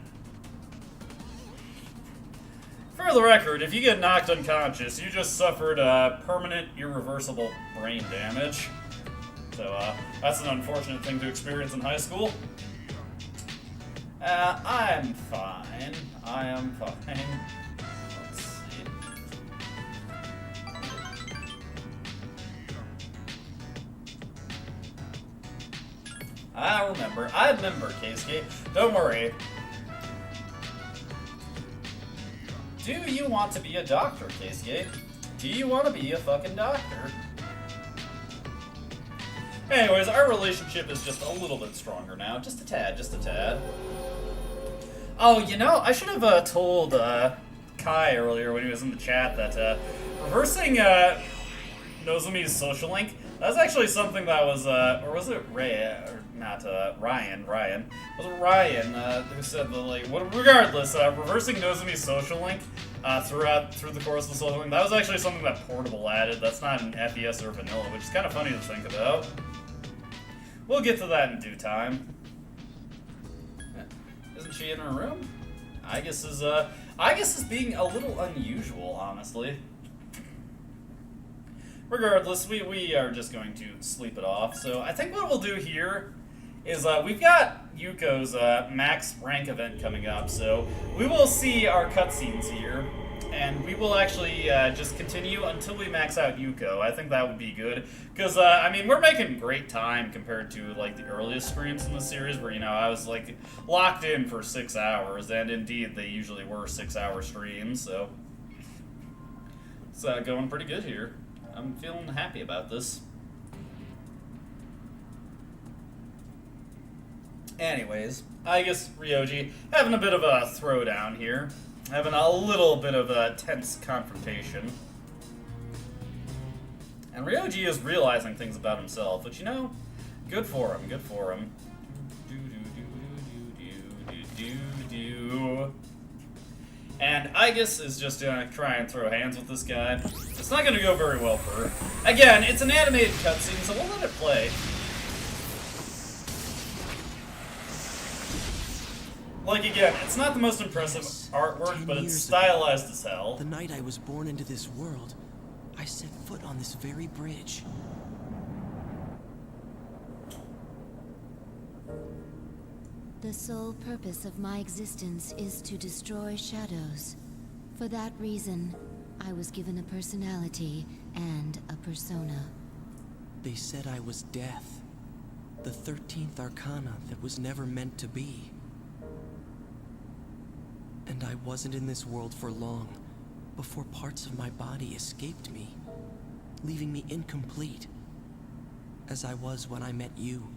For the record, if you get knocked unconscious, you just suffered permanent, irreversible brain damage. So, that's an unfortunate thing to experience in high school. I'm fine. I am fine. I remember, Keisuke. Don't worry. Do you want to be a doctor, Keisuke? Do you want to be a fucking doctor? Anyways, our relationship is just a little bit stronger now. Just a tad, just a tad. Oh, you know, I should have told Kai earlier when he was in the chat that reversing Nozomi's social link, that was actually something that was, or was it Ray, or not, Ryan. Was it Ryan who said that, like, regardless, reversing Nozomi's social link through the course of the social link, that was actually something that Portable added. That's not an FES or vanilla, which is kind of funny to think about. We'll get to that in due time. Isn't she in her room? I guess is being a little unusual, honestly. Regardless, we are just going to sleep it off. So I think what we'll do here is we've got Yuko's max rank event coming up. So we will see our cutscenes here, and we will actually just continue until we max out Yuko. I think that would be good. Because, I mean, we're making great time compared to, like, the earliest streams in the series where, you know, I was, like, locked in for 6 hours. And, indeed, they usually were 6-hour streams, so it's going pretty good here. I'm feeling happy about this. Anyways, I guess Ryoji having a bit of a throwdown here. Having a little bit of a tense confrontation. And Ryoji is realizing things about himself, which, you know, good for him, good for him. And Aegis is just gonna try and throw hands with this guy. It's not gonna go very well for her. Again, it's an animated cutscene, so we'll let it play. Like, again, it's not the most impressive artwork, but it's stylized as hell. The night I was born into this world, I set foot on this very bridge. The sole purpose of my existence is to destroy shadows. For that reason, I was given a personality and a persona. They said I was death, the 13th arcana that was never meant to be. And I wasn't in this world for long before parts of my body escaped me, leaving me incomplete, as I was when I met you.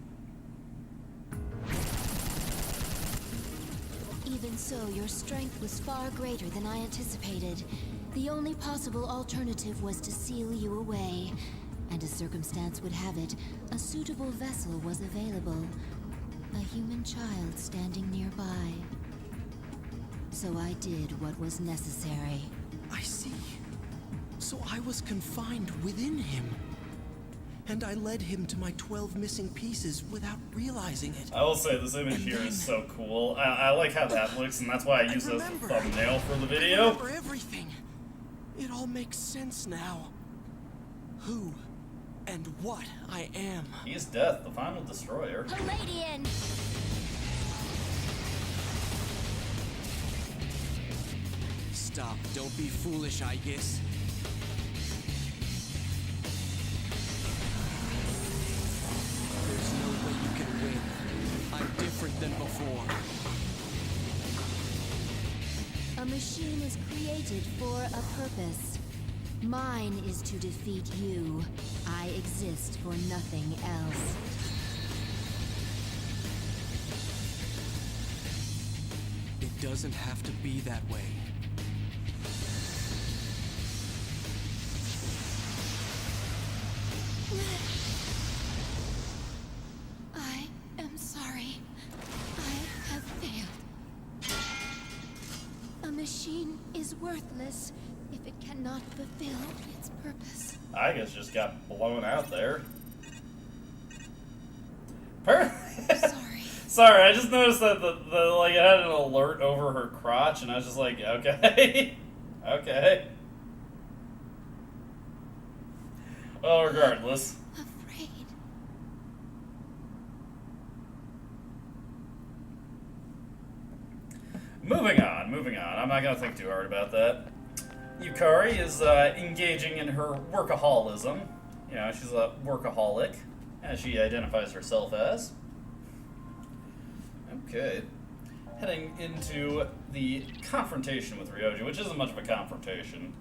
Even so, your strength was far greater than I anticipated. The only possible alternative was to seal you away. And as circumstance would have it, a suitable vessel was available. A human child standing nearby. So I did what was necessary. I see. So I was confined within him. And I led him to my 12 missing pieces without realizing it. I will say this image here is so cool. I like how that looks, and that's why I use it as the thumbnail for the video. I remember everything. It all makes sense now. Who and what I am. He is Death, the final destroyer. Palladian! Stop. Don't be foolish, I guess. There's no way you can win. I'm different than before. A machine is created for a purpose. Mine is to defeat you. I exist for nothing else. It doesn't have to be that way. I am sorry. I have failed. A machine is worthless if it cannot fulfill its purpose. I guess just got blown out there. Sorry. Sorry, I just noticed that the like it had an alert over her crotch, and I was just like, okay, okay. Well, regardless. Afraid. Moving on. I'm not gonna think too hard about that. Yukari is engaging in her workaholism. You know, she's a workaholic, as she identifies herself as. Okay. Heading into the confrontation with Ryoji, which isn't much of a confrontation.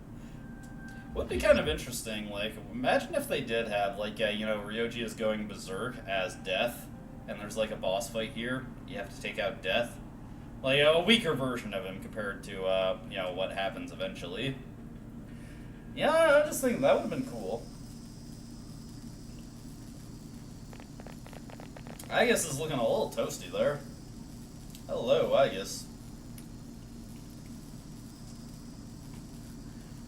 Would be kind of interesting, like, imagine if they did have, like, you know, Ryoji is going berserk as Death, and there's, like, a boss fight here. You have to take out Death. Like, a weaker version of him compared to, you know, what happens eventually. Yeah, I just think that would have been cool. Aegis is looking a little toasty there. Hello, Aegis.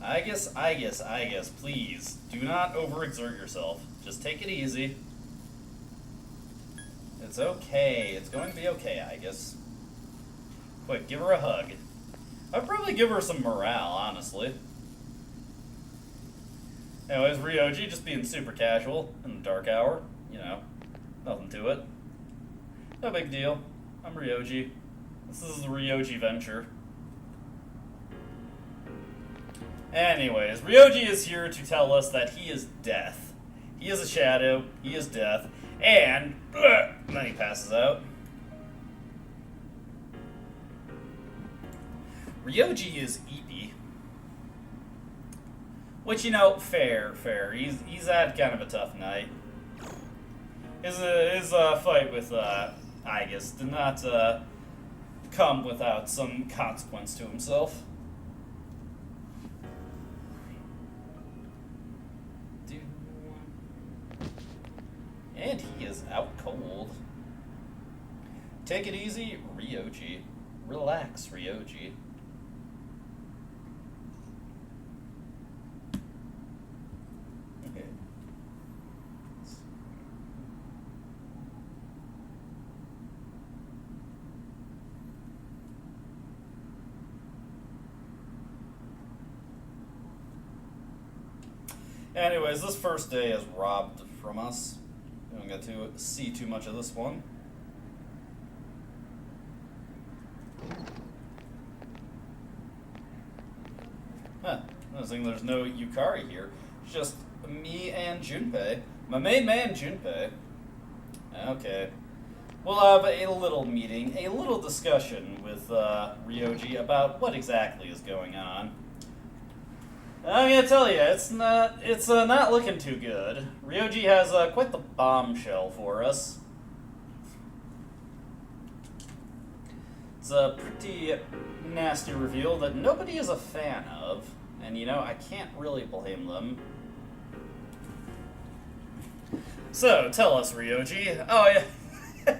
Aegis, please. Do not overexert yourself. Just take it easy. It's okay. It's going to be okay, Aegis. Quick, give her a hug. I'd probably give her some morale, honestly. Anyways, Ryoji just being super casual in the dark hour. You know, nothing to it. No big deal. I'm Ryoji. This is the Ryojiventures. Anyways, Ryoji is here to tell us that he is Death. He is a shadow, he is Death, and then he passes out. Ryoji is Eepy. Which, you know, fair. He's had kind of a tough night. His fight with Aegis did not come without some consequence to himself. And he is out cold. Take it easy, Ryoji. Relax, Ryoji. Okay. Anyways, this first day is robbed from us. We don't get to see too much of this one. Huh. Noticing there's no Yukari here. It's just me and Junpei. My main man, Junpei. Okay. We'll have a little meeting, a little discussion with Ryoji about what exactly is going on. I'm gonna tell you, it's not looking too good. Ryoji has quite the bombshell for us. It's a pretty nasty reveal that nobody is a fan of, and you know, I can't really blame them. So, tell us, Ryoji. Oh, yeah.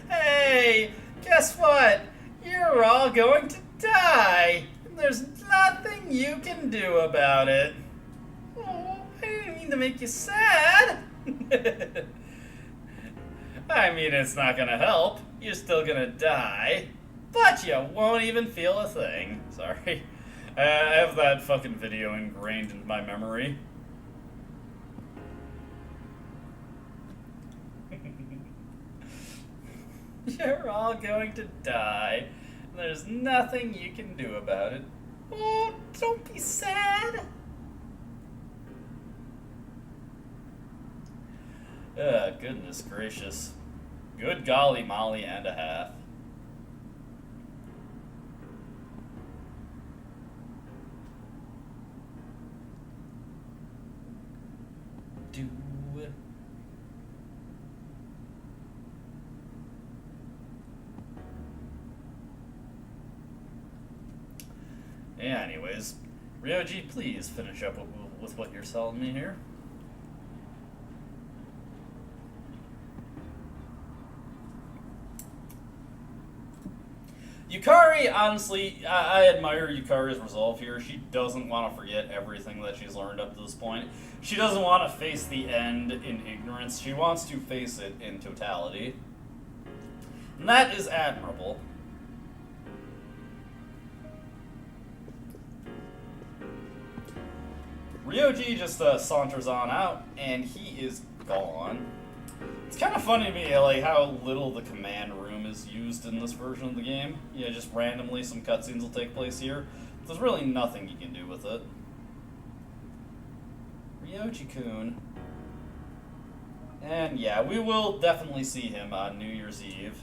Hey, guess what? You're all going to die! There's nothing you can do about it. Oh, I didn't mean to make you sad. I mean, it's not gonna help. You're still gonna die. But you won't even feel a thing. Sorry. I have that fucking video ingrained in my memory. You're all going to die. There's nothing you can do about it. Oh, don't be sad. Goodness gracious. Good golly molly and a half. Do it. Yeah, anyways, Ryoji, please finish up with what you're selling me here. Yukari, honestly, I admire Yukari's resolve here. She doesn't want to forget everything that she's learned up to this point. She doesn't want to face the end in ignorance. She wants to face it in totality. And that is admirable. Ryoji just saunters on out, and he is gone. It's kind of funny to me, like, how little the command room is used in this version of the game. Yeah, just randomly some cutscenes will take place here. There's really nothing you can do with it. Ryoji-kun. And yeah, we will definitely see him on New Year's Eve.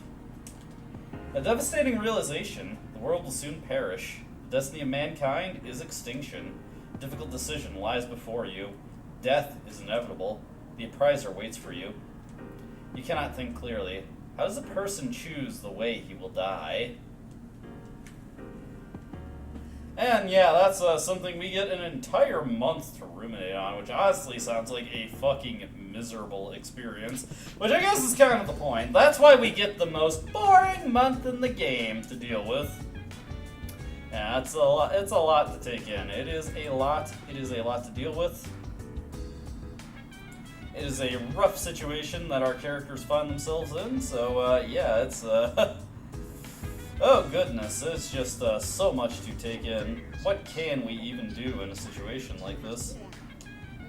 A devastating realization. The world will soon perish. The destiny of mankind is extinction. A difficult decision lies before you. Death is inevitable. The appraiser waits for you. You cannot think clearly. How does a person choose the way he will die? And yeah, that's something we get an entire month to ruminate on, which honestly sounds like a fucking miserable experience. Which I guess is kind of the point. That's why we get the most boring month in the game to deal with. Yeah, it's a lot to take in. It is a lot to deal with. It is a rough situation that our characters find themselves in, so yeah, it's oh goodness, it's just so much to take in. What can we even do in a situation like this?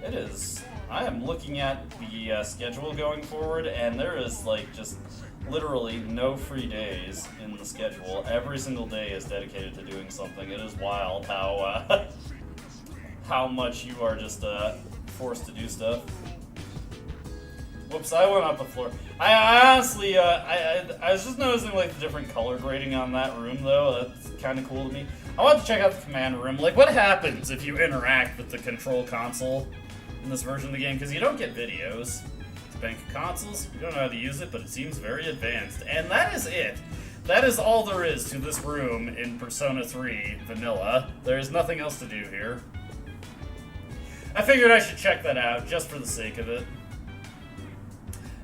It is. I am looking at the schedule going forward, and there is like just literally no free days in the schedule. Every single day is dedicated to doing something. It is wild how how much you are just forced to do stuff. Whoops, I went up a floor. I honestly, I was just noticing, like, the different color grading on that room, though. That's kind of cool to me. I want to check out the command room. Like, what happens if you interact with the control console in this version of the game? Because you don't get videos. It's a bank of consoles. You don't know how to use it, but it seems very advanced. And that is it. That is all there is to this room in Persona 3 Vanilla. There is nothing else to do here. I figured I should check that out, just for the sake of it.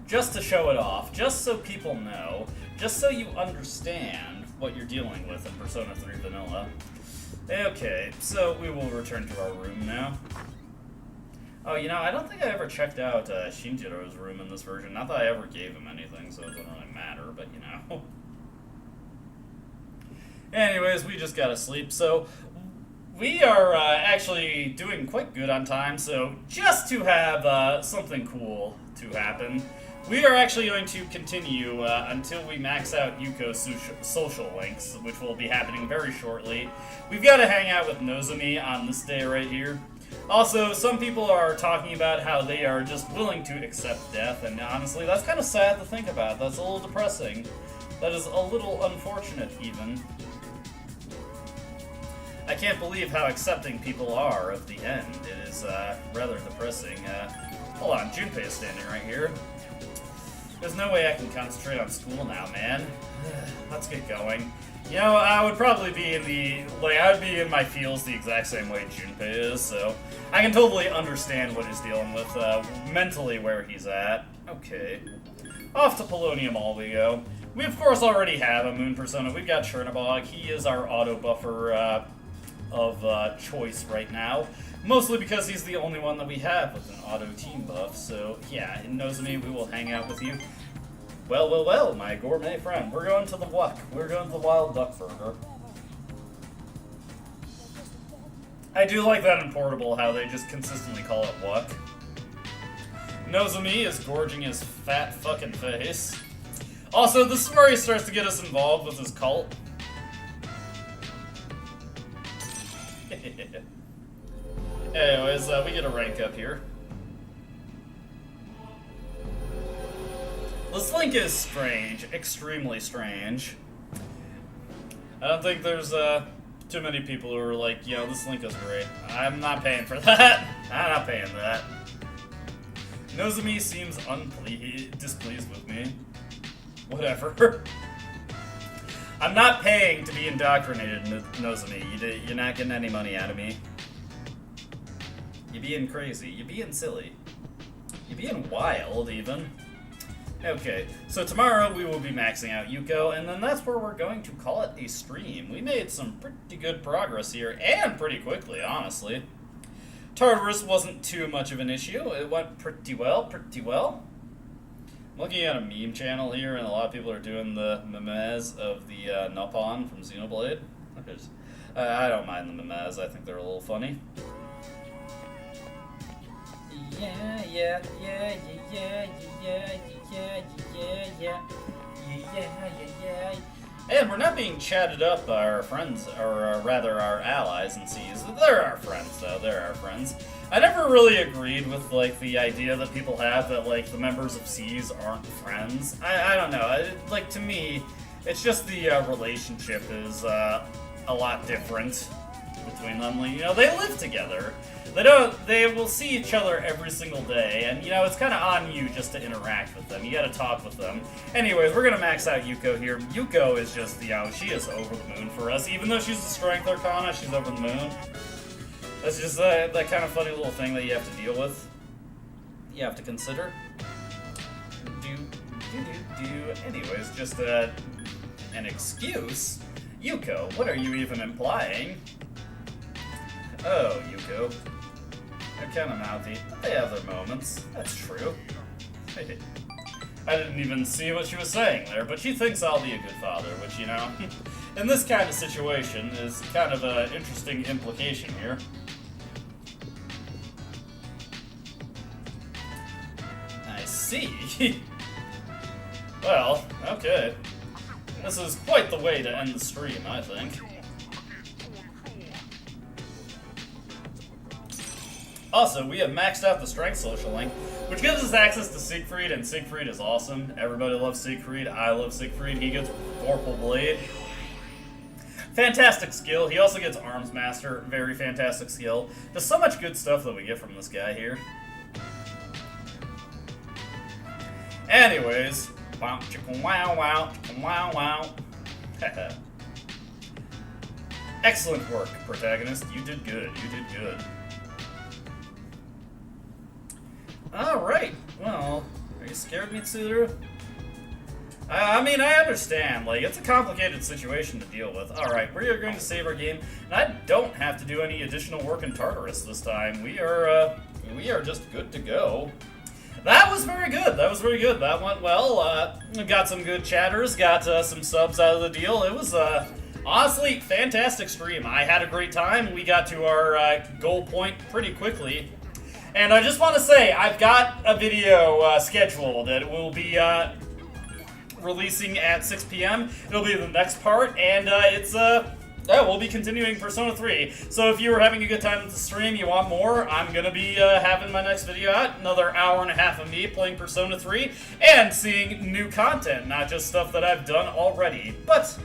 Just to show it off, just so people know, just so you understand what you're dealing with in Persona 3 Vanilla. Okay, so we will return to our room now. Oh, you know, I don't think I ever checked out Shinjiro's room in this version. Not that I ever gave him anything, so it doesn't really matter, but you know. Anyways, we just gotta sleep, so we are actually doing quite good on time, so just to have something cool to happen, we are actually going to continue until we max out Yuko's social links, which will be happening very shortly. We've got to hang out with Nozomi on this day right here. Also, some people are talking about how they are just willing to accept death, and honestly, that's kind of sad to think about. That's a little depressing. That is a little unfortunate, even. I can't believe how accepting people are of the end. It is rather depressing. Hold on, Junpei is standing right here. There's no way I can concentrate on school now, man. Let's get going. You know, I would probably be I would be in my feels the exact same way Junpei is, so I can totally understand what he's dealing with, mentally where he's at. Okay. Off to Polonium Mall we go. We, of course, already have a Moon Persona. We've got Chernobog. He is our auto buffer, of choice right now. Mostly because he's the only one that we have with an auto team buff, so yeah, in Nozomi we will hang out with you. Well, well, well, my gourmet friend. We're going to the Wuck. We're going to the Wild Duck Burger. I do like that in Portable, how they just consistently call it Wuck. Nozomi is gorging his fat fucking face. Also, this is where he starts to get us involved with his cult. Anyways, we get a rank up here. This link is strange, extremely strange. I don't think there's too many people who are like, yo, this link is great. I'm not paying for that. I'm not paying that. Nozomi seems displeased with me. Whatever. I'm not paying to be indoctrinated, Nozomi. You're not getting any money out of me. You're being crazy. You're being silly. You're being wild, even. Okay, so tomorrow we will be maxing out Yuko, and then that's where we're going to call it a stream. We made some pretty good progress here, and pretty quickly, honestly. Tartarus wasn't too much of an issue. It went pretty well, pretty well. I'm looking at a meme channel here, and a lot of people are doing the memes of the Nopon from Xenoblade. I don't mind the memes. I think they're a little funny. Yeah, yeah, yeah, yeah, yeah, yeah, yeah, yeah, yeah, yeah. And we're not being chatted up by our friends, or rather our allies in Seas. They're our friends, though. They're our friends. I never really agreed with, like, the idea that people have that, like, the members of Seas aren't friends. I don't know. Like, to me, It's just the relationship is a lot different between them. Like, you know, they live together. They will see each other every single day, and, you know, it's kind of on you just to interact with them. You gotta talk with them. Anyways, we're gonna max out Yuko here. Yuko is just, you know, she is over the moon for us. Even though she's a strength arcana, she's over the moon. That's just that kind of funny little thing that you have to deal with. You have to consider. Anyways, just an excuse? Yuko, what are you even implying? Oh, Yuko. They're kind of mouthy, but they have their moments. That's true. I didn't even see what she was saying there, but she thinks I'll be a good father, which, you know, in this kind of situation is kind of an interesting implication here. I see. Well, okay. This is quite the way to end the stream, I think. Also, we have maxed out the Strength Social Link, which gives us access to Siegfried, and Siegfried is awesome. Everybody loves Siegfried. I love Siegfried. He gets Vorpal Blade. Fantastic skill. He also gets Arms Master. Very fantastic skill. Just so much good stuff that we get from this guy here. Anyways. Wow, chicka wow, wow, chicka wow, wow. Excellent work, protagonist. You did good. You did good. Alright, well, are you scared, Mitsuru? I mean, I understand, like, it's a complicated situation to deal with. Alright, we are going to save our game, and I don't have to do any additional work in Tartarus this time. We are just good to go. That was very good, that was very good. That went well, got some good chatters, got some subs out of the deal. It was, honestly, fantastic stream. I had a great time. We got to our goal point pretty quickly. And I just want to say, I've got a video scheduled that will be releasing at 6 p.m. It'll be the next part, and we'll be continuing Persona 3. So if you were having a good time with the stream, you want more, I'm going to be having my next video out. Another hour and a half of me playing Persona 3 and seeing new content, not just stuff that I've done already. But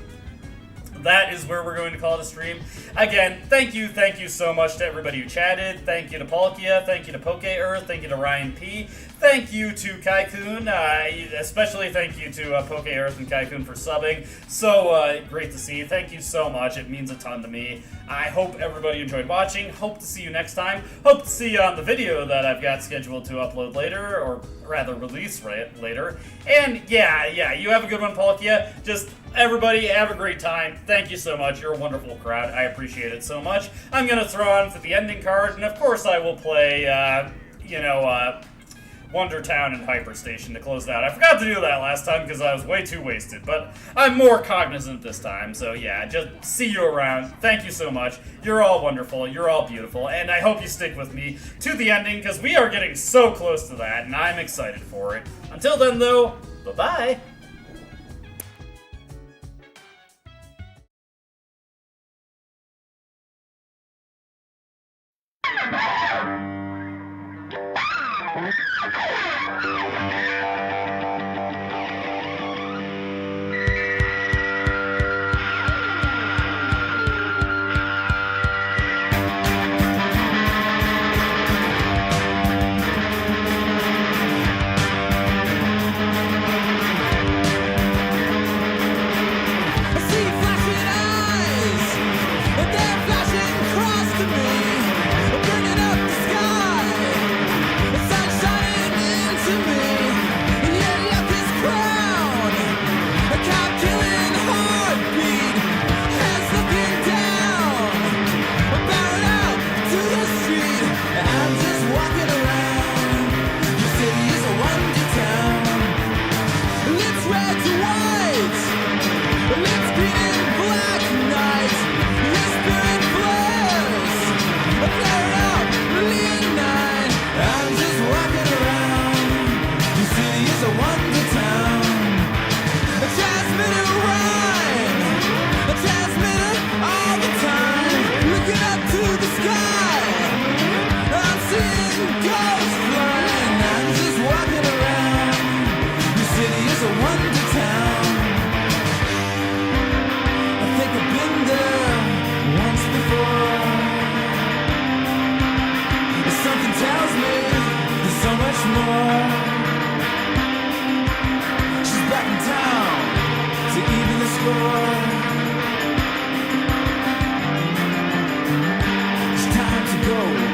that is where we're going to call it a stream. Again, thank you so much to everybody who chatted. Thank you to Palkia, thank you to Poke Earth, thank you to Ryan P, thank you to Kai-kun, especially thank you to Poke Earth and Kai-kun for subbing. So great to see you. Thank you so much. It means a ton to me. I hope everybody enjoyed watching. Hope to see you next time. Hope to see you on the video that I've got scheduled to upload later, or rather release later. And yeah, you have a good one, Palkia. Just everybody, have a great time. Thank you so much. You're a wonderful crowd. I appreciate it so much. I'm going to throw on for the ending card, and of course I will play, Wonder Town and Hyper Station to close that. I forgot to do that last time because I was way too wasted, but I'm more cognizant this time. So yeah, just see you around. Thank you so much. You're all wonderful. You're all beautiful. And I hope you stick with me to the ending because we are getting so close to that, and I'm excited for it. Until then, though, bye-bye. Bringing up the sky, the sun shining in score. It's time to go.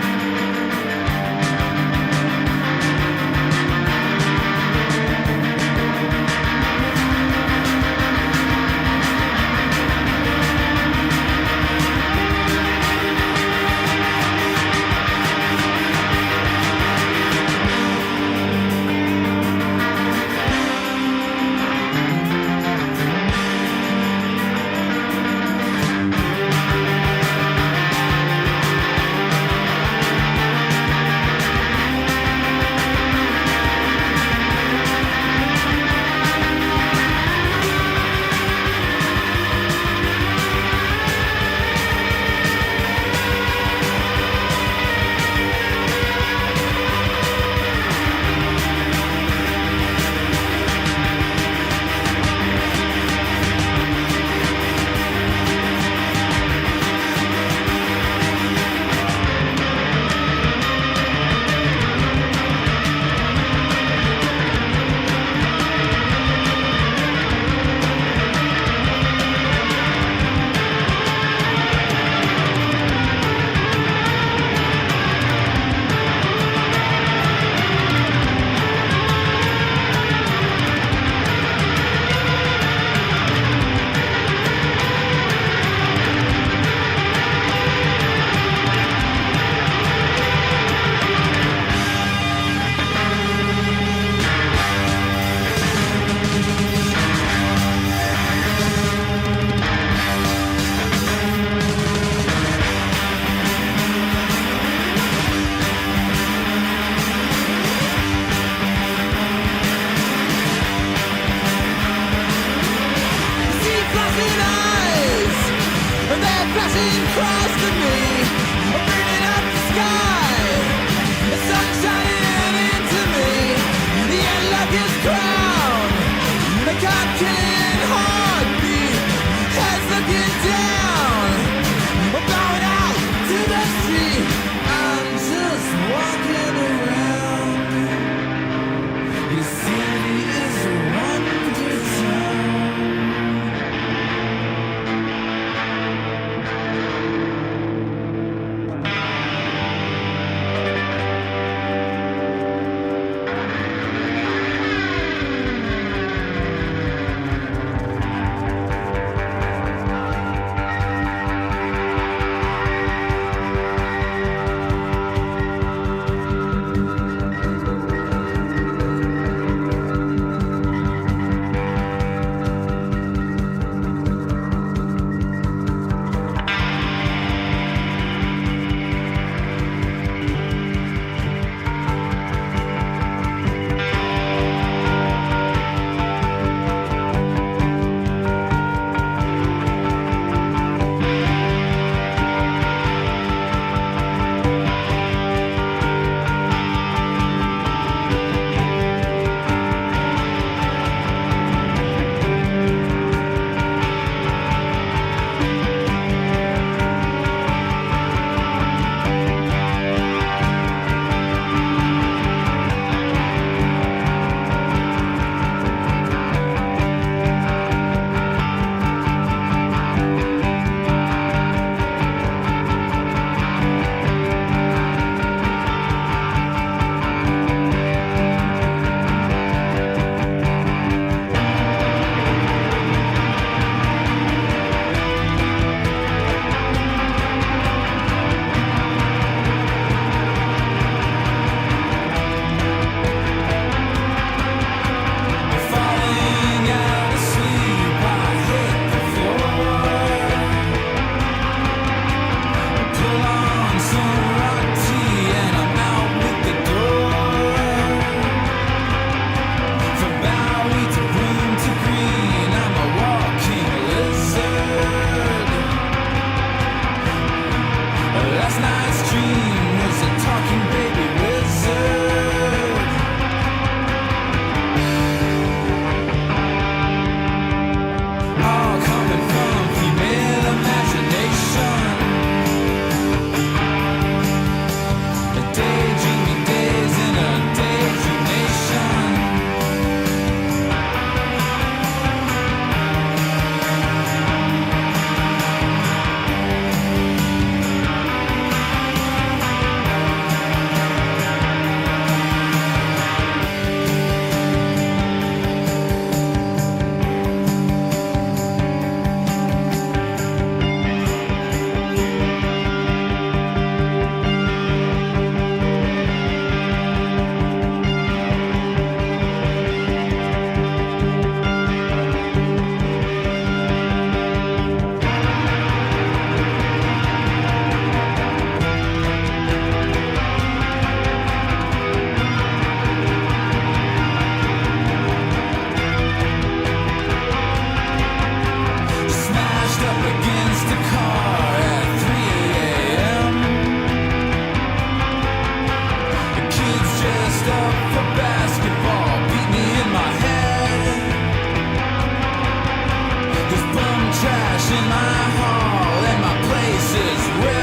in my hall, and my place is